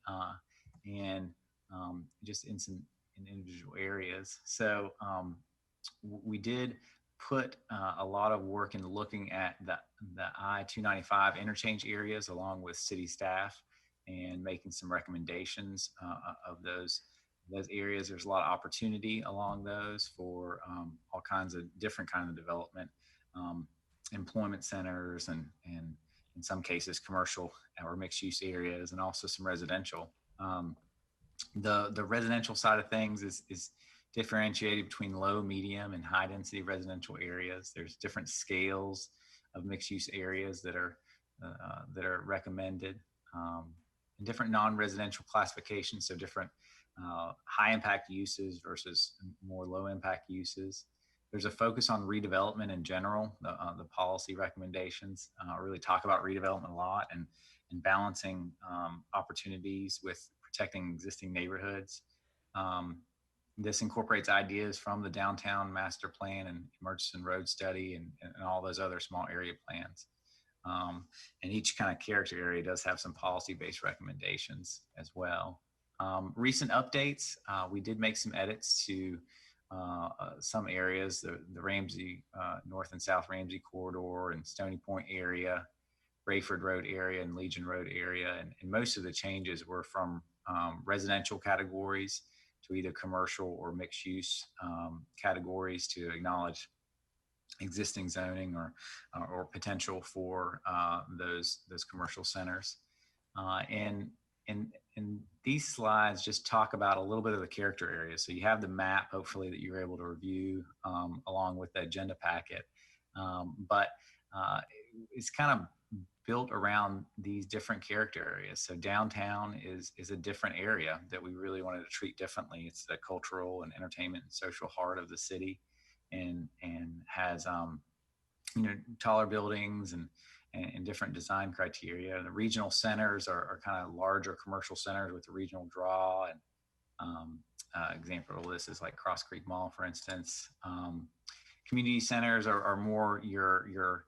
[SPEAKER 12] and just in individual areas. So we did put a lot of work into looking at the I-295 interchange areas along with city staff and making some recommendations of those areas. There's a lot of opportunity along those for all kinds of different kinds of development, employment centers, and in some cases commercial or mixed use areas, and also some residential. The residential side of things is differentiated between low, medium, and high density residential areas. There's different scales of mixed use areas that are recommended, and different non-residential classifications, so different high impact uses versus more low impact uses. There's a focus on redevelopment in general. The policy recommendations really talk about redevelopment a lot and balancing opportunities with protecting existing neighborhoods. This incorporates ideas from the downtown master plan and Murchison Road study and all those other small area plans. And each kind of character area does have some policy-based recommendations as well. Recent updates, we did make some edits to some areas, the Ramsey, North and South Ramsey corridor and Stony Point area, Rayford Road area and Legion Road area. And most of the changes were from residential categories to either commercial or mixed use categories to acknowledge existing zoning or potential for those commercial centers. And these slides just talk about a little bit of the character areas. So you have the map, hopefully, that you're able to review along with the agenda packet. But it's kind of built around these different character areas. So downtown is a different area that we really wanted to treat differently. It's the cultural and entertainment and social heart of the city, and has taller buildings and different design criteria. The regional centers are kind of larger commercial centers with a regional draw. And example of this is like Cross Creek Mall, for instance. Community centers are more your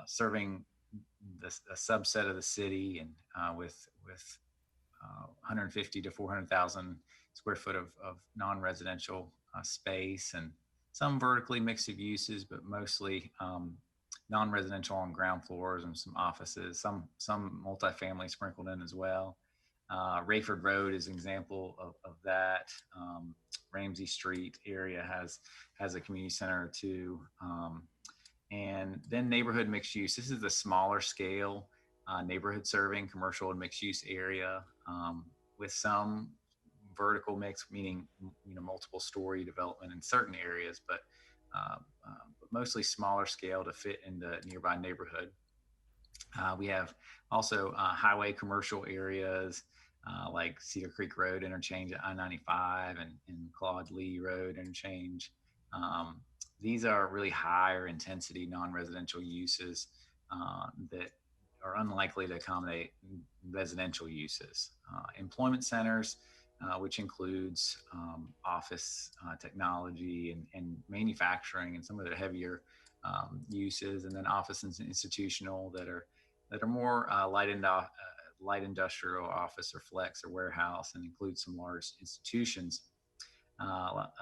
[SPEAKER 12] serving a subset of the city, and with 150 to 400,000 square foot of non-residential space, and some vertically mixed uses, but mostly non-residential on ground floors and some offices, some multifamily sprinkled in as well. Rayford Road is an example of that. Ramsey Street area has a community center too. And then neighborhood mixed use. This is the smaller scale neighborhood serving commercial and mixed use area with some vertical mix, meaning multiple story development in certain areas, but mostly smaller scale to fit in the nearby neighborhood. We have also highway commercial areas like Cedar Creek Road interchange at I-95 and Claude Lee Road interchange. These are really higher intensity non-residential uses that are unlikely to accommodate residential uses. Employment centers, which includes office technology and manufacturing and some of the heavier uses, and then office and institutional that are more light industrial office or flex or warehouse, and include some large institutions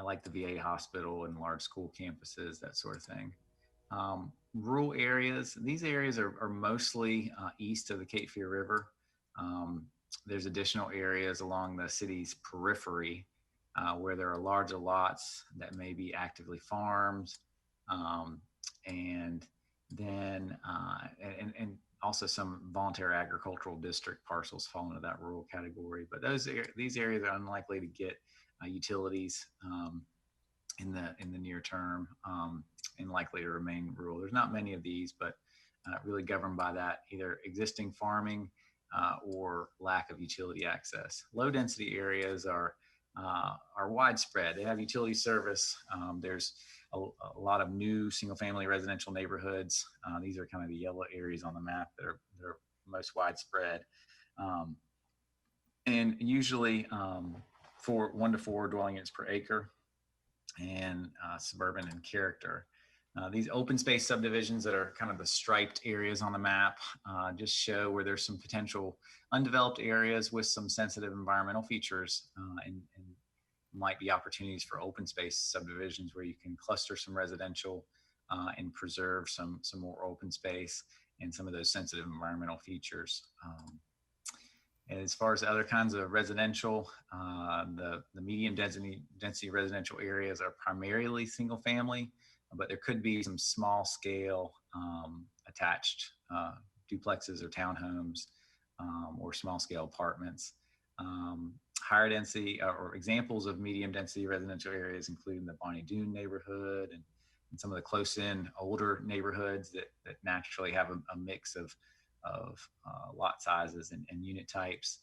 [SPEAKER 12] like the VA hospital and large school campuses, that sort of thing. Rural areas, these areas are mostly east of the Cape Fear River. There's additional areas along the city's periphery where there are larger lots that may be actively farmed, and then and also some voluntary agricultural district parcels fall into that rural category. But these areas are unlikely to get utilities in the near term, and likely to remain rural. There's not many of these, but really governed by that either existing farming or lack of utility access. Low density areas are widespread. They have utility service. There's a lot of new single family residential neighborhoods. These are kind of the yellow areas on the map that are most widespread. And usually for 1 to 4 dwelling units per acre, and suburban in character. These open space subdivisions that are kind of the striped areas on the map just show where there's some potential undeveloped areas with some sensitive environmental features, and might be opportunities for open space subdivisions where you can cluster some residential and preserve some more open space and some of those sensitive environmental features. As far as other kinds of residential, the medium density residential areas are primarily single family, but there could be some small scale attached duplexes or townhomes or small scale apartments. Higher density or examples of medium density residential areas include the Bonnie Doon neighborhood and some of the close in older neighborhoods that naturally have a mix of lot sizes and unit types.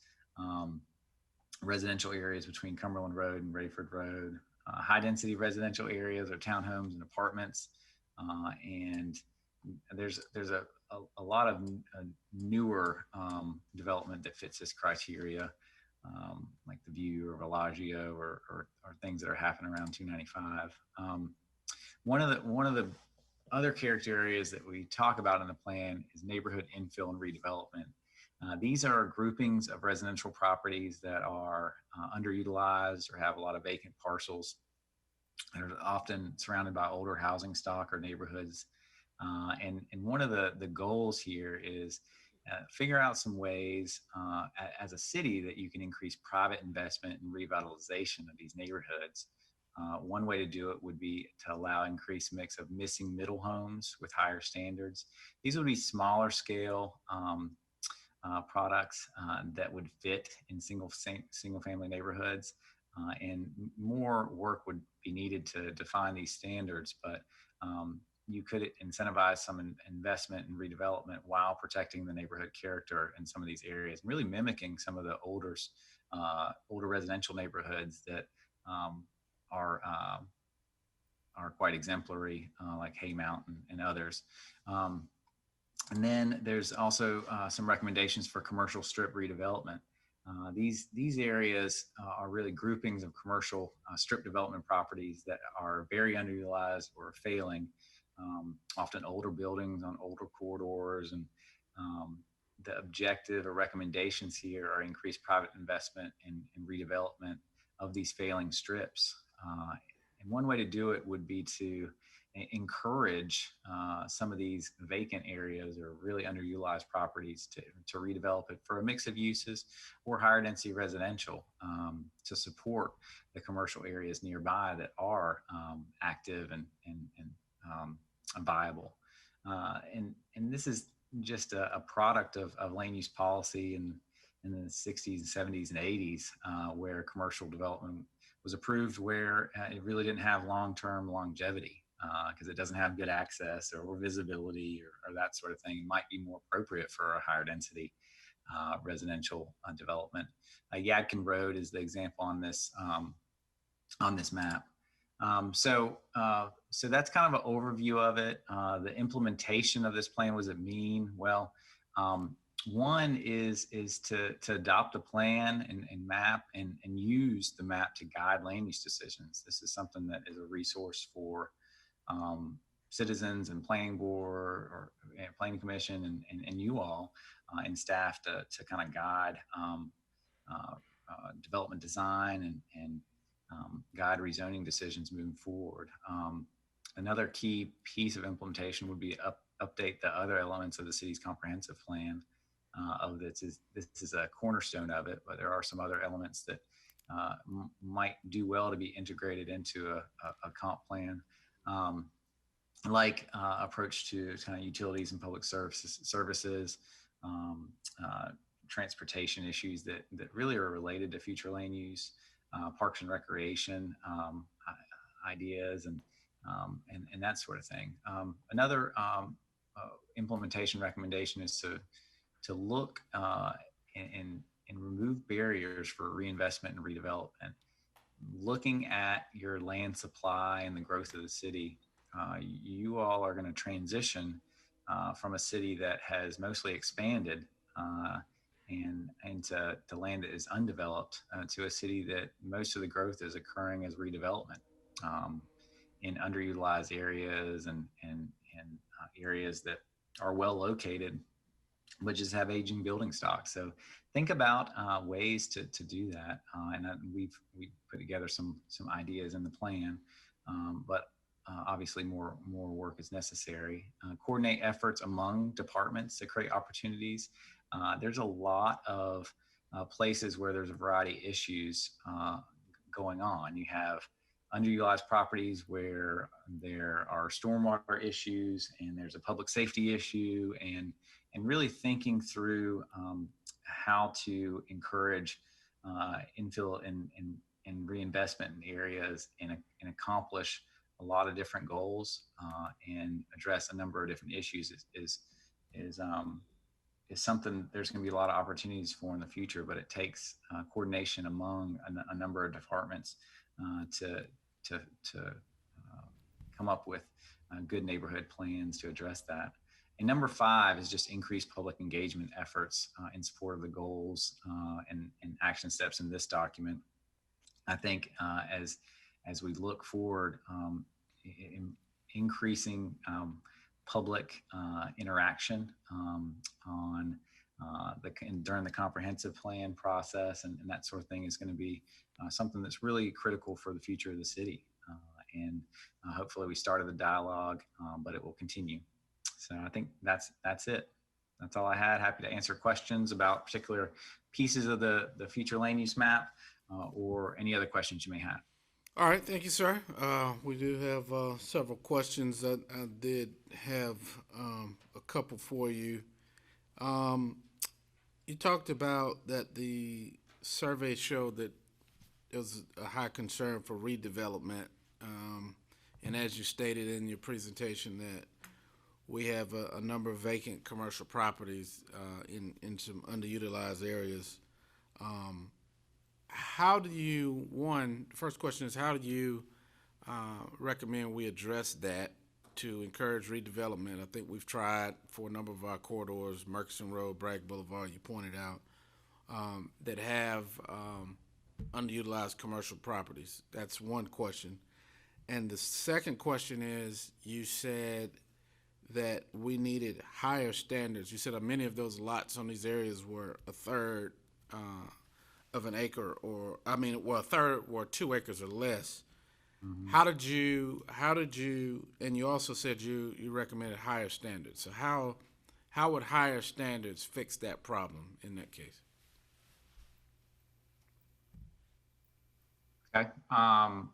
[SPEAKER 12] Residential areas between Cumberland Road and Rayford Road. High density residential areas are townhomes and apartments. And there's a lot of newer development that fits this criteria, like the View or Bellagio or things that are happening around 295. One of the other character areas that we talk about in the plan is neighborhood infill and redevelopment. These are groupings of residential properties that are underutilized or have a lot of vacant parcels. They're often surrounded by older housing stock or neighborhoods. And one of the goals here is figure out some ways as a city that you can increase private investment and revitalization of these neighborhoods. One way to do it would be to allow increased mix of missing middle homes with higher standards. These would be smaller scale products that would fit in single family neighborhoods, and more work would be needed to define these standards, but you could incentivize some investment and redevelopment while protecting the neighborhood character in some of these areas, really mimicking some of the older residential neighborhoods that are quite exemplary, like Haymount and others. And then there's also some recommendations for commercial strip redevelopment. These areas are really groupings of commercial strip development properties that are very underutilized or failing, often older buildings on older corridors. And the objective or recommendations here are increased private investment in redevelopment of these failing strips. And one way to do it would be to encourage some of these vacant areas or really underutilized properties to redevelop it for a mix of uses or higher density residential to support the commercial areas nearby that are active and viable. And this is just a product of land use policy in the 60s and 70s and 80s where commercial development was approved where it really didn't have long-term longevity because it doesn't have good access or visibility or that sort of thing. It might be more appropriate for a higher density residential development. Yadkin Road is the example on this map. So that's kind of an overview of it. The implementation of this plan, what does it mean? Well, one is to adopt a plan and map and use the map to guide land use decisions. This is something that is a resource for citizens and planning board or planning commission and you all and staff to kind of guide development design and guide rezoning decisions moving forward. Another key piece of implementation would be update the other elements of the city's comprehensive plan. This is a cornerstone of it, but there are some other elements that might do well to be integrated into a comp plan, like approach to kind of utilities and public services, transportation issues that really are related to future land use, parks and recreation ideas, and that sort of thing. Another implementation recommendation is to look and remove barriers for reinvestment and redevelopment. Looking at your land supply and the growth of the city, you all are going to transition from a city that has mostly expanded and to land that is undeveloped to a city that most of the growth is occurring as redevelopment in underutilized areas and areas that are well located but just have aging building stock. So think about ways to do that. And we've put together some ideas in the plan, but obviously more work is necessary. Coordinate efforts among departments to create opportunities. There's a lot of places where there's a variety of issues going on. You have underutilized properties where there are stormwater issues and there's a public safety issue, and really thinking through how to encourage infill and reinvestment in areas and accomplish a lot of different goals and address a number of different issues is something there's going to be a lot of opportunities for in the future, but it takes coordination among a number of departments to come up with good neighborhood plans to address that. And number 5 is just increased public engagement efforts in support of the goals and action steps in this document. I think as we look forward, increasing public interaction during the comprehensive plan process and that sort of thing is going to be something that's really critical for the future of the city. And hopefully we started the dialogue, but it will continue. So I think that's it. That's all I had. Happy to answer questions about particular pieces of the future land use map or any other questions you may have.
[SPEAKER 2] All right, thank you, sir. We do have several questions that I did have a couple for you. You talked about that the survey showed that there was a high concern for redevelopment, and as you stated in your presentation that we have a number of vacant commercial properties in some underutilized areas. How do you, first question is, how do you recommend we address that to encourage redevelopment? I think we've tried for a number of our corridors, Murchison Road, Bragg Boulevard, you pointed out, that have underutilized commercial properties. That's one question. And the second question is, you said that we needed higher standards. You said many of those lots on these areas were a third of an acre, a third were 2 acres or less. How did you, and you also said you recommended higher standards. So how would higher standards fix that problem in that case?
[SPEAKER 12] Okay.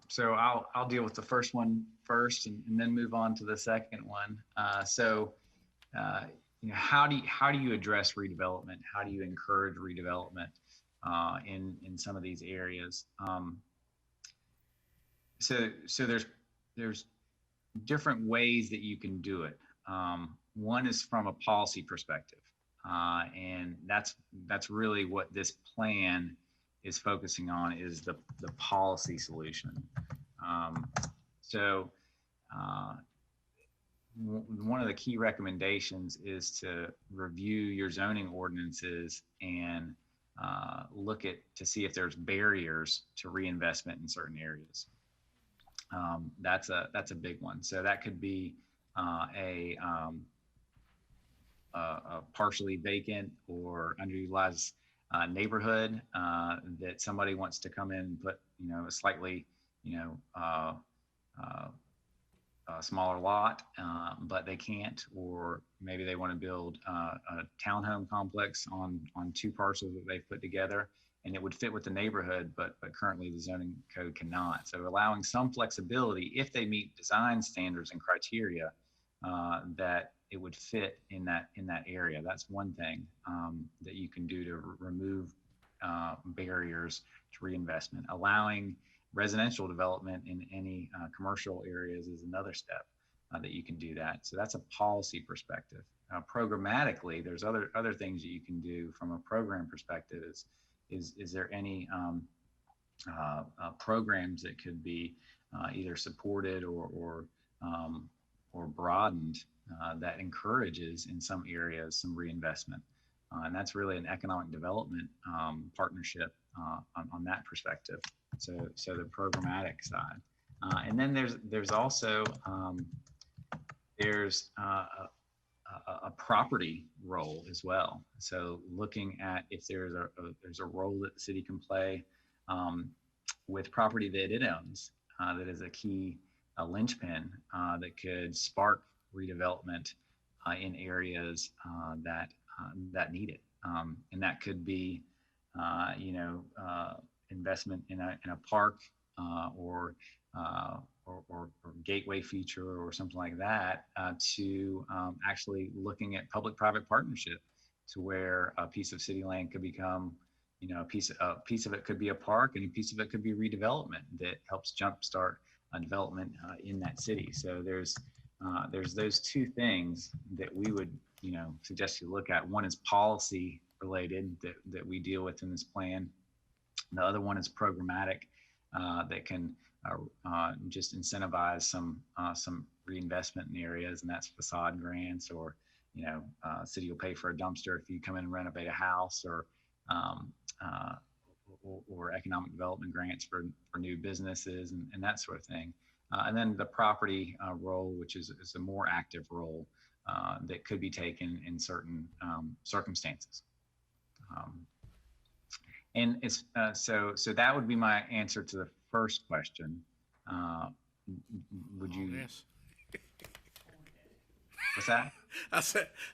[SPEAKER 12] So I'll deal with the first one first and then move on to the second one. How do you address redevelopment? How do you encourage redevelopment in some of these areas? So there's different ways that you can do it. One is from a policy perspective, and that's really what this plan is focusing on, is the policy solution. One of the key recommendations is to review your zoning ordinances and look to see if there's barriers to reinvestment in certain areas. That's a big one. So that could be a partially vacant or underutilized neighborhood that somebody wants to come in and put, a slightly, a smaller lot, but they can't, or maybe they want to build a townhome complex on two parcels that they've put together, and it would fit with the neighborhood, but currently the zoning code cannot. So allowing some flexibility, if they meet design standards and criteria, that it would fit in that area. That's one thing that you can do to remove barriers to reinvestment. Allowing residential development in any commercial areas is another step that you can do that. So that's a policy perspective. Programmatically, there's other things that you can do from a program perspective. Is there any programs that could be either supported or broadened that encourages in some areas some reinvestment? And that's really an economic development partnership on that perspective. So the programmatic side, and then there's also a property role as well. So looking at if there's a role that the city can play with property that it owns, that is a key linchpin that could spark redevelopment in areas that need it, and that could be investment in a park or gateway feature or something like that, to actually looking at public-private partnership, to where a piece of city land could become, a piece of it could be a park, and a piece of it could be redevelopment that helps jumpstart development in that city. So there's those two things that we would suggest you look at. One is policy related that we deal with in this plan. The other one is programmatic that can just incentivize some reinvestment in areas, and that's facade grants, or city will pay for a dumpster if you come in and renovate a house, or economic development grants for new businesses and that sort of thing. And then the property role, which is a more active role that could be taken in certain circumstances. And it's so that would be my answer to the first question. Would you?
[SPEAKER 2] Yes.
[SPEAKER 12] What's that?
[SPEAKER 2] I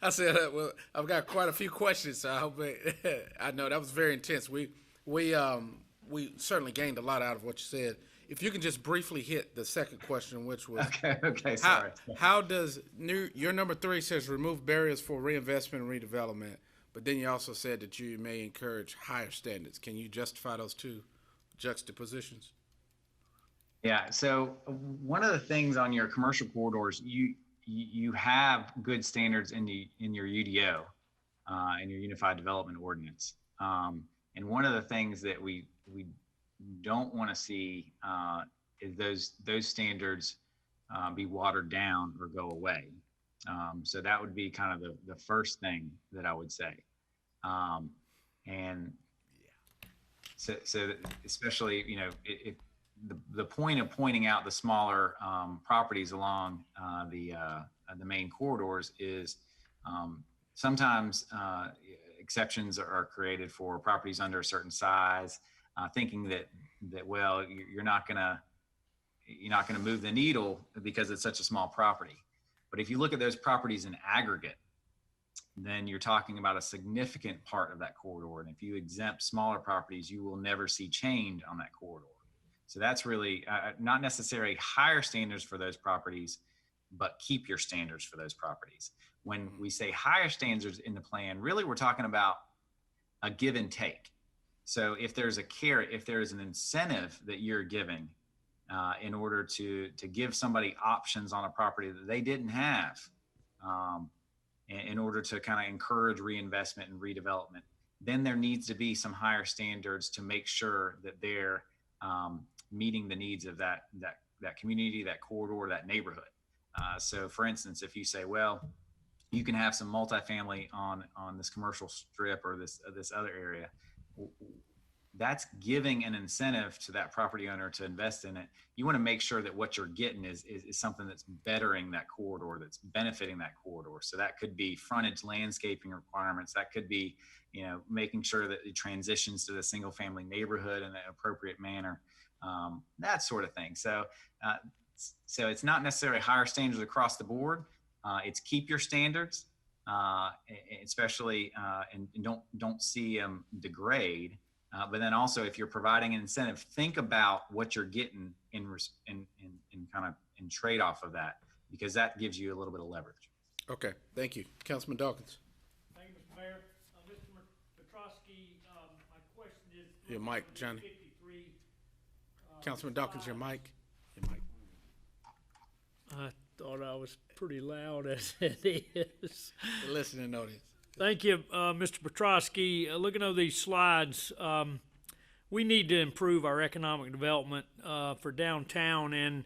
[SPEAKER 2] said. Well, I've got quite a few questions, so I hope I know that was very intense. We certainly gained a lot out of what you said. If you can just briefly hit the second question, which was
[SPEAKER 12] okay. Sorry.
[SPEAKER 2] How does your number 3 says remove barriers for reinvestment and redevelopment, but then you also said that you may encourage higher standards. Can you justify those two juxtapositions?
[SPEAKER 12] Yeah. So one of the things on your commercial corridors, you have good standards in your UDO, in your Unified Development Ordinance. And one of the things that we don't want to see is those standards be watered down or go away. So that would be kind of the first thing that I would say. And so especially, the point of pointing out the smaller properties along the main corridors is sometimes exceptions are created for properties under a certain size, thinking that well, you're not gonna, you're not going to move the needle because it's such a small property. But if you look at those properties in aggregate, then you're talking about a significant part of that corridor. And if you exempt smaller properties, you will never see change on that corridor. So that's really not necessarily higher standards for those properties, but keep your standards for those properties. When we say higher standards in the plan, really we're talking about a give and take. So if there's a carrot, if there is an incentive that you're giving in order to give somebody options on a property that they didn't have, in order to kind of encourage reinvestment and redevelopment, then there needs to be some higher standards to make sure that they're meeting the needs of that community, that corridor, that neighborhood. So for instance, if you say, well, you can have some multifamily on this commercial strip or this other area, that's giving an incentive to that property owner to invest in it. You want to make sure that what you're getting is something that's bettering that corridor, that's benefiting that corridor. So that could be frontage landscaping requirements. That could be, making sure that it transitions to the single family neighborhood in an appropriate manner, that sort of thing. So it's not necessarily higher standards across the board. It's keep your standards, especially, and don't see them degrade. But then also, if you're providing an incentive, think about what you're getting in trade-off of that, because that gives you a little bit of leverage.
[SPEAKER 2] Okay, thank you. Councilman Dawkins.
[SPEAKER 13] Thank you, Mr. Mayor. Mr. Petrosky, my question is...
[SPEAKER 2] Your mic, Johnny. Councilman Dawkins, your mic.
[SPEAKER 13] I thought I was pretty loud as it is.
[SPEAKER 2] The listening audience.
[SPEAKER 13] Thank you, Mr. Petrosky. Looking over these slides, we need to improve our economic development for downtown, and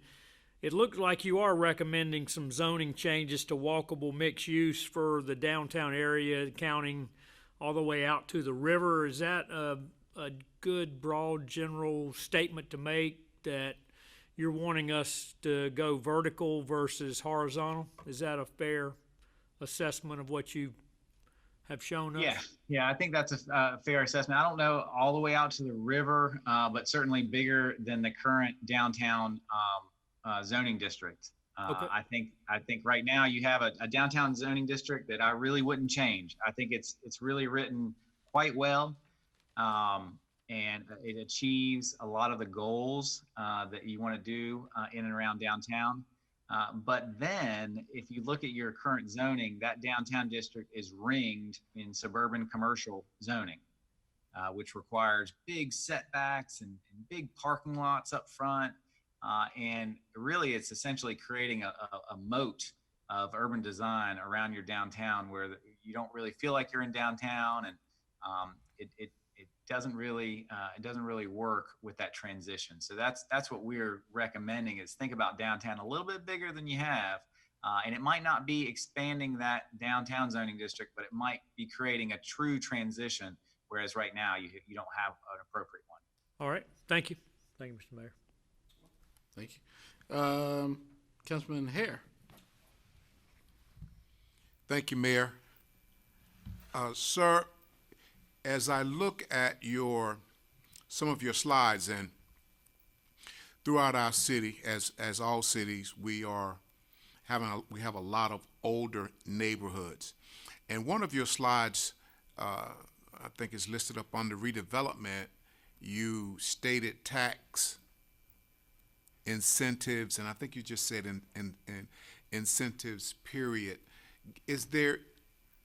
[SPEAKER 13] it looks like you are recommending some zoning changes to walkable mixed use for the downtown area, counting all the way out to the river. Is that a good, broad, general statement to make, that you're wanting us to go vertical versus horizontal? Is that a fair assessment of what you have shown us?
[SPEAKER 12] Yeah, I think that's a fair assessment. I don't know all the way out to the river, but certainly bigger than the current downtown zoning district.
[SPEAKER 13] Okay.
[SPEAKER 12] I think right now you have a downtown zoning district that I really wouldn't change. I think it's really written quite well, and it achieves a lot of the goals that you want to do in and around downtown. But then if you look at your current zoning, that downtown district is ringed in suburban commercial zoning, which requires big setbacks and big parking lots up front. And really it's essentially creating a moat of urban design around your downtown where you don't really feel like you're in downtown, and it doesn't really work with that transition. So that's what we're recommending, is think about downtown a little bit bigger than you have, and it might not be expanding that downtown zoning district, but it might be creating a true transition, whereas right now you don't have an appropriate one.
[SPEAKER 13] All right, thank you. Thank you, Mr. Mayor.
[SPEAKER 2] Thank you. Councilman Hare.
[SPEAKER 15] Thank you, Mayor. Sir, as I look at some of your slides, and throughout our city, as all cities, we have a lot of older neighborhoods, and one of your slides, I think is listed up under redevelopment. You stated tax incentives, and I think you just said in incentives period. Is there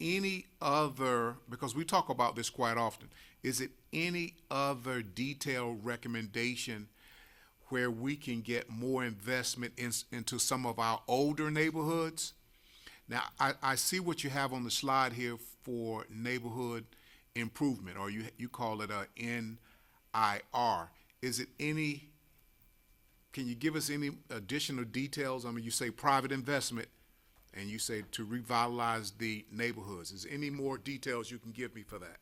[SPEAKER 15] any other, because we talk about this quite often, is it any other detailed recommendation where we can get more investment into some of our older neighborhoods? Now, I see what you have on the slide here for neighborhood improvement, or you call it a NIR. Is it any, can you give us any additional details? I mean, you say private investment, and you say to revitalize the neighborhoods. Is there any more details you can give me for that?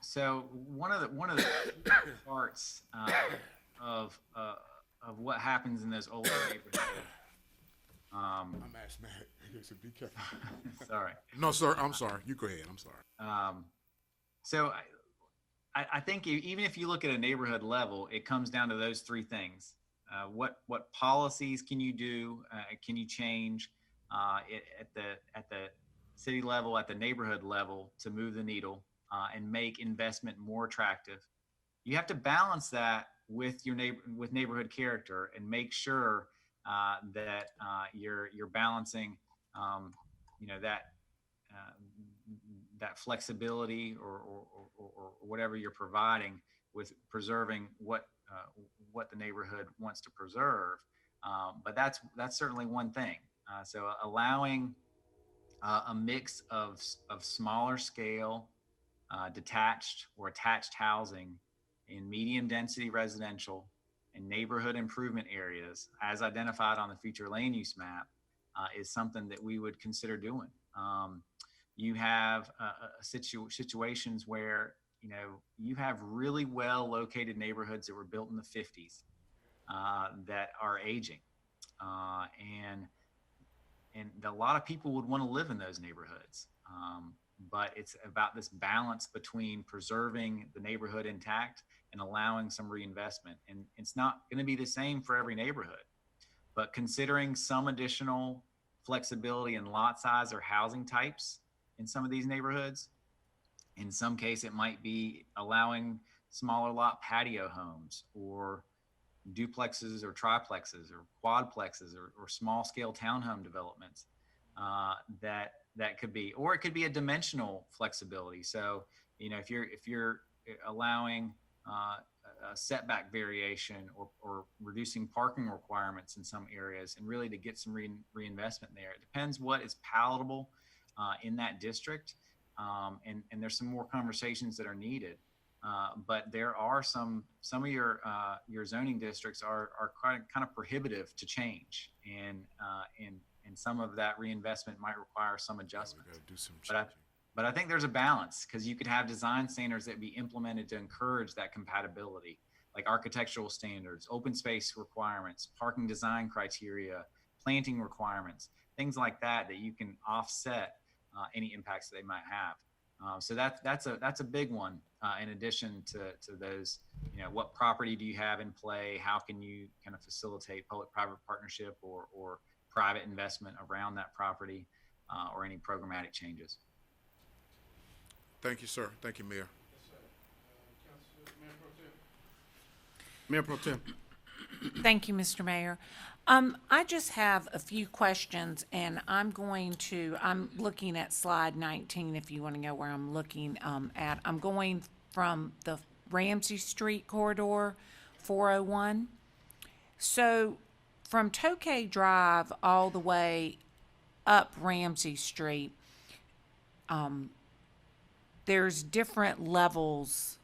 [SPEAKER 12] So one of the parts of what happens in those older neighborhoods.
[SPEAKER 15] I'm asking that. Be careful.
[SPEAKER 12] Sorry.
[SPEAKER 15] No, sir. I'm sorry. You go ahead. I'm sorry.
[SPEAKER 12] So I think even if you look at a neighborhood level, it comes down to those three things. What policies can you do? Can you change at the city level, at the neighborhood level, to move the needle and make investment more attractive? You have to balance that with your neighborhood character and make sure that you're balancing, that flexibility or whatever you're providing with preserving what the neighborhood wants to preserve. But that's certainly one thing. So allowing a mix of smaller scale, detached or attached housing in medium density residential and neighborhood improvement areas, as identified on the future land use map, is something that we would consider doing. You have situations where you have really well located neighborhoods that were built in the 50s that are aging, and a lot of people would want to live in those neighborhoods. But it's about this balance between preserving the neighborhood intact and allowing some reinvestment. And it's not going to be the same for every neighborhood, but considering some additional flexibility in lot size or housing types in some of these neighborhoods. In some case, it might be allowing smaller lot patio homes or duplexes or triplexes or quadplexes or small scale townhome developments that could be, or it could be a dimensional flexibility. So, if you're allowing a setback variation or reducing parking requirements in some areas, and really to get some reinvestment there. It depends what is palatable in that district, and there's some more conversations that are needed. But there are some of your zoning districts are kind of prohibitive to change, and some of that reinvestment might require some adjustment. But I think there's a balance, because you could have design standards that be implemented to encourage that compatibility, like architectural standards, open space requirements, parking design criteria, planting requirements, things like that you can offset any impacts that they might have. So that's a big one. In addition to those, what property do you have in play? How can you kind of facilitate public-private partnership or private investment around that property, or any programmatic changes?
[SPEAKER 15] Thank you, sir. Thank you, Mayor.
[SPEAKER 2] Mayor Pro Tem.
[SPEAKER 14] Thank you, Mr. Mayor. I just have a few questions, and I'm looking at slide 19, if you want to know where I'm looking at. I'm going from the Ramsey Street corridor, 401. So from Tokay Drive all the way up Ramsey Street, there's different levels.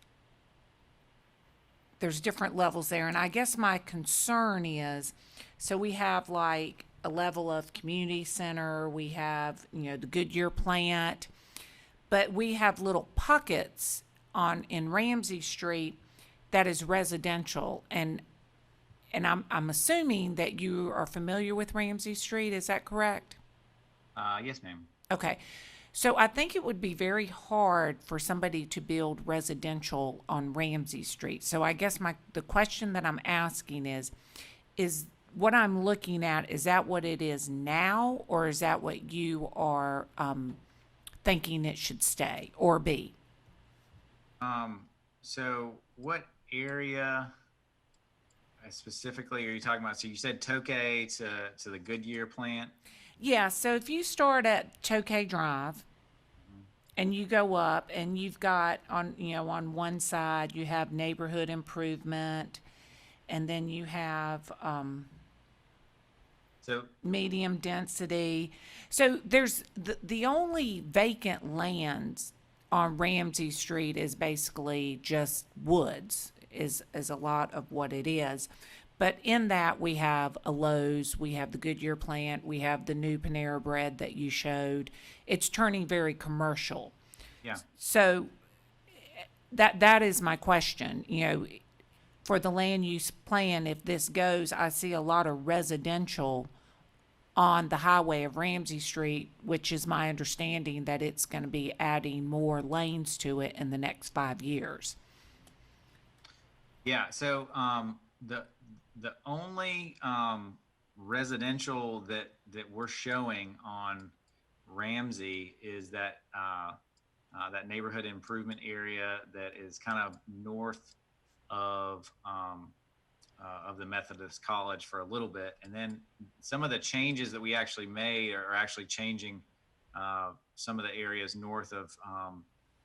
[SPEAKER 14] There's different levels there, and I guess my concern is, so we have like a level of community center, we have, the Goodyear plant, but we have little pockets in Ramsey Street that is residential, and I'm assuming that you are familiar with Ramsey Street. Is that correct?
[SPEAKER 12] Yes, ma'am.
[SPEAKER 14] Okay. So I think it would be very hard for somebody to build residential on Ramsey Street. So I guess the question that I'm asking is what I'm looking at, is that what it is now, or is that what you are thinking it should stay or be?
[SPEAKER 12] So what area specifically are you talking about? So you said Tokay to the Goodyear plant?
[SPEAKER 14] Yeah, so if you start at Tokay Drive and you go up, and you've got on one side you have neighborhood improvement, and then you have medium density. So there's the only vacant lands on Ramsey Street is basically just woods, is a lot of what it is. But in that, we have a Lowe's, we have the Goodyear plant, we have the new Panera Bread that you showed. It's turning very commercial.
[SPEAKER 12] Yeah.
[SPEAKER 14] So that is my question. For the land use plan, if this goes, I see a lot of residential on the highway of Ramsey Street, which is my understanding that it's going to be adding more lanes to it in the next 5 years.
[SPEAKER 12] Yeah, so the only residential that we're showing on Ramsey is that that neighborhood improvement area that is kind of north of the Methodist College for a little bit, and then some of the changes that we actually made are actually changing some of the areas north of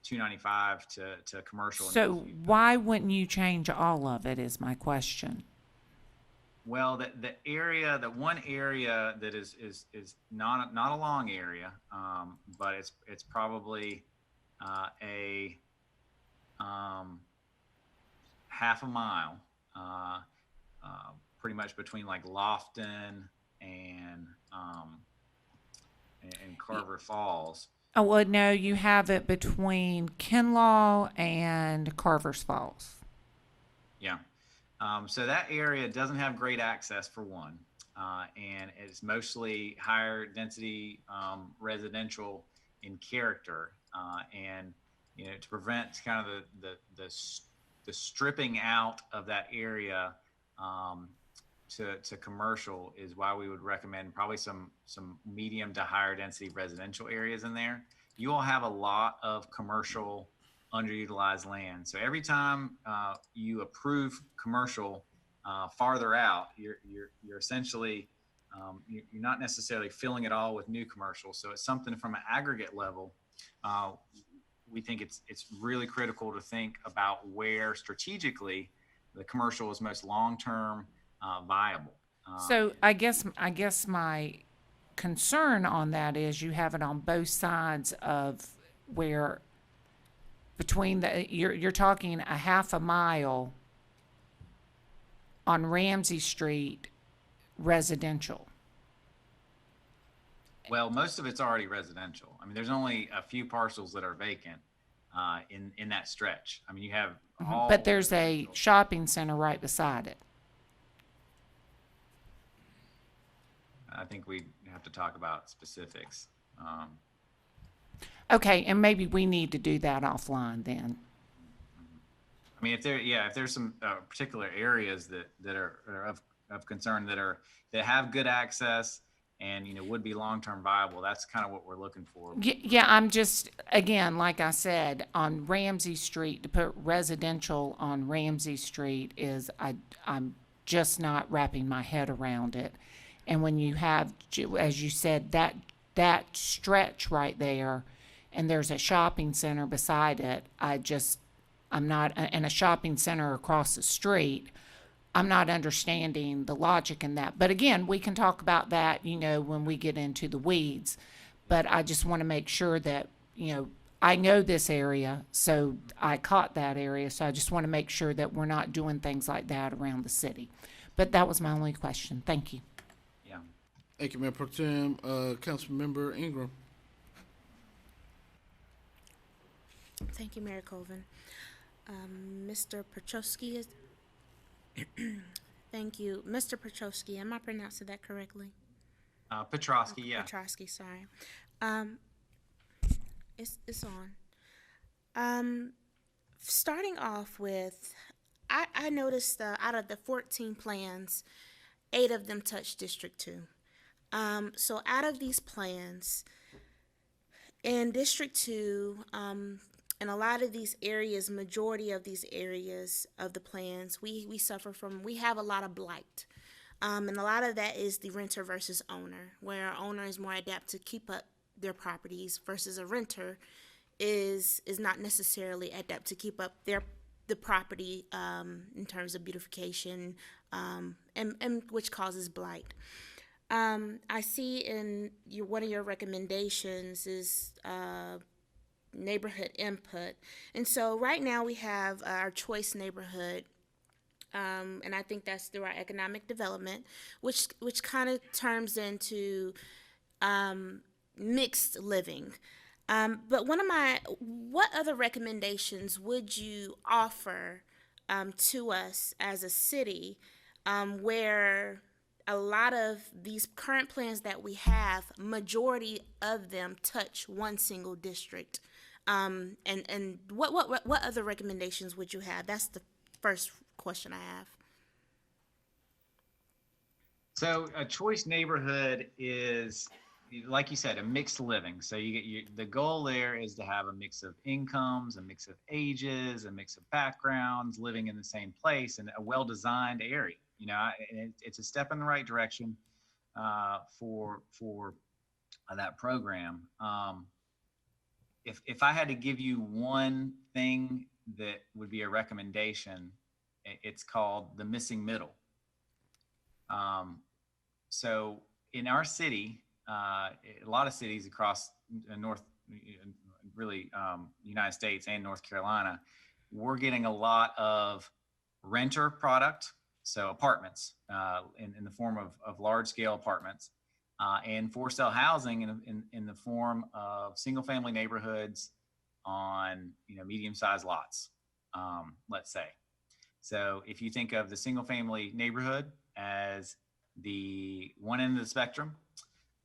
[SPEAKER 12] 295 to commercial.
[SPEAKER 14] So why wouldn't you change all of it is my question.
[SPEAKER 12] Well, the area, the one area that is not a long area, but it's probably a half a mile, pretty much between like Lofton and Carver Falls.
[SPEAKER 14] Oh, well, no, you have it between Kinlaw and Carver's Falls.
[SPEAKER 12] Yeah. So that area doesn't have great access for one, and it's mostly higher density residential in character, and to prevent kind of the stripping out of that area to commercial is why we would recommend probably some medium to higher density residential areas in there. You will have a lot of commercial underutilized land. So every time you approve commercial farther out, you're essentially you're not necessarily filling it all with new commercial. So it's something from an aggregate level. We think it's really critical to think about where strategically the commercial is most long-term viable.
[SPEAKER 14] So I guess my concern on that is you have it on both sides of where between you're talking a half a mile on Ramsey Street residential.
[SPEAKER 12] Well, most of it's already residential. I mean, there's only a few parcels that are vacant in that stretch. I mean, you have all.
[SPEAKER 14] But there's a shopping center right beside it.
[SPEAKER 12] I think we have to talk about specifics.
[SPEAKER 14] Okay, and maybe we need to do that offline then.
[SPEAKER 12] I mean, if there's some particular areas that are of concern that have good access and would be long-term viable, that's kind of what we're looking for.
[SPEAKER 14] Yeah, I'm just, again, like I said, on Ramsey Street, to put residential on Ramsey Street is, I'm just not wrapping my head around it. And when you have, as you said, that stretch right there, and there's a shopping center beside it, I'm not, and a shopping center across the street, I'm not understanding the logic in that. But again, we can talk about that, when we get into the weeds. But I just want to make sure that, I know this area, so I caught that area. So I just want to make sure that we're not doing things like that around the city. But that was my only question. Thank you.
[SPEAKER 12] Yeah.
[SPEAKER 2] Thank you, Mayor Pro Tem. Councilmember Ingram.
[SPEAKER 7] Thank you, Mayor Colvin. Mr. Petrosky is. Thank you, Mr. Petrosky. Am I pronouncing that correctly?
[SPEAKER 12] Petrosky, yeah.
[SPEAKER 7] Petrosky, sorry. It's on. Starting off with, I noticed out of the 14 plans, 8 of them touch District 2. So out of these plans, in District 2, in a lot of these areas, majority of these areas of the plans, we have a lot of blight. And a lot of that is the renter versus owner, where an owner is more adept to keep up their properties versus a renter is not necessarily adept to keep up the property in terms of beautification, and which causes blight. I see in one of your recommendations is neighborhood input. And so right now we have our choice neighborhood, and I think that's through our economic development, which kind of turns into mixed living. But what other recommendations would you offer to us as a city where a lot of these current plans that we have, majority of them touch one single district? And what other recommendations would you have? That's the first question I have.
[SPEAKER 12] So a choice neighborhood is, like you said, a mixed living. So the goal there is to have a mix of incomes, a mix of ages, a mix of backgrounds, living in the same place in a well-designed area. And it's a step in the right direction for that program. If I had to give you one thing that would be a recommendation, it's called the missing middle. So in our city, a lot of cities across United States and North Carolina, we're getting a lot of renter product, so apartments in the form of large-scale apartments, and for-sale housing in the form of single-family neighborhoods on medium-sized lots, let's say. So if you think of the single-family neighborhood as the one end of the spectrum,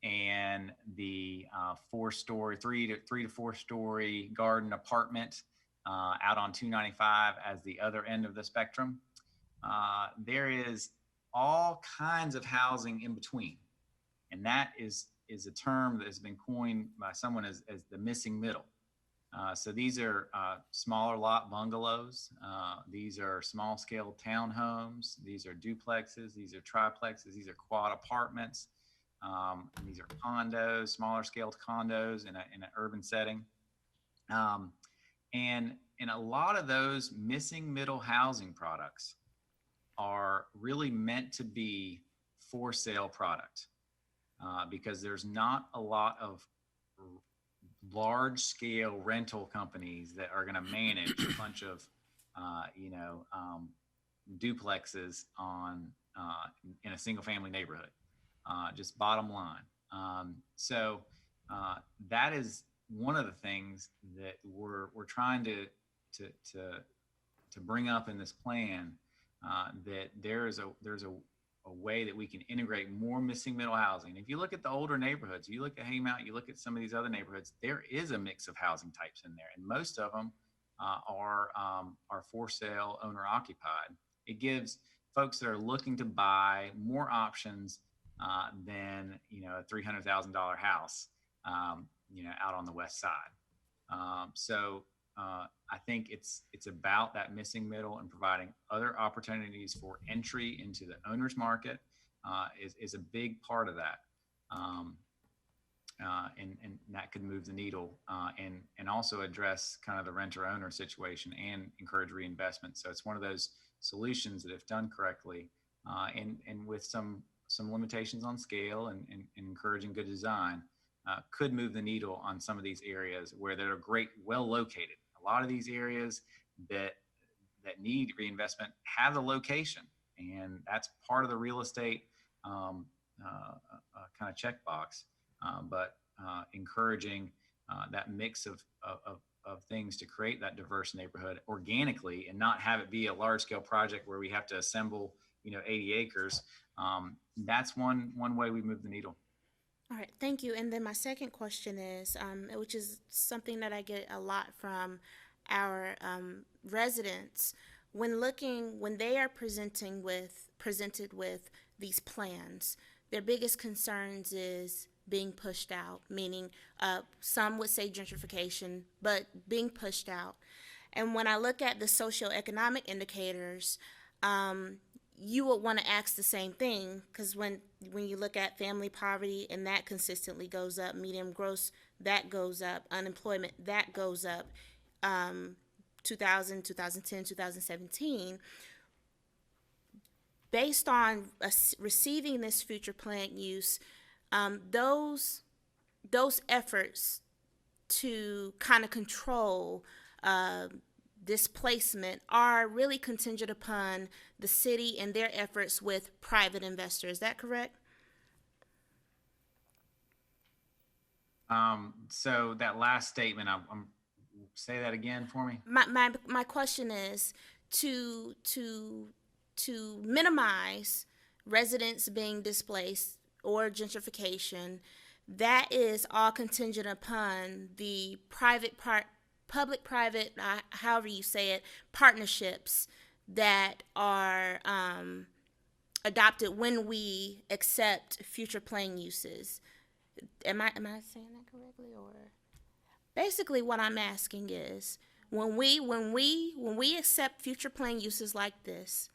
[SPEAKER 12] and the 3 to 4 story garden apartment out on 295 as the other end of the spectrum, there is all kinds of housing in between, and that is a term that has been coined by someone as the missing middle. So these are smaller lot bungalows. These are small scale townhomes. These are duplexes. These are triplexes. These are quad apartments. These are condos, smaller scale condos in an urban setting. And a lot of those missing middle housing products are really meant to be for sale product because there's not a lot of large scale rental companies that are going to manage a bunch of duplexes in a single family neighborhood, just bottom line. So that is one of the things that we're trying to bring up in this plan, that there's a way that we can integrate more missing middle housing. If you look at the older neighborhoods, you look at Haymount, you look at some of these other neighborhoods, there is a mix of housing types in there, and most of them are for sale, owner occupied. It gives folks that are looking to buy more options than a $300,000 house out on the west side. So I think it's about that missing middle and providing other opportunities for entry into the owner's market is a big part of that. And that could move the needle and also address kind of the renter-owner situation and encourage reinvestment. So it's one of those solutions that, if done correctly, and with some limitations on scale and encouraging good design, could move the needle on some of these areas where they're great, well located. A lot of these areas that need reinvestment have the location, and that's part of the real estate kind of checkbox. But encouraging that mix of things to create that diverse neighborhood organically, and not have it be a large scale project where we have to assemble 80 acres. That's one way we move the needle.
[SPEAKER 7] All right, thank you. And then my second question is, which is something that I get a lot from our residents, when they are presented with these plans, their biggest concerns is being pushed out, meaning some would say gentrification, but being pushed out. And when I look at the socioeconomic indicators, you would want to ask the same thing, because when you look at family poverty, and that consistently goes up, median gross, that goes up, unemployment, that goes up, 2000, 2010, 2017, based on receiving this future plant use, those efforts to kind of control displacement are really contingent upon the city and their efforts with private investors. Is that correct?
[SPEAKER 12] So that last statement, say that again for me.
[SPEAKER 7] My question is to minimize residents being displaced or gentrification. That is all contingent upon the public-private, however you say it, partnerships that are adopted when we accept future plan uses. Am I saying that correctly? Or basically what I'm asking is when we accept future plan uses like this,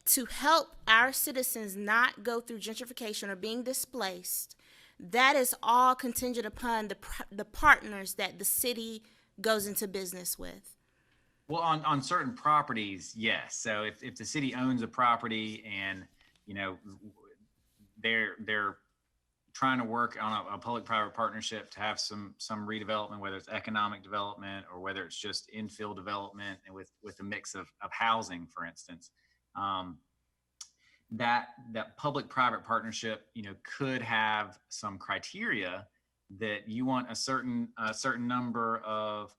[SPEAKER 7] to help our citizens not go through gentrification or being displaced, that is all contingent upon the partners that the city goes into business with.
[SPEAKER 12] Well, on certain properties, yes. So if the city owns a property and, they're trying to work on a public-private partnership to have some redevelopment, whether it's economic development or whether it's just infill development and with a mix of housing, for instance, that public-private partnership, could have some criteria that you want a certain number of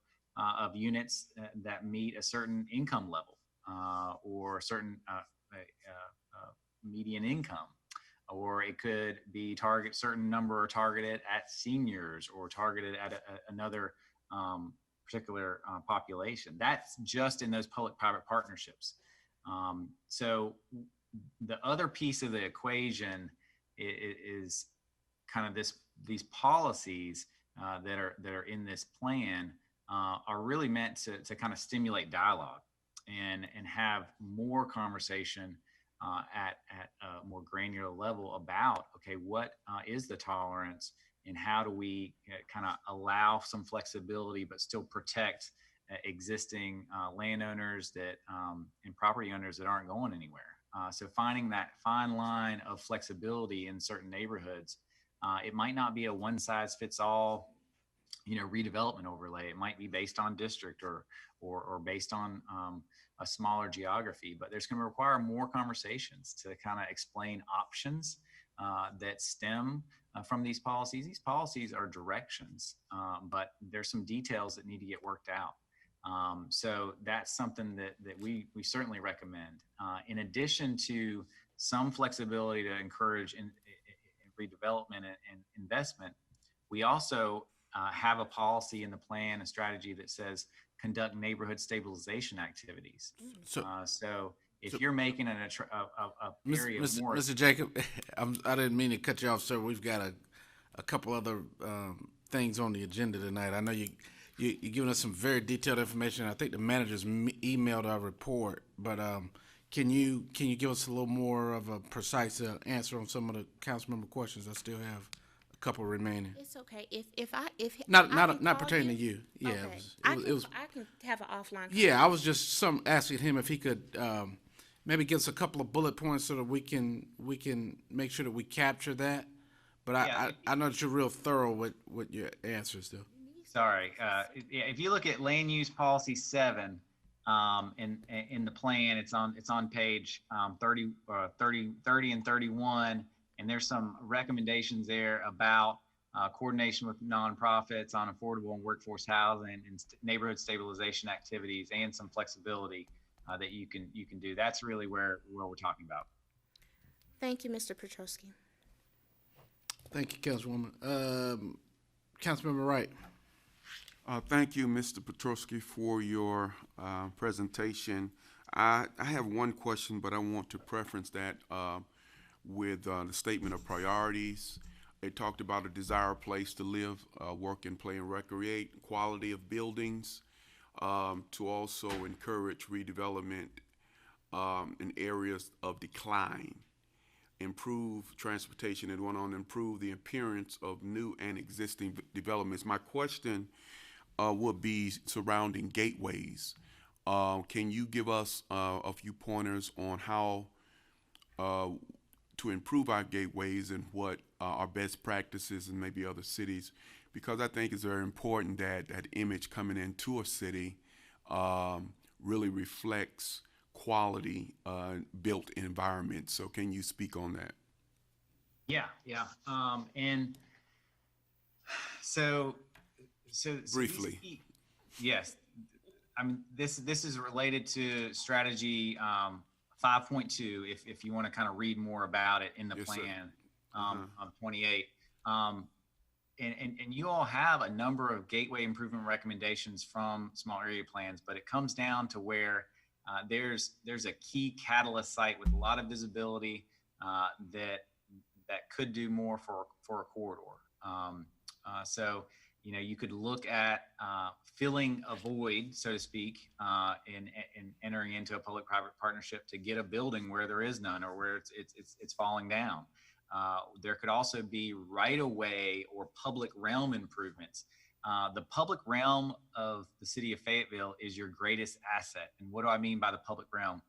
[SPEAKER 12] units that meet a certain income level or a certain median income, or it could be certain number targeted at seniors or targeted at another particular population. That's just in those public-private partnerships. So the other piece of the equation is kind of these policies that are in this plan are really meant to kind of stimulate dialogue and have more conversation at a more granular level about, okay, what is the tolerance and how do we kind of allow some flexibility but still protect existing landowners and property owners that aren't going anywhere. So finding that fine line of flexibility in certain neighborhoods, it might not be a one-size-fits-all, redevelopment overlay. It might be based on district or based on a smaller geography, but there's going to require more conversations to kind of explain options that stem from these policies. These policies are directions, but there's some details that need to get worked out. So that's something that we certainly recommend. In addition to some flexibility to encourage in redevelopment and investment, we also have a policy in the plan, a strategy that says conduct neighborhood stabilization activities. So if you're making an area more...
[SPEAKER 2] Mr. Jacob, I didn't mean to cut you off, sir. We've got a couple other things on the agenda tonight. I know you're giving us some very detailed information. I think the managers emailed our report, but can you give us a little more of a precise answer on some of the council member questions? I still have a couple remaining.
[SPEAKER 7] It's okay. If I
[SPEAKER 2] Not pertaining to you. Yeah,
[SPEAKER 7] okay.
[SPEAKER 2] it was.
[SPEAKER 7] I can have an offline.
[SPEAKER 2] Yeah, I was just asking him if he could maybe give us a couple of bullet points so that we can make sure that we capture that. But I know that you're real thorough with your answers, though.
[SPEAKER 12] Sorry. If you look at land use policy 7 in the plan, it's on page 30 and 31, and there's some recommendations there about coordination with nonprofits on affordable and workforce housing and neighborhood stabilization activities, and some flexibility that you can do. That's really where we're talking about.
[SPEAKER 7] Thank you, Mr. Petrosky.
[SPEAKER 2] Thank you, Councilwoman. Councilmember Wright.
[SPEAKER 6] Thank you, Mr. Petrosky, for your presentation. I have one question, but I want to preference that with the statement of priorities. It talked about a desired place to live, work and play and recreate, quality of buildings, to also encourage redevelopment in areas of decline, improve transportation, and went on to improve the appearance of new and existing developments. My question would be surrounding gateways. Can you give us a few pointers on how to improve our gateways and what are best practices in maybe other cities? Because I think it's very important that that image coming into a city really reflects quality built environment. So can you speak on that?
[SPEAKER 12] Yeah. And so
[SPEAKER 6] briefly.
[SPEAKER 12] Yes. I mean, this is related to strategy 5.2, if you want to kind of read more about it in the plan on 28. And you all have a number of gateway improvement recommendations from small area plans, but it comes down to where there's a key catalyst site with a lot of visibility that could do more for a corridor. So, you could look at filling a void, so to speak, in entering into a public-private partnership to get a building where there is none or where it's falling down. There could also be right-of-way or public realm improvements. The public realm of the city of Fayetteville is your greatest asset. And what do I mean by the public realm?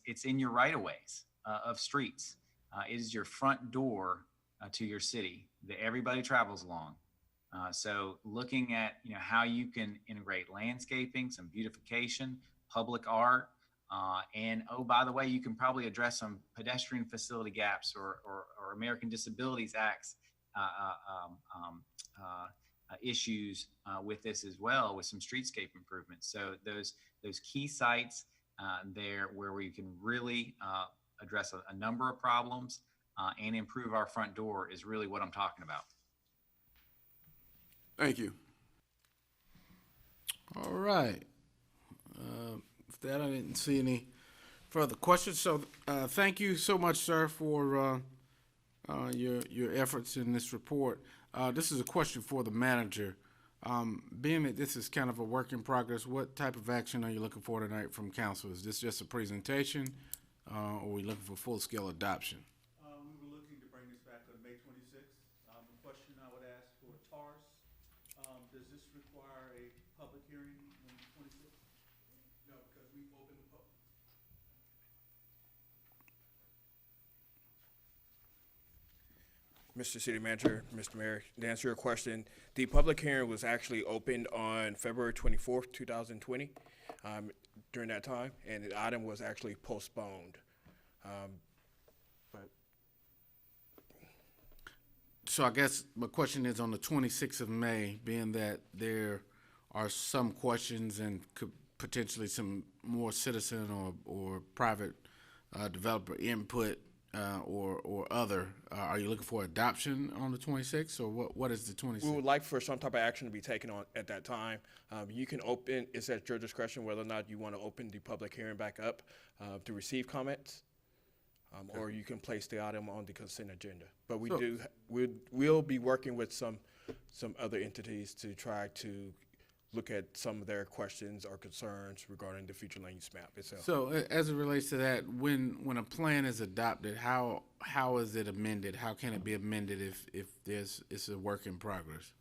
[SPEAKER 12] It's in your right-of-ways of streets. It is your front door to your city that everybody travels along. So looking at how you can integrate landscaping, some beautification, public art, and oh, by the way, you can probably address some pedestrian facility gaps or American Disabilities Act's issues with this as well, with some streetscape improvements. So those key sites there where we can really address a number of problems and improve our front door is really what I'm talking about.
[SPEAKER 6] Thank you.
[SPEAKER 2] All right. With that, I didn't see any further questions. So thank you so much, sir, for your efforts in this report. This is a question for the manager. Being that this is kind of a work in progress, what type of action are you looking for tonight from council? Is this just a presentation, or are we looking for full-scale adoption?
[SPEAKER 10] We were looking to bring this back on May 26th. The question I would ask for TARS, does this require a public hearing on the 26th? No, because we've opened the public.
[SPEAKER 11] Mr. City Manager, Mr. Mayor, to answer your question, the public hearing was actually opened on February 24th, 2020, during that time, and the item was actually postponed.
[SPEAKER 2] So I guess my question is on the 26th of May, being that there are some questions and could potentially some more citizen or private developer input or other, are you looking for adoption on the 26th, or what is the 26th?
[SPEAKER 11] We would like for some type of action to be taken on at that time. You can open, it's at your discretion whether or not you want to open the public hearing back up to receive comments. Or you can place the item on the consent agenda. But we'll be working with some other entities to try to look at some of their questions or concerns regarding the future land use map itself.
[SPEAKER 2] So as it relates to that, when a plan is adopted, how is it amended? How can it be amended if it's a work in progress?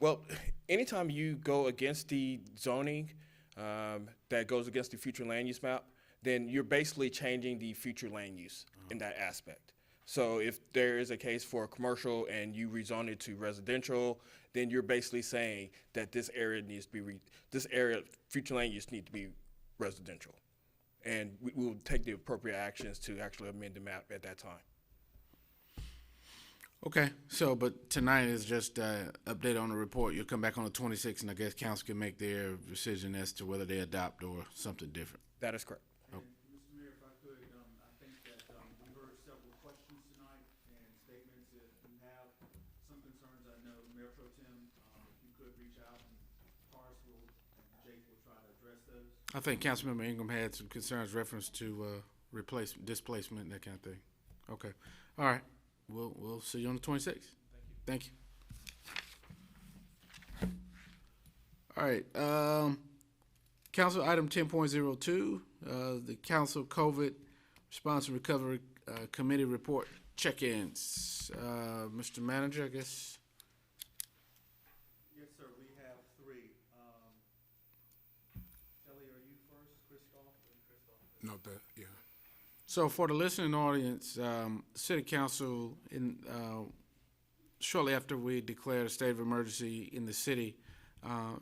[SPEAKER 11] Well, anytime you go against the zoning that goes against the future land use map, then you're basically changing the future land use in that aspect. So if there is a case for commercial and you rezone it to residential, then you're basically saying that this area needs to be, future land use need to be residential. And we will take the appropriate actions to actually amend the map at that time.
[SPEAKER 2] Okay, so but tonight is just update on the report. You'll come back on the 26th, and I guess council can make their decision as to whether they adopt or something different.
[SPEAKER 11] That is correct.
[SPEAKER 10] Mr. Mayor, if I could, I think that we heard several questions tonight and statements. If you have some concerns, I know Mayor Pro Tem, if you could reach out, and Taurus and Jake will try to address those.
[SPEAKER 2] I think Councilmember Ingram had some concerns reference to displacement and that kind of thing. Okay, all right. We'll see you on the 26th. Thank you. All right. Council item 10.02, the Council COVID Response and Recovery Committee report check-ins. Mr. Manager, I guess.
[SPEAKER 10] Yes, sir. We have three. Kelly, are you first? Christoph?
[SPEAKER 15] No, yeah.
[SPEAKER 2] So for the listening audience, City Council, shortly after we declared a state of emergency in the city,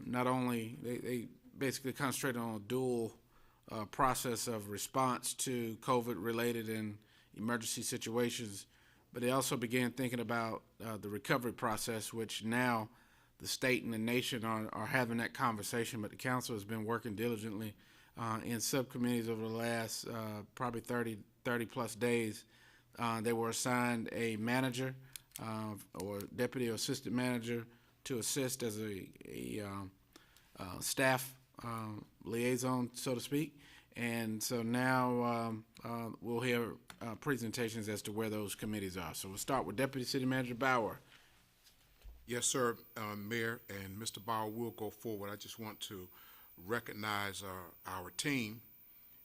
[SPEAKER 2] not only they basically concentrated on a dual process of response to COVID-related and emergency situations, but they also began thinking about the recovery process, which now the state and the nation are having that conversation, but the council has been working diligently in subcommittees over the last probably 30 plus days. They were assigned a manager or deputy or assistant manager to assist as a staff liaison, so to speak. And so now we'll hear presentations as to where those committees are. So we'll start with Deputy City Manager Bauer.
[SPEAKER 15] Yes, sir, Mayor, and Mr. Bauer will go forward. I just want to recognize our team.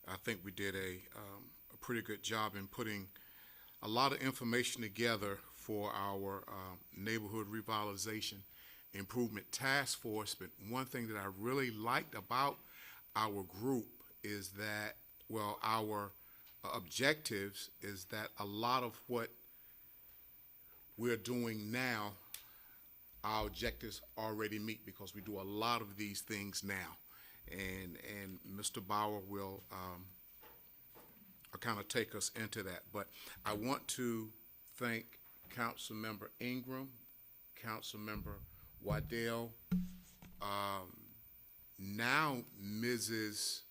[SPEAKER 15] I think we did a pretty good job in putting a lot of information together for our neighborhood revitalization improvement task force. But one thing that I really liked about our group is that, well, our objectives is that a lot of what we're doing now, our objectives already meet because we do a lot of these things now. And Mr. Bauer will kind of take us into that. But I want to thank Councilmember Ingram, Councilmember Waddell, now Mrs.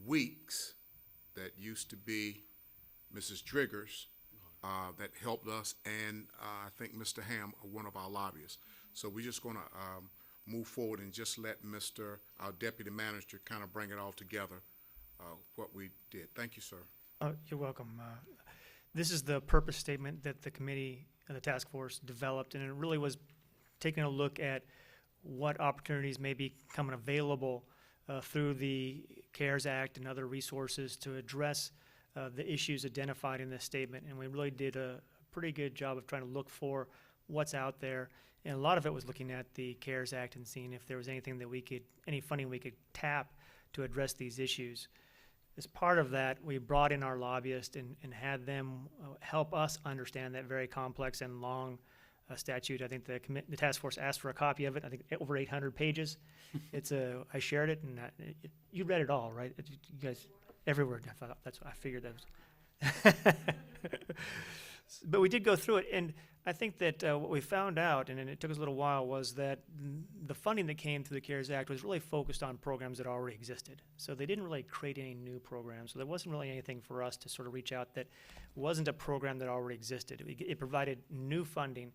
[SPEAKER 15] Weeks, that used to be Mrs. Driggers, that helped us, and I think Mr. Ham, one of our lobbyists. So we're just going to move forward and just let our deputy manager kind of bring it all together, what we did. Thank you, sir.
[SPEAKER 16] You're welcome. This is the purpose statement that the committee and the task force developed, and it really was taking a look at what opportunities may be coming available through the CARES Act and other resources to address the issues identified in this statement. And we really did a pretty good job of trying to look for what's out there. And a lot of it was looking at the CARES Act and seeing if there was anything that any funding we could tap to address these issues. As part of that, we brought in our lobbyist and had them help us understand that very complex and long statute. I think the task force asked for a copy of it. I think over 800 pages. I shared it, and you read it all, right? You guys, every word. I figured that was. But we did go through it, and I think that what we found out, and it took us a little while, was that the funding that came through the CARES Act was really focused on programs that already existed. So they didn't really create any new programs. So there wasn't really anything for us to sort of reach out that wasn't a program that already existed. It provided new funding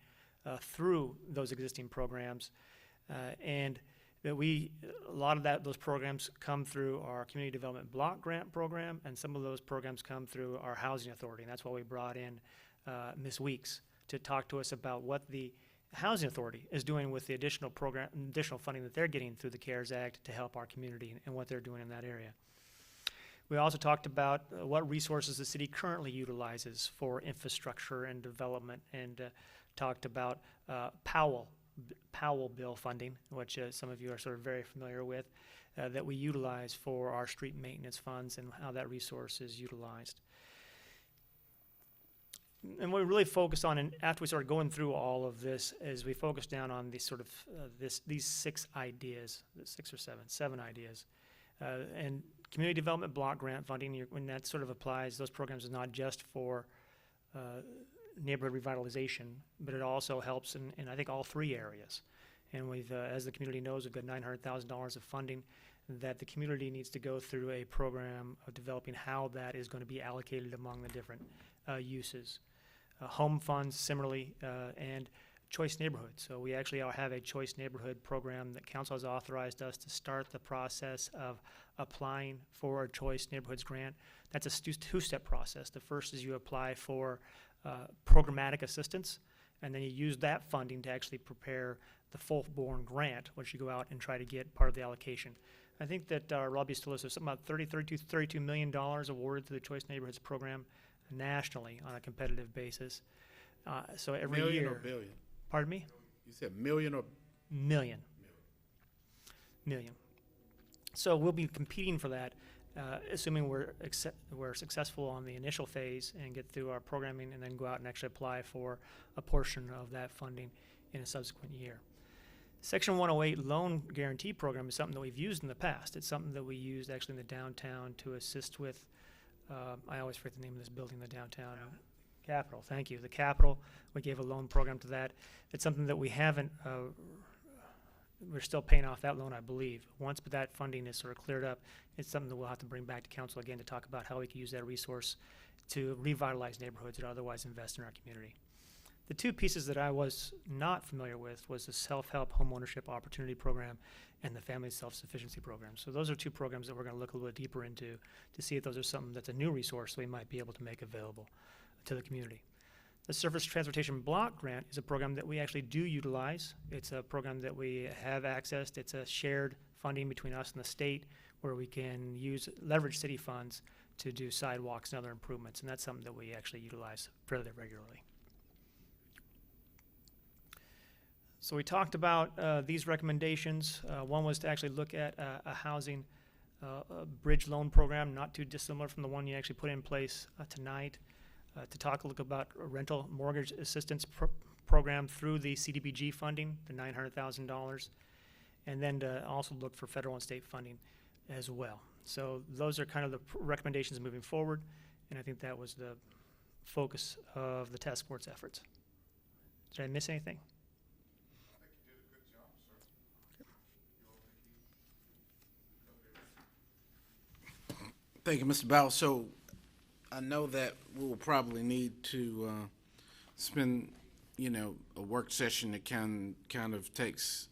[SPEAKER 16] through those existing programs, and that a lot of those programs come through our Community Development Block Grant program, and some of those programs come through our Housing Authority, and that's why we brought in Ms. Weeks to talk to us about what the Housing Authority is doing with the additional funding that they're getting through the CARES Act to help our community and what they're doing in that area. We also talked about what resources the city currently utilizes for infrastructure and development, and talked about Powell bill funding, which some of you are sort of very familiar with, that we utilize for our street maintenance funds and how that resource is utilized. And what we really focused on, and after we started going through all of this, is we focused down on these sort of these 6 ideas, 6 or 7 ideas. And community development block grant funding, when that sort of applies, those programs is not just for neighborhood revitalization, but it also helps in I think all 3 areas. And we've, as the community knows, we've got $900,000 of funding that the community needs to go through a program of developing how that is going to be allocated among the different uses. Home funds, similarly, and choice neighborhoods. So we actually have a choice neighborhood program that council has authorized us to start the process of applying for a choice neighborhoods grant. That's a 2-step process. The first is you apply for programmatic assistance, and then you use that funding to actually prepare the full-born grant, which you go out and try to get part of the allocation. I think that our lobbyist told us there's something about $32 million awarded through the Choice Neighborhoods program nationally on a competitive basis. So every year.
[SPEAKER 2] Million or billion?
[SPEAKER 14] Pardon me?
[SPEAKER 2] You said million or?
[SPEAKER 14] Million. So we'll be competing for that, assuming we're successful on the initial phase and get through our programming, and then go out and actually apply for a portion of that funding in a subsequent year. Section 108 loan guarantee program is something that we've used in the past. It's something that we used actually in the downtown to assist with, I always forget the name of this building in the downtown. Capitol, thank you. The Capitol, we gave a loan program to that. It's something that we haven't, we're still paying off that loan, I believe. Once that funding is sort of cleared up, it's something that we'll have to bring back to council again to talk about how we can use that resource to revitalize neighborhoods or otherwise invest in our community.
[SPEAKER 16] The two pieces that I was not familiar with was the Self-Help Homeownership Opportunity Program and the Family Self-Sufficiency Program. So those are two programs that we're going to look a little bit deeper into to see if those are something that's a new resource we might be able to make available to the community. The Surface Transportation Block Grant is a program that we actually do utilize. It's a program that we have accessed. It's a shared funding between us and the state where we can leverage city funds to do sidewalks and other improvements, and that's something that we actually utilize fairly regularly. So we talked about these recommendations. One was to actually look at a housing bridge loan program, not too dissimilar from the one you actually put in place tonight. To talk a little about a rental mortgage assistance program through the CDBG funding, the $900,000, and then to also look for federal and state funding as well. So those are kind of the recommendations moving forward, and I think that was the focus of the task force efforts. Did I miss anything?
[SPEAKER 2] Thank you, Mr. Bowles. So I know that we will probably need to spend, a work session that kind of takes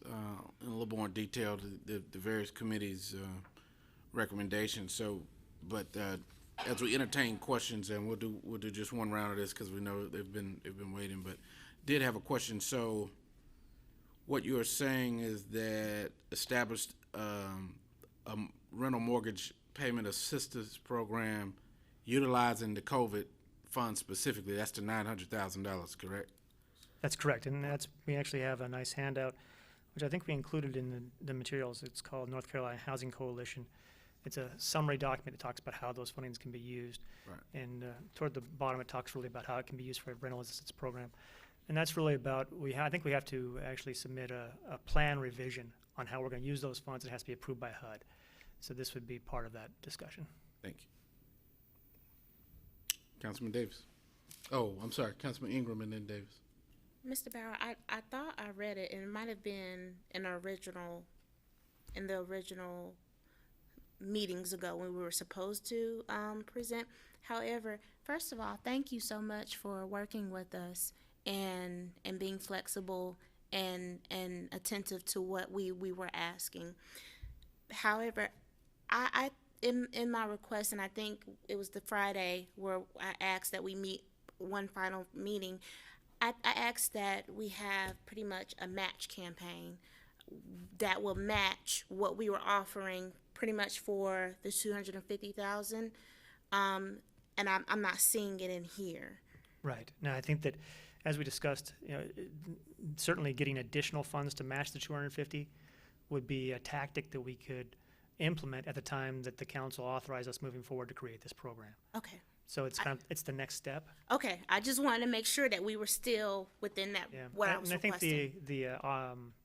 [SPEAKER 2] in a little more detail the various committees' recommendations. So, but as we entertain questions, and we'll do just one round of this because we know they've been waiting. But did have a question. So, what you are saying is that established a rental mortgage payment assistance program utilizing the COVID fund specifically, that's the $900,000, correct?
[SPEAKER 16] That's correct, and we actually have a nice handout, which I think we included in the materials. It's called North Carolina Housing Coalition. It's a summary document that talks about how those fundings can be used.
[SPEAKER 2] Right.
[SPEAKER 16] And toward the bottom, it talks really about how it can be used for a rental assistance program. And that's really about, I think we have to actually submit a plan revision on how we're going to use those funds. It has to be approved by HUD. So this would be part of that discussion.
[SPEAKER 2] Thank you. Councilman Davis. Oh, I'm sorry, Councilman Ingram and then Davis.
[SPEAKER 7] Mr. Bauer, I thought I read it, and it might have been in the original meetings ago when we were supposed to present. However, first of all, thank you so much for working with us and being flexible and attentive to what we were asking. However, I in my request, and I think it was the Friday where I asked that we meet one final meeting, I asked that we have pretty much a match campaign that will match what we were offering pretty much for the $250,000, and I'm not seeing it in here.
[SPEAKER 16] Right. Now, I think that as we discussed, certainly getting additional funds to match the 250 would be a tactic that we could implement at the time that the council authorized us moving forward to create this program.
[SPEAKER 7] Okay.
[SPEAKER 16] So it's it's the next step.
[SPEAKER 7] Okay. I just wanted to make sure that we were still within that, what I was requesting.
[SPEAKER 16] I think the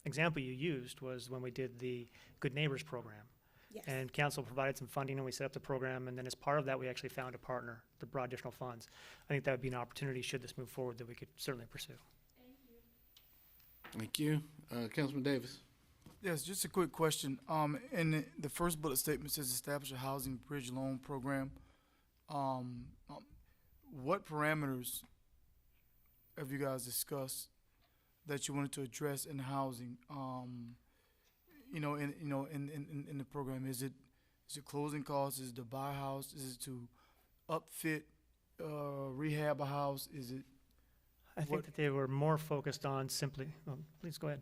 [SPEAKER 16] example you used was when we did the Good Neighbors program.
[SPEAKER 7] Yes.
[SPEAKER 16] And council provided some funding and we set up the program, and then as part of that we actually found a partner that brought additional funds. I think that would be an opportunity, should this move forward, that we could certainly pursue.
[SPEAKER 2] Thank you. Councilman Davis.
[SPEAKER 1] Yes, just a quick question. In the first bullet statement says establish a housing bridge loan program. What parameters have you guys discussed that you wanted to address in housing? In the program, is it closing costs? Is it to buy a house? Is it to upfit, rehab a house? Is it?
[SPEAKER 16] I think that they were more focused on simply. Please go ahead.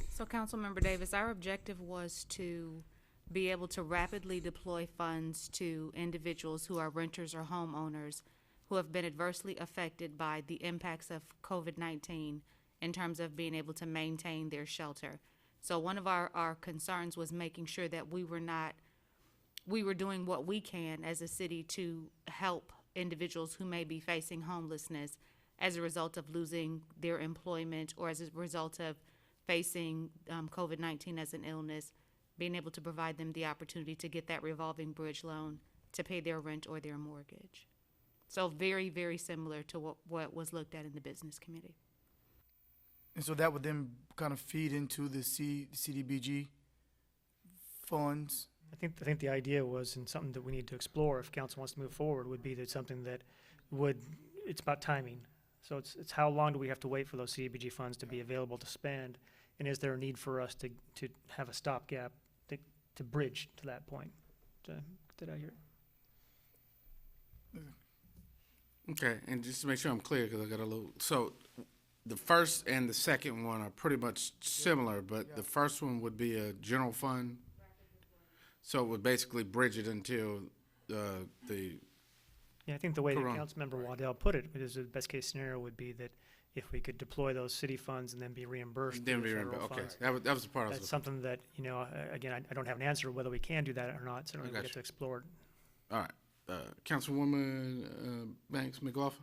[SPEAKER 3] So, Councilmember Davis, our objective was to be able to rapidly deploy funds to individuals who are renters or homeowners who have been adversely affected by the impacts of COVID-19 in terms of being able to maintain their shelter. So one of our concerns was making sure that we were doing what we can as a city to help individuals who may be facing homelessness as a result of losing their employment or as a result of facing COVID-19 as an illness, being able to provide them the opportunity to get that revolving bridge loan to pay their rent or their mortgage. So very, very similar to what was looked at in the business committee.
[SPEAKER 1] And so that would then kind of feed into the CDBG funds?
[SPEAKER 16] I think the idea was, and something that we need to explore if council wants to move forward, would be that something that it's about timing. So it's how long do we have to wait for those CDBG funds to be available to spend? And is there a need for us to have a stopgap to bridge to that point? Did I hear?
[SPEAKER 2] Okay, and just to make sure I'm clear, because I got a little, so the first and the second one are pretty much similar, but the first one would be a general fund. So it would basically bridge it until the
[SPEAKER 16] Yeah, I think the way that
[SPEAKER 2] Corona.
[SPEAKER 16] Councilmember Waddell put it, is the best case scenario would be that if we could deploy those city funds and then be reimbursed
[SPEAKER 2] Then
[SPEAKER 16] through the
[SPEAKER 2] be
[SPEAKER 16] federal
[SPEAKER 2] reimbursed. Okay,
[SPEAKER 16] funds.
[SPEAKER 2] that was the part I was
[SPEAKER 16] That's
[SPEAKER 2] looking.
[SPEAKER 16] something that, again, I don't have an answer whether we can do that or not, certainly we
[SPEAKER 2] got
[SPEAKER 16] get
[SPEAKER 2] you.
[SPEAKER 16] to explore it.
[SPEAKER 2] All right, Councilwoman Banks McLaughlin.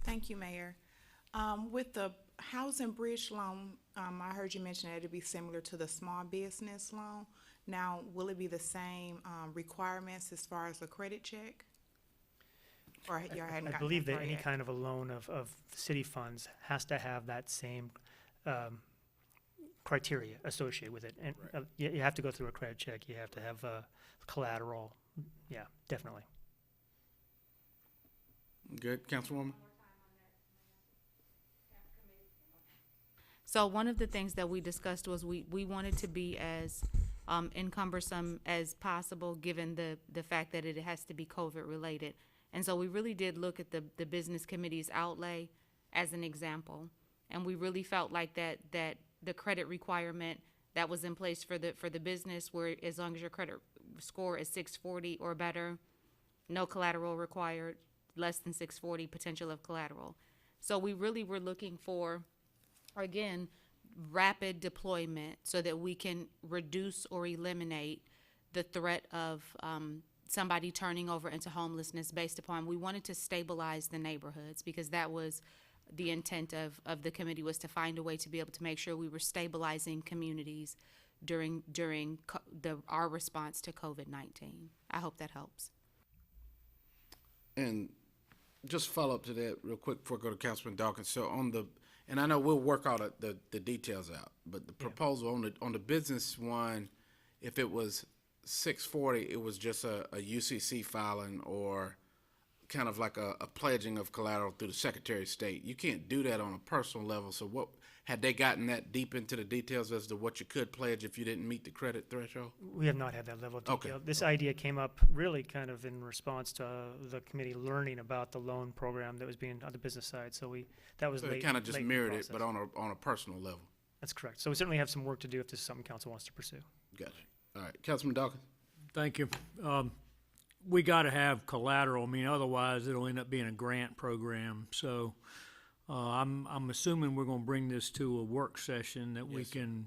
[SPEAKER 17] Thank you, Mayor. With the housing bridge loan, I heard you mention that it'd be similar to the small business loan. Now, will it be the same requirements as far as the credit check? Or you hadn't
[SPEAKER 16] I
[SPEAKER 17] gotten
[SPEAKER 16] believe
[SPEAKER 17] that
[SPEAKER 16] that
[SPEAKER 17] far
[SPEAKER 16] any
[SPEAKER 17] yet?
[SPEAKER 16] kind of a loan of city funds has to have that same criteria associated with it. And you have to go through a credit check, you have to have collateral. Yeah, definitely.
[SPEAKER 2] Good, Councilwoman.
[SPEAKER 3] So one of the things that we discussed was we wanted to be as encumbersome as possible, given the fact that it has to be COVID related. And so we really did look at the business committee's outlay as an example. And we really felt like that the credit requirement that was in place for the business, where as long as your credit score is 640 or better, no collateral required, less than 640 potential of collateral. So we really were looking for, again, rapid deployment so that we can reduce or eliminate the threat of somebody turning over into homelessness based upon, we wanted to stabilize the neighborhoods, because that was the intent of the committee, was to find a way to be able to make sure we were stabilizing communities during our response to COVID-19. I hope that helps.
[SPEAKER 2] And just follow up to that real quick before I go to Councilman Dawkins. So and I know we'll work all the details out, but the proposal on the business one, if it was 640, it was just a UCC filing or kind of like a pledging of collateral through the Secretary of State. You can't do that on a personal level. So what, had they gotten that deep into the details as to what you could pledge if you didn't meet the credit threshold?
[SPEAKER 16] We have not had that level of detail.
[SPEAKER 2] Okay.
[SPEAKER 16] This idea came up really kind of in response to the committee learning about the loan program that was being on the business side. So that was
[SPEAKER 2] So
[SPEAKER 16] late.
[SPEAKER 2] they kind of just
[SPEAKER 16] late in the
[SPEAKER 2] mirrored it,
[SPEAKER 16] process.
[SPEAKER 2] but on a personal level.
[SPEAKER 16] That's correct. So we certainly have some work to do if this is something council wants to pursue.
[SPEAKER 2] Gotcha. All right, Councilman Dawkins.
[SPEAKER 13] Thank you. We got to have collateral. I mean, otherwise it'll end up being a grant program. So I'm assuming we're going to bring this to a work session that we can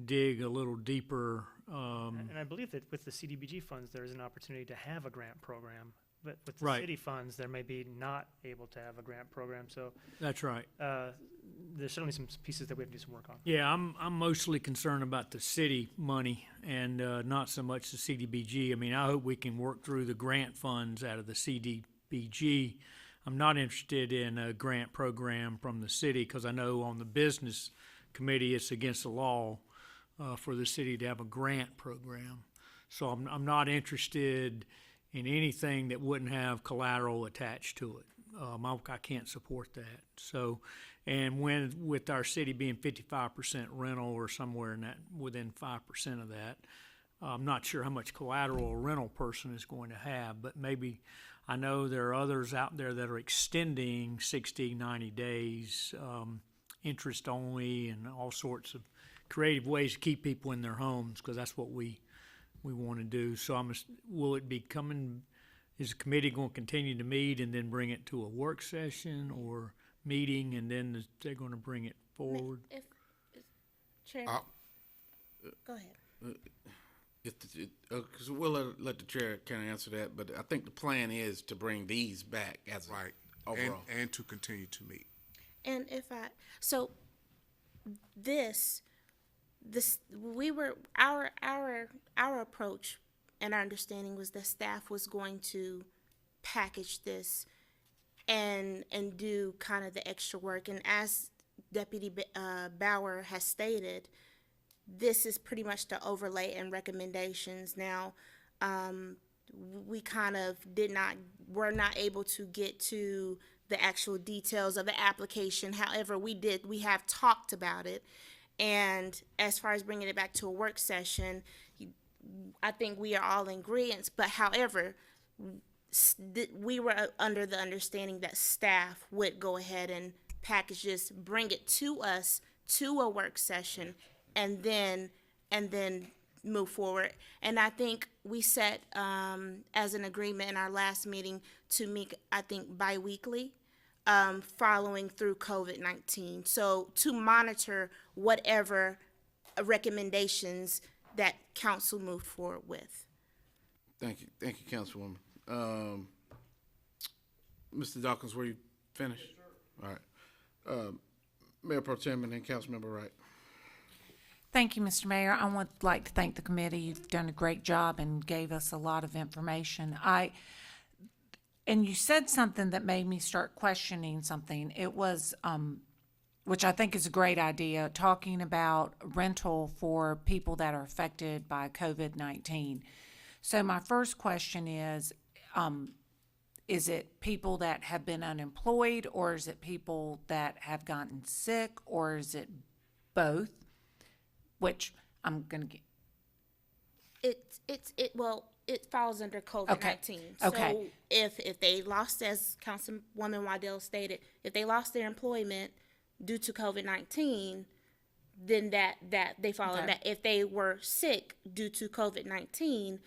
[SPEAKER 13] dig a little deeper.
[SPEAKER 16] And I believe that with the CDBG funds, there is an opportunity to have a grant program. But with the
[SPEAKER 13] Right.
[SPEAKER 16] city funds, there may be not able to have a grant program. So
[SPEAKER 13] That's right.
[SPEAKER 16] There's certainly some pieces that we have to do some work on.
[SPEAKER 13] Yeah, I'm mostly concerned about the city money and not so much the CDBG. I mean, I hope we can work through the grant funds out of the CDBG. I'm not interested in a grant program from the city, because I know on the business committee it's against the law for the city to have a grant program. So I'm not interested in anything that wouldn't have collateral attached to it. I can't support that. So, and with our city being 55% rental or somewhere in that, within 5% of that, I'm not sure how much collateral a rental person is going to have, but maybe, I know there are others out there that are extending 60, 90 days, interest only, and all sorts of creative ways to keep people in their homes, because that's what we want to do. So will it be coming, is the committee going to continue to meet and then bring it to a work session or meeting, and then they're going to bring it forward?
[SPEAKER 7] Chair, go ahead.
[SPEAKER 2] Because we'll let the chair kind of answer that, but I think the plan is to bring these back as
[SPEAKER 15] Right.
[SPEAKER 2] overall.
[SPEAKER 15] And to continue to meet.
[SPEAKER 7] And so our approach and our understanding was that staff was going to package this and do kind of the extra work. And as Deputy Bauer has stated, this is pretty much the overlay and recommendations. Now, we kind of were not able to get to the actual details of the application. However, we have talked about it. And as far as bringing it back to a work session, I think we are all in agreement. But however, we were under the understanding that staff would go ahead and package this, bring it to us to a work session, and then move forward. And I think we set as an agreement in our last meeting to meet, I think, bi-weekly, following through COVID-19. So to monitor whatever recommendations that council moved forward with.
[SPEAKER 2] Thank you, Councilwoman. Mr. Dawkins, were you finished? Yes, sir. All right. Mayor Pro Tem and then Councilmember Wright.
[SPEAKER 14] Thank you, Mr. Mayor. I would like to thank the committee. You've done a great job and gave us a lot of information. And you said something that made me start questioning something. It was, which I think is a great idea, talking about rental for people that are affected by COVID-19. So my first question is it people that have been unemployed, or is it people that have gotten sick, or is it both? Which I'm gonna get.
[SPEAKER 7] It falls under COVID-19.
[SPEAKER 14] Okay.
[SPEAKER 7] So if they lost, as Councilwoman Waddell stated, if they lost their employment due to COVID-19, then that they fall under that. If they were sick due to COVID-19,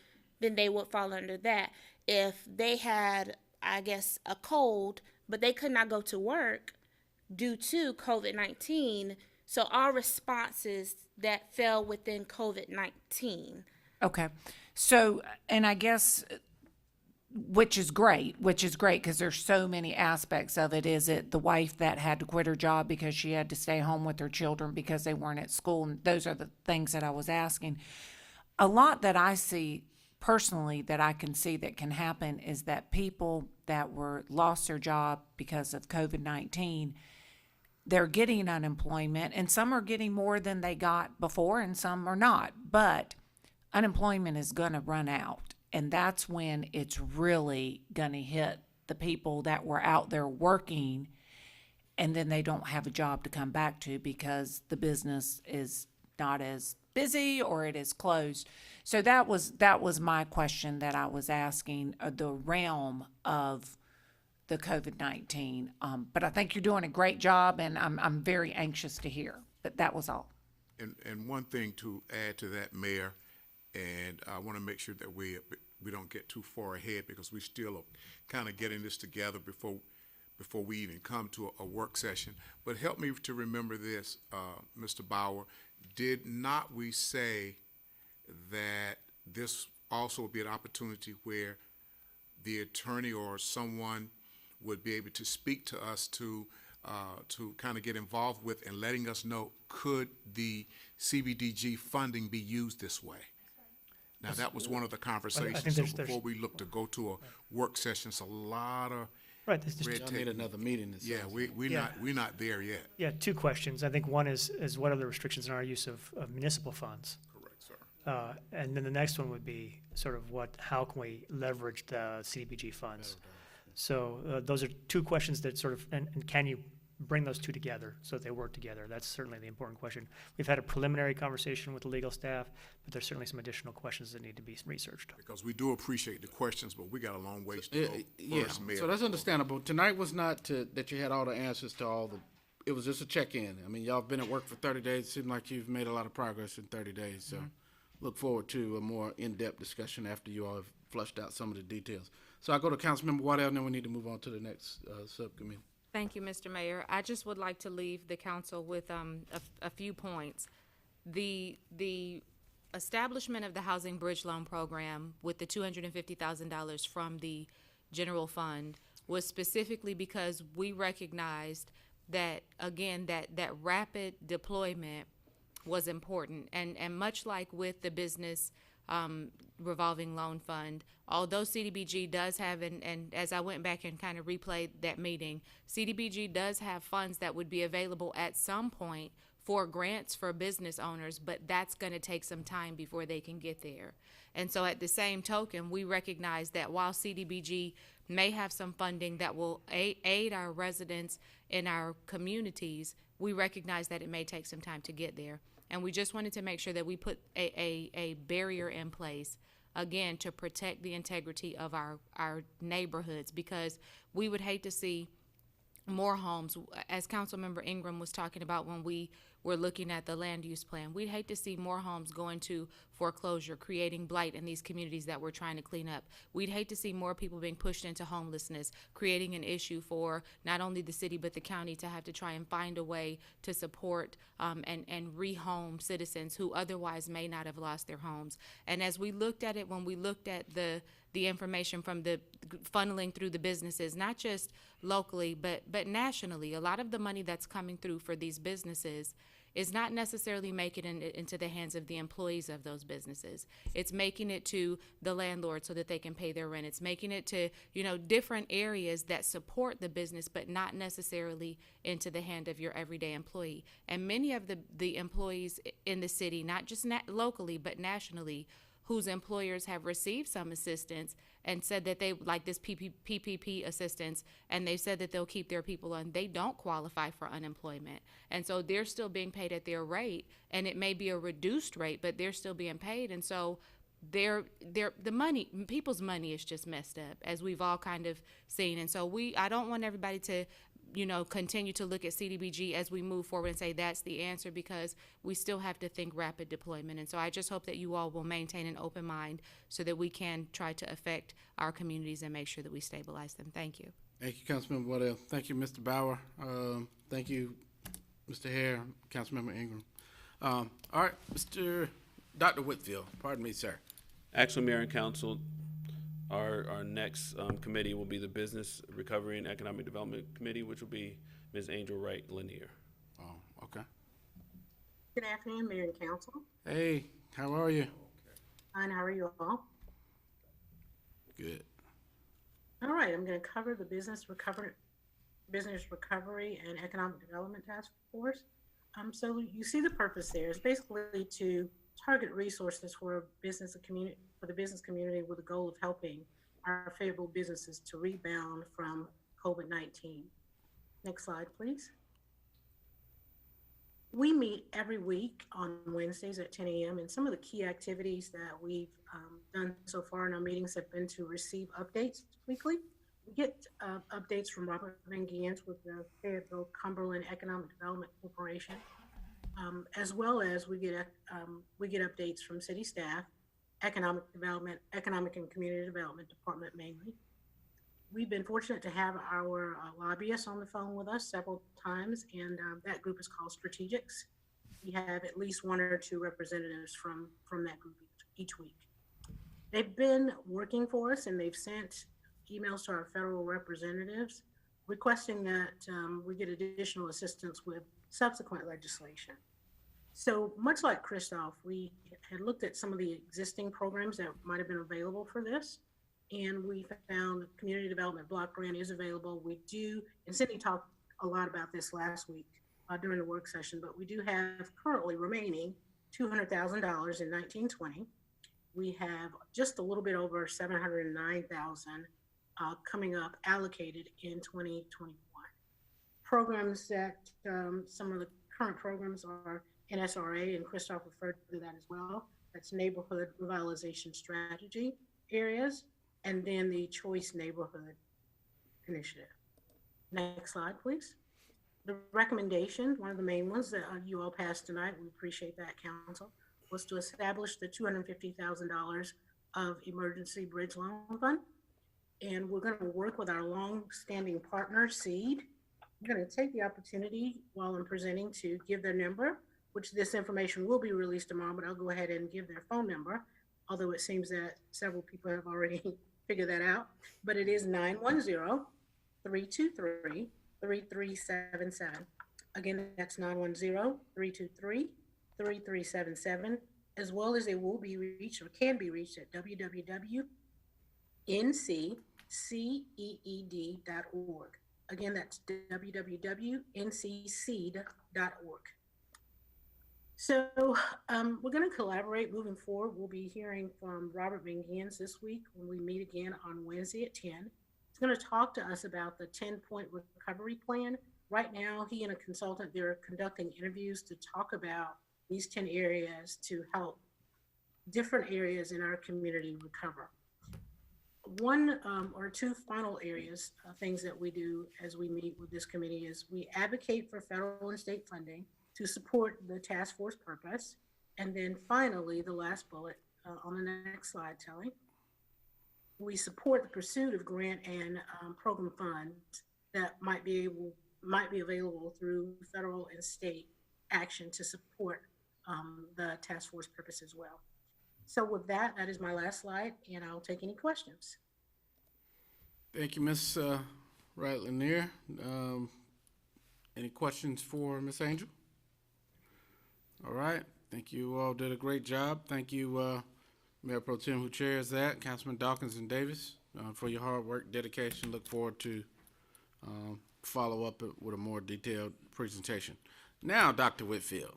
[SPEAKER 7] then they would fall under that. If they had, I guess, a cold, but they could not go to work due to COVID-19, so our responses that fell within COVID-19.
[SPEAKER 14] Okay. So, and I guess, which is great because there's so many aspects of it. Is it the wife that had to quit her job because she had to stay home with her children because they weren't at school? And those are the things that I was asking. A lot that I see personally that I can see that can happen is that people that lost their job because of COVID-19, they're getting unemployment, and some are getting more than they got before and some are not. But unemployment is going to run out, and that's when it's really going to hit the people that were out there working, and then they don't have a job to come back to because the business is not as busy or it is closed. So that was my question that I was asking, the realm of the COVID-19. But I think you're doing a great job, and I'm very anxious to hear. But that was all.
[SPEAKER 15] And one thing to add to that, Mayor, and I want to make sure that we don't get too far ahead because we still are kind of getting this together before we even come to a work session. But help me to remember this, Mr. Bauer. Did not we say that this also would be an opportunity where the attorney or someone would be able to speak to us to kind of get involved with and letting us know, could the CBDG funding be used this way? Now, that was one of the conversations. So before we look to go to a work session, it's a lot of red tape.
[SPEAKER 2] Need another meeting.
[SPEAKER 15] Yeah, we're not there yet.
[SPEAKER 16] Yeah, two questions. I think one is what are the restrictions on our use of municipal funds?
[SPEAKER 15] Correct, sir.
[SPEAKER 16] And then the next one would be sort of how can we leverage the CDBG funds? So those are two questions that sort of, and can you bring those two together so that they work together? That's certainly the important question. We've had a preliminary conversation with the legal staff, but there's certainly some additional questions that need to be researched.
[SPEAKER 15] Because we do appreciate the questions, but we got a long ways to go. First, Mayor.
[SPEAKER 2] So that's understandable. Tonight was not that you had all the answers to all it was just a check-in. I mean, y'all have been at work for 30 days. It seemed like you've made a lot of progress in 30 days. So look forward to a more in-depth discussion after you all have flushed out some of the details. So I go to Councilmember Waddell, and then we need to move on to the next subcommittee.
[SPEAKER 3] Thank you, Mr. Mayor. I just would like to leave the council with a few points. The establishment of the Housing Bridge Loan Program with the $250,000 from the general fund was specifically because we recognized that, again, that rapid deployment was important. And much like with the business revolving loan fund, although CDBG does have, and as I went back and kind of replayed that meeting, CDBG does have funds that would be available at some point for grants for business owners, but that's going to take some time before they can get there. And so at the same token, we recognize that while CDBG may have some funding that will aid our residents in our communities, we recognize that it may take some time to get there. And we just wanted to make sure that we put a barrier in place, again, to protect the integrity of our neighborhoods, because we would hate to see more homes, as Councilmember Ingram was talking about when we were looking at the land use plan. We'd hate to see more homes go into foreclosure, creating blight in these communities that we're trying to clean up. We'd hate to see more people being pushed into homelessness, creating an issue for not only the city but the county to have to try and find a way to support and rehome citizens who otherwise may not have lost their homes. And as we looked at it, when we looked at the information from the funneling through the businesses, not just locally, but nationally, a lot of the money that's coming through for these businesses is not necessarily making it into the hands of the employees of those businesses. It's making it to the landlord so that they can pay their rent. It's making it to, different areas that support the business, but not necessarily into the hand of your everyday employee. And many of the employees in the city, not just locally, but nationally, whose employers have received some assistance and said that they like this PPP assistance, and they said that they'll keep their people on, they don't qualify for unemployment. And so they're still being paid at their rate, and it may be a reduced rate, but they're still being paid. And so people's money is just messed up, as we've all kind of seen. And so I don't want everybody to continue to look at CDBG as we move forward and say that's the answer, because we still have to think rapid deployment. And so I just hope that you all will maintain an open mind so that we can try to affect our communities and make sure that we stabilize them. Thank you.
[SPEAKER 2] Thank you, Councilmember Waddell. Thank you, Mr. Bauer. Thank you, Mr. Hare, Councilmember Ingram. All right, Dr. Whitfield, pardon me, sir.
[SPEAKER 18] Actually, Mayor and Council, our next committee will be the Business Recovery and Economic Development Committee, which will be Ms. Angel Wright Lanier.
[SPEAKER 2] Oh, okay.
[SPEAKER 19] Good afternoon, Mayor and Council.
[SPEAKER 2] Hey, how are you?
[SPEAKER 19] Fine, how are you all?
[SPEAKER 2] Good.
[SPEAKER 19] All right, I'm going to cover the Business Recovery and Economic Development Task Force. So you see the purpose there. It's basically to target resources for the business community with the goal of helping our Fayetteville businesses to rebound from COVID-19. Next slide, please. We meet every week on Wednesdays at 10 a.m. and some of the key activities that we've done so far in our meetings have been to receive updates weekly. We get updates from Robert Van Giens with the Fayetteville Cumberland Economic Development Corporation. As well as we get updates from city staff, economic and community development department mainly. We've been fortunate to have our lobbyists on the phone with us several times, and that group is called Strategics. We have at least one or two representatives from that group each week. They've been working for us, and they've sent emails to our federal representatives requesting that we get additional assistance with subsequent legislation. So much like Christoph, we had looked at some of the existing programs that might have been available for this, and we found the Community Development Block Grant is available. We do, and Cindy talked a lot about this last week during the work session, but we do have currently remaining $200,000 in 1920. We have just a little bit over $709,000 coming up allocated in 2021. Programs that some of the current programs are NSRA, and Christoph referred to that as well. That's Neighborhood Revitalization Strategy areas, and then the Choice Neighborhood Initiative. Next slide, please. The recommendation, one of the main ones that you all passed tonight, we appreciate that, Council, was to establish the $250,000 of Emergency Bridge Loan Fund. And we're going to work with our long-standing partner, SEED. I'm going to take the opportunity while I'm presenting to give their number, which this information will be released tomorrow, but I'll go ahead and give their phone number, although it seems that several people have already figured that out. But it is 910-323-3377. Again, that's 910-323-3377, as well as they will be reached or can be reached at www.ncceed.org. Again, that's www.ncceed.org. So we're going to collaborate moving forward. We'll be hearing from Robert Van Giens this week when we meet again on Wednesday at 10. He's going to talk to us about the 10-point recovery plan. Right now, he and a consultant, they're conducting interviews to talk about these 10 areas to help different areas in our community recover. One or two final areas, things that we do as we meet with this committee is we advocate for federal and state funding to support the task force purpose. And then finally, the last bullet on the next slide, Telly, we support the pursuit of grant and program funds that might be available through federal and state action to support the task force purpose as well. So with that, that is my last slide, and I'll take any questions.
[SPEAKER 2] Thank you, Ms. Wright-Lanier. Any questions for Ms. Angel? All right. Think you all did a great job. Thank you, Mayor Pro Tem, who chairs that, Councilman Dawkins and Davis, for your hard work, dedication. Look forward to follow up with a more detailed presentation. Now, Dr. Whitfield.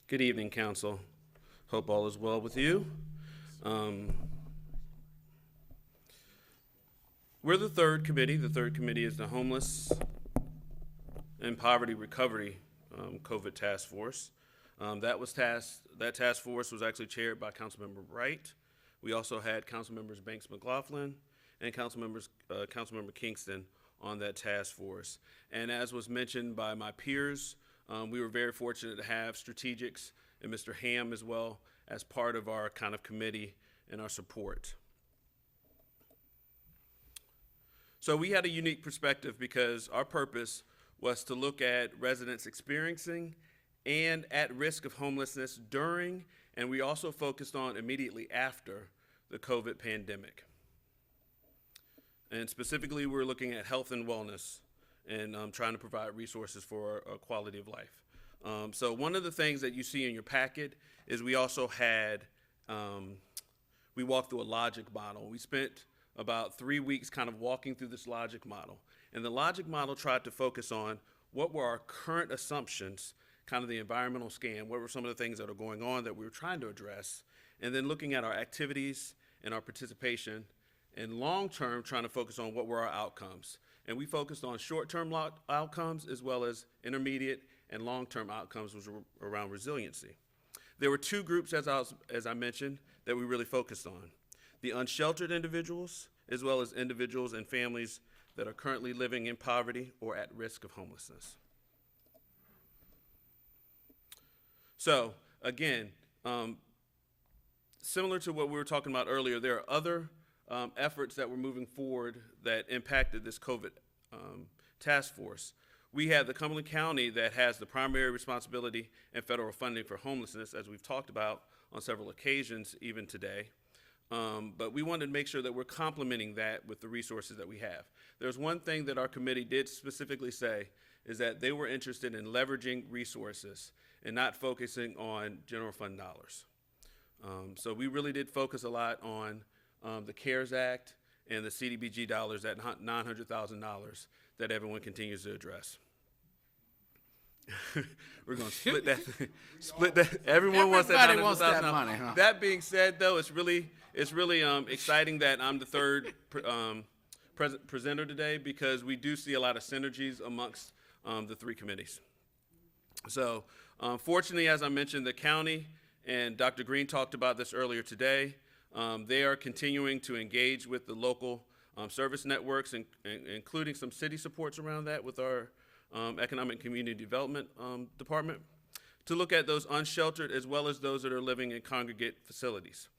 [SPEAKER 18] Good evening, Council. Hope all is well with you. We're the third committee. The third committee is the Homeless and Poverty Recovery COVID Task Force. That task force was actually chaired by Councilmember Wright. We also had Councilmembers Banks McLaughlin and Councilmember Kingston on that task force. And as was mentioned by my peers, we were very fortunate to have strategics and Mr. Ham as well as part of our kind of committee and our support. So we had a unique perspective because our purpose was to look at residents experiencing and at risk of homelessness during, and we also focused on immediately after the COVID pandemic. And specifically, we're looking at health and wellness and trying to provide resources for a quality of life. So one of the things that you see in your packet is we also had, we walked through a logic model. We spent about 3 weeks kind of walking through this logic model. And the logic model tried to focus on what were our current assumptions, kind of the environmental scan, what were some of the things that are going on that we were trying to address, and then looking at our activities and our participation, and long-term trying to focus on what were our outcomes. And we focused on short-term outcomes as well as intermediate and long-term outcomes, which were around resiliency. There were two groups, as I mentioned, that we really focused on. The unsheltered individuals, as well as individuals and families that are currently living in poverty or at risk of homelessness. So, again, similar to what we were talking about earlier, there are other efforts that were moving forward that impacted this COVID task force. We have the Cumberland County that has the primary responsibility and federal funding for homelessness, as we've talked about on several occasions, even today. But we wanted to make sure that we're complementing that with the resources that we have. There's one thing that our committee did specifically say, is that they were interested in leveraging resources and not focusing on general fund dollars. So we really did focus a lot on the CARES Act and the CDBG dollars, that $900,000 that everyone continues to address. We're going to split that. Split that. Everyone wants that $900,000
[SPEAKER 2] money, huh?
[SPEAKER 18] That being said, though, it's really exciting that I'm the third presenter today, because we do see a lot of synergies amongst the three committees. So fortunately, as I mentioned, the county, and Dr. Green talked about this earlier today, they are continuing to engage with the local service networks, including some city supports around that with our Economic and Community Development Department, to look at those unsheltered as well as those that are living in congregate facilities.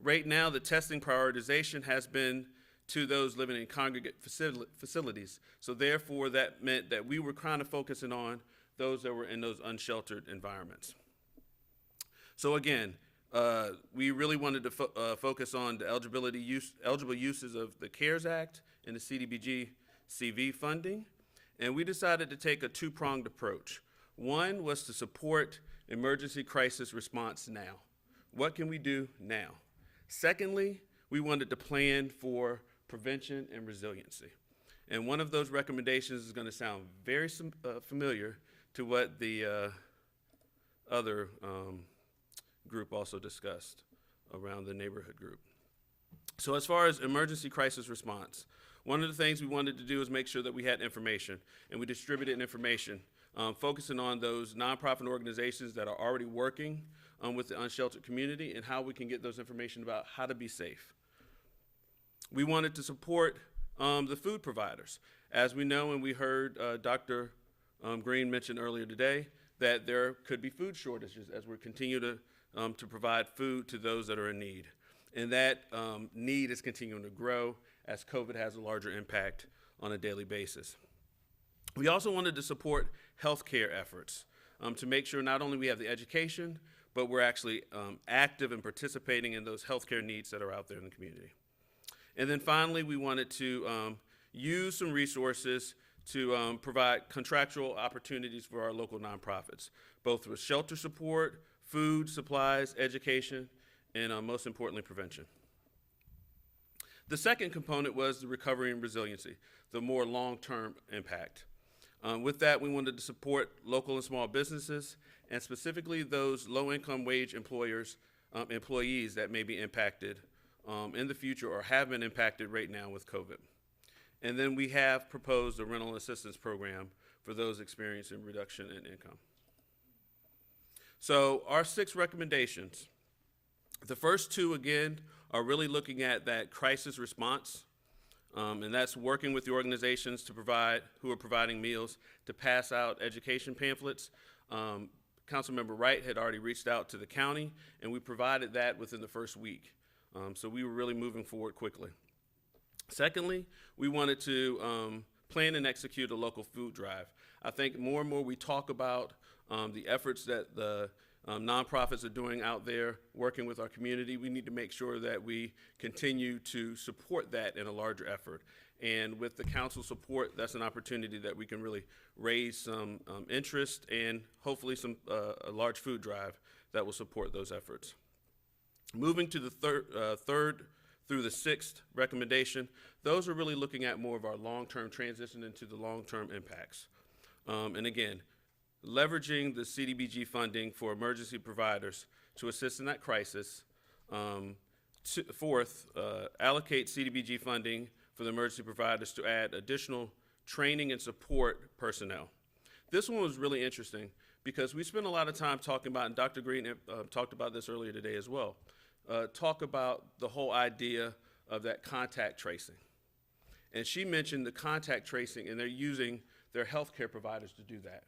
[SPEAKER 18] Right now, the testing prioritization has been to those living in congregate facilities. So therefore, that meant that we were kind of focusing on those that were in those unsheltered environments. So again, we really wanted to focus on the eligible uses of the CARES Act and the CDBG CV funding. And we decided to take a two-pronged approach. One was to support emergency crisis response now. What can we do now? Secondly, we wanted to plan for prevention and resiliency. And one of those recommendations is going to sound very familiar to what the other group also discussed around the neighborhood group. So as far as emergency crisis response, one of the things we wanted to do is make sure that we had information, and we distributed information, focusing on those nonprofit organizations that are already working with the unsheltered community and how we can get those information about how to be safe. We wanted to support the food providers. As we know, and we heard Dr. Green mention earlier today, that there could be food shortages as we continue to provide food to those that are in need. And that need is continuing to grow as COVID has a larger impact on a daily basis. We also wanted to support healthcare efforts to make sure not only we have the education, but we're actually active and participating in those healthcare needs that are out there in the community. And then finally, we wanted to use some resources to provide contractual opportunities for our local nonprofits, both with shelter support, food, supplies, education, and most importantly, prevention. The second component was the recovery and resiliency, the more long-term impact. With that, we wanted to support local and small businesses, and specifically those low-income wage employees that may be impacted in the future or have been impacted right now with COVID. And then we have proposed a rental assistance program for those experiencing reduction in income. So our 6 recommendations, the first 2, again, are really looking at that crisis response, and that's working with the organizations to who are providing meals to pass out education pamphlets. Councilmember Wright had already reached out to the county, and we provided that within the first week. So we were really moving forward quickly. Secondly, we wanted to plan and execute a local food drive. I think more and more we talk about the efforts that the nonprofits are doing out there working with our community. We need to make sure that we continue to support that in a larger effort. And with the council support, that's an opportunity that we can really raise some interest and hopefully a large food drive that will support those efforts. Moving to the third through the 6th recommendation, those are really looking at more of our long-term transition into the long-term impacts. And again, leveraging the CDBG funding for emergency providers to assist in that crisis. Fourth, allocate CDBG funding for the emergency providers to add additional training and support personnel. This one was really interesting because we spent a lot of time talking about, and Dr. Green talked about this earlier today as well, talk about the whole idea of that contact tracing. And she mentioned the contact tracing, and they're using their healthcare providers to do that.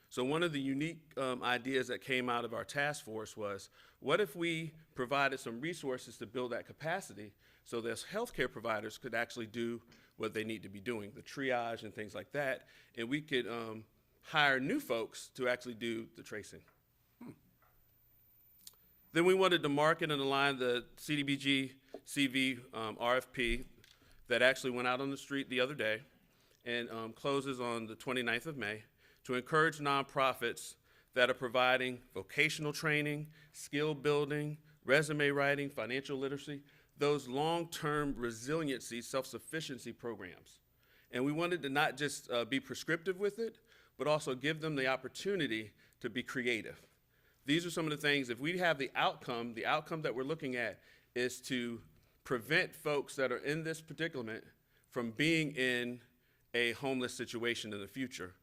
[SPEAKER 18] So one of the unique ideas that came out of our task force was, what if we provided some resources to build that capacity so that healthcare providers could actually do what they need to be doing, the triage and things like that, and we could hire new folks to actually do the tracing. Then we wanted to market and align the CDBG CV RFP that actually went out on the street the other day and closes on the 29th of May to encourage nonprofits that are providing vocational training, skill building, resume writing, financial literacy, those long-term resiliency, self-sufficiency programs. And we wanted to not just be prescriptive with it, but also give them the opportunity to be creative. These are some of the things, if we have the outcome that we're looking at is to prevent folks that are in this predicament from being in a homeless situation in the future.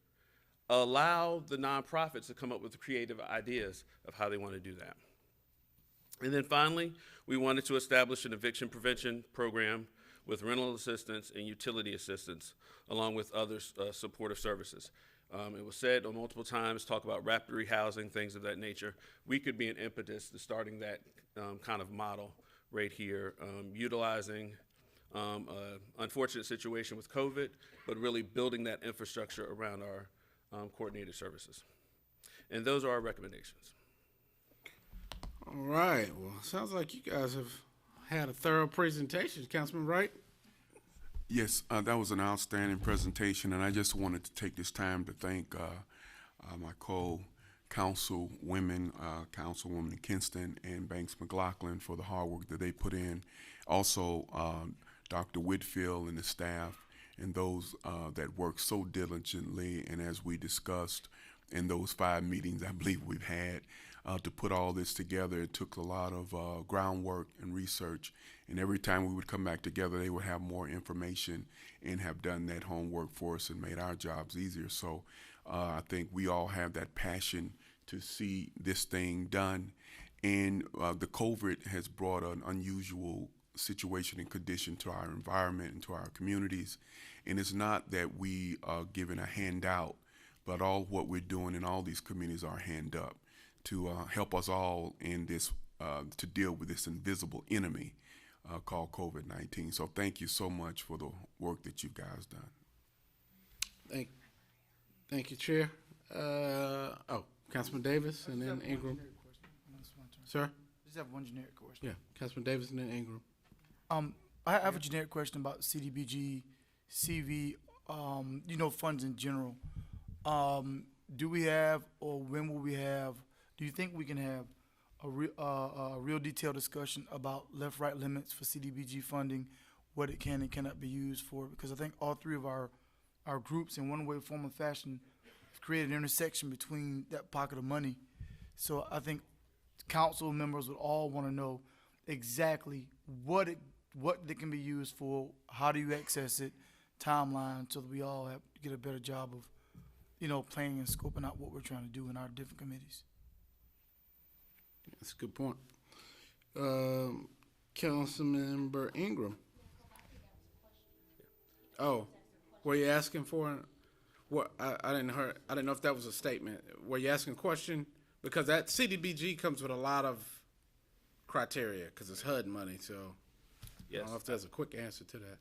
[SPEAKER 18] Allow the nonprofits to come up with creative ideas of how they want to do that. And then finally, we wanted to establish an eviction prevention program with rental assistance and utility assistance, along with other supportive services. It was said on multiple times, talk about rapid rehousing, things of that nature. We could be an impetus to starting that kind of model right here, utilizing unfortunate situation with COVID, but really building that infrastructure around our coordinated services. And those are our recommendations.
[SPEAKER 2] All right. Well, sounds like you guys have had a thorough presentation. Councilman Wright?
[SPEAKER 6] Yes, that was an outstanding presentation, and I just wanted to take this time to thank my co-councilwomen, Councilwoman Kinston and Banks McLaughlin for the hard work that they put in. Also, Dr. Whitfield and the staff and those that work so diligently, and as we discussed in those 5 meetings I believe we've had, to put all this together. It took a lot of groundwork and research, and every time we would come back together, they would have more information and have done that homework for us and made our jobs easier. So I think we all have that passion to see this thing done, and the COVID has brought an unusual situation and condition to our environment and to our communities, and it's not that we are giving a handout, but all what we're doing in all these communities are hand up to help us all in this, to deal with this invisible enemy called COVID-19. So thank you so much for the work that you guys done.
[SPEAKER 2] Thank you, Chair. Councilman Davis and then Ingram. Sir?
[SPEAKER 1] I just have one generic question.
[SPEAKER 2] Yeah, Councilman Davis and then Ingram.
[SPEAKER 1] I have a generic question about CDBG, CV, funds in general. Do we have, or when will we have, do you think we can have a real detailed discussion about left-right limits for CDBG funding, what it can and cannot be used for? Because I think all three of our groups, in one way, form, or fashion, have created an intersection between that pocket of money. So I think council members would all want to know exactly what they can be used for, how do you access it, timeline, so that we all get a better job of, planning and scoping out what we're trying to do in our different committees.
[SPEAKER 2] That's a good point. Councilmember Ingram. Oh, were you asking for? What I didn't know if that was a statement. Were you asking a question? Because that CDBG comes with a lot of criteria because it's HUD money. So
[SPEAKER 18] Yes.
[SPEAKER 2] I don't know if there's a quick answer to that.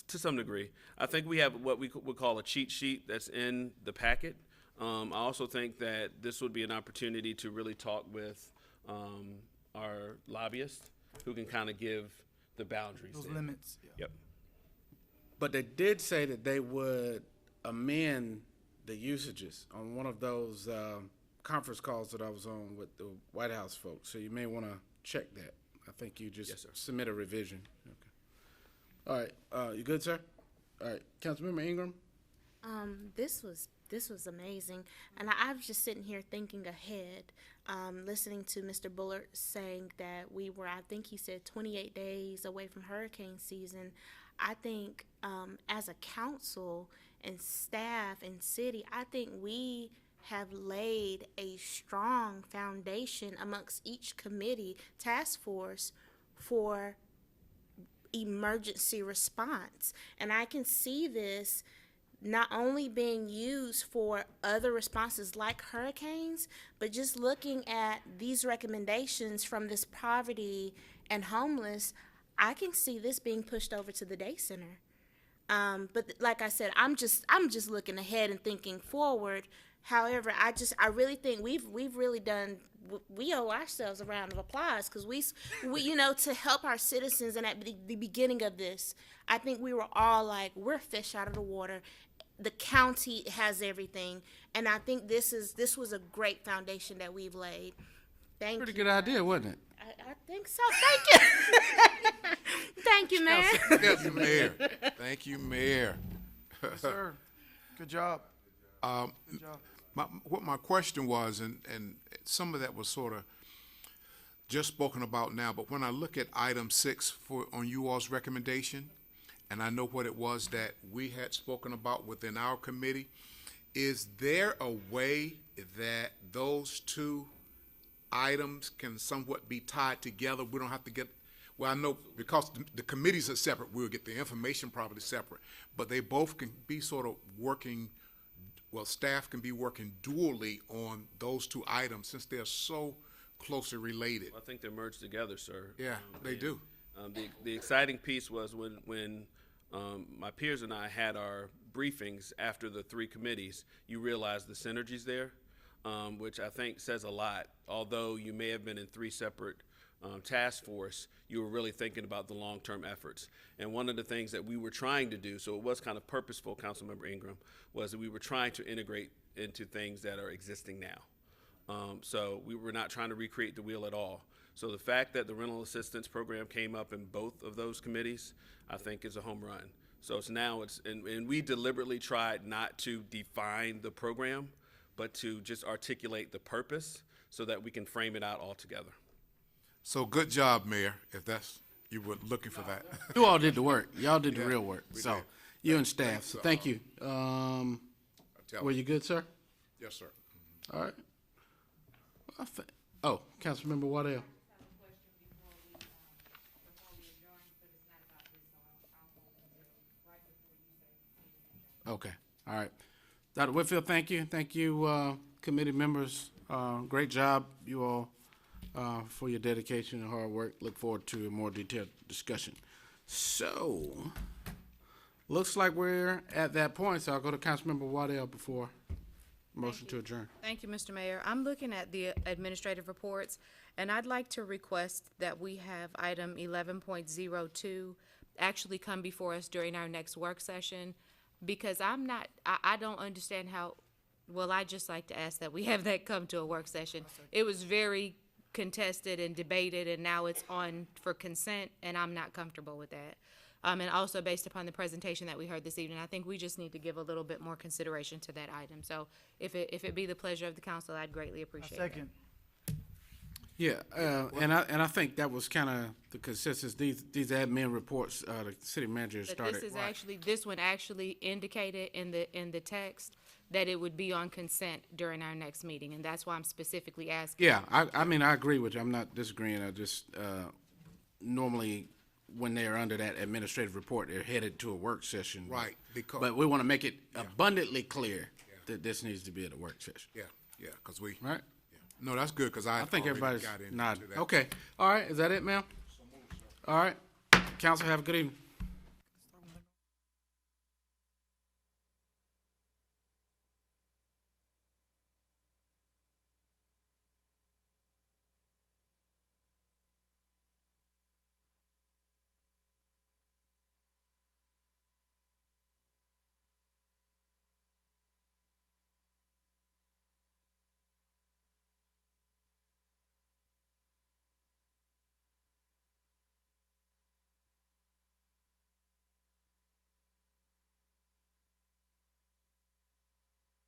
[SPEAKER 18] To some degree. I think we have what we would call a cheat sheet that's in the packet. I also think that this would be an opportunity to really talk with our lobbyists who can kind of give the boundaries.
[SPEAKER 1] Those
[SPEAKER 18] there.
[SPEAKER 1] limits. Yeah.
[SPEAKER 18] Yep.
[SPEAKER 2] But they did say that they would amend the usages on one of those conference calls that I was on with the White House folks. So you may want to check that. I think you just submit a revision. Okay. All right. You good, sir? All right. Councilmember Ingram?
[SPEAKER 7] This was amazing, and I was just sitting here thinking ahead, listening to Mr. Bullard saying that we were, I think he said 28 days away from hurricane season. I think as a council and staff and city, I think we have laid a strong foundation amongst each committee, task force, for emergency response. And I can see this not only being used for other responses like hurricanes, but just looking at these recommendations from this poverty and homeless, I can see this being pushed over to the day center. But like I said, I'm just looking ahead and thinking forward. However, I really think we've really done. We owe ourselves a round of applause because we to help our citizens. And at the beginning of this, I think we were all like, we're fish out of the water. The county has everything, and I think this was a great foundation that we've laid. Thank you.
[SPEAKER 2] Pretty good idea, wasn't it?
[SPEAKER 7] I think so. Thank you. Thank you, Mayor.
[SPEAKER 15] Thank you, Mayor. Thank you, Mayor.
[SPEAKER 1] Yes, sir. Good job. Good job.
[SPEAKER 15] What my question was, and some of that was sort of just spoken about now, but when I look at item 6 on you all's recommendation, and I know what it was that we had spoken about within our committee, is there a way that those two items can somewhat be tied together? We don't have to get, well, I know because the committees are separate, we'll get the information probably separate, but they both can be sort of working, well, staff can be working dually on those two items since they're so closely related.
[SPEAKER 18] I think they're merged together, sir.
[SPEAKER 15] Yeah, they do.
[SPEAKER 18] The exciting piece was when my peers and I had our briefings after the three committees, you realize the synergies there, which I think says a lot. Although you may have been in three separate task force, you were really thinking about the long-term efforts. And one of the things that we were trying to do, so it was kind of purposeful, Councilmember Ingram, was that we were trying to integrate into things that are existing now. So we were not trying to recreate the wheel at all. So the fact that the rental assistance program came up in both of those committees, I think is a home run. So and we deliberately tried not to define the program, but to just articulate the purpose so that we can frame it out all together.
[SPEAKER 15] So good job, Mayor, if that's, you were looking for that.
[SPEAKER 2] You all did the work. Y'all did the
[SPEAKER 15] Yeah,
[SPEAKER 2] real work.
[SPEAKER 15] we
[SPEAKER 2] So
[SPEAKER 15] did.
[SPEAKER 2] you and staff.
[SPEAKER 15] Thanks,
[SPEAKER 2] So thank you. Were you good, sir?
[SPEAKER 15] Yes, sir.
[SPEAKER 2] All right. Oh, Councilmember Waddell. Okay. All right. Dr. Whitfield, thank you. Thank you, committee members. Great job, you all, for your dedication and hard work. Look forward to a more detailed discussion. So, looks like we're at that point, so I'll go to Councilmember Waddell before motion to adjourn.
[SPEAKER 3] Thank you, Mr. Mayor. I'm looking at the administrative reports, and I'd like to request that we have item 11.02 actually come before us during our next work session, because I don't understand how, well, I'd just like to ask that we have that come to a work session. It was very contested and debated, and now it's on for consent, and I'm not comfortable with that. And also based upon the presentation that we heard this evening, I think we just need to give a little bit more consideration to that item. So if it be the pleasure of the council, I'd greatly appreciate it.
[SPEAKER 1] Second.
[SPEAKER 2] Yeah, and I think that was kind of the consensus. These admin reports, the city manager
[SPEAKER 3] But
[SPEAKER 2] started.
[SPEAKER 3] this one actually indicated in the text that it would be on consent during our next meeting, and that's why I'm specifically asking.
[SPEAKER 2] Yeah, I mean, I agree with you. I'm not disagreeing. I just, normally, when they're under that administrative report, they're headed to a work session.
[SPEAKER 15] Right, because.
[SPEAKER 2] But we want to make it abundantly clear that this needs to be at a work session.
[SPEAKER 15] Yeah, because we.
[SPEAKER 2] Right?
[SPEAKER 15] No, that's good, because I
[SPEAKER 2] think
[SPEAKER 15] already
[SPEAKER 2] everybody's
[SPEAKER 15] got into
[SPEAKER 2] nodding.
[SPEAKER 15] that.
[SPEAKER 2] Okay. All right. Is that it, ma'am? All right. Council, have a good evening.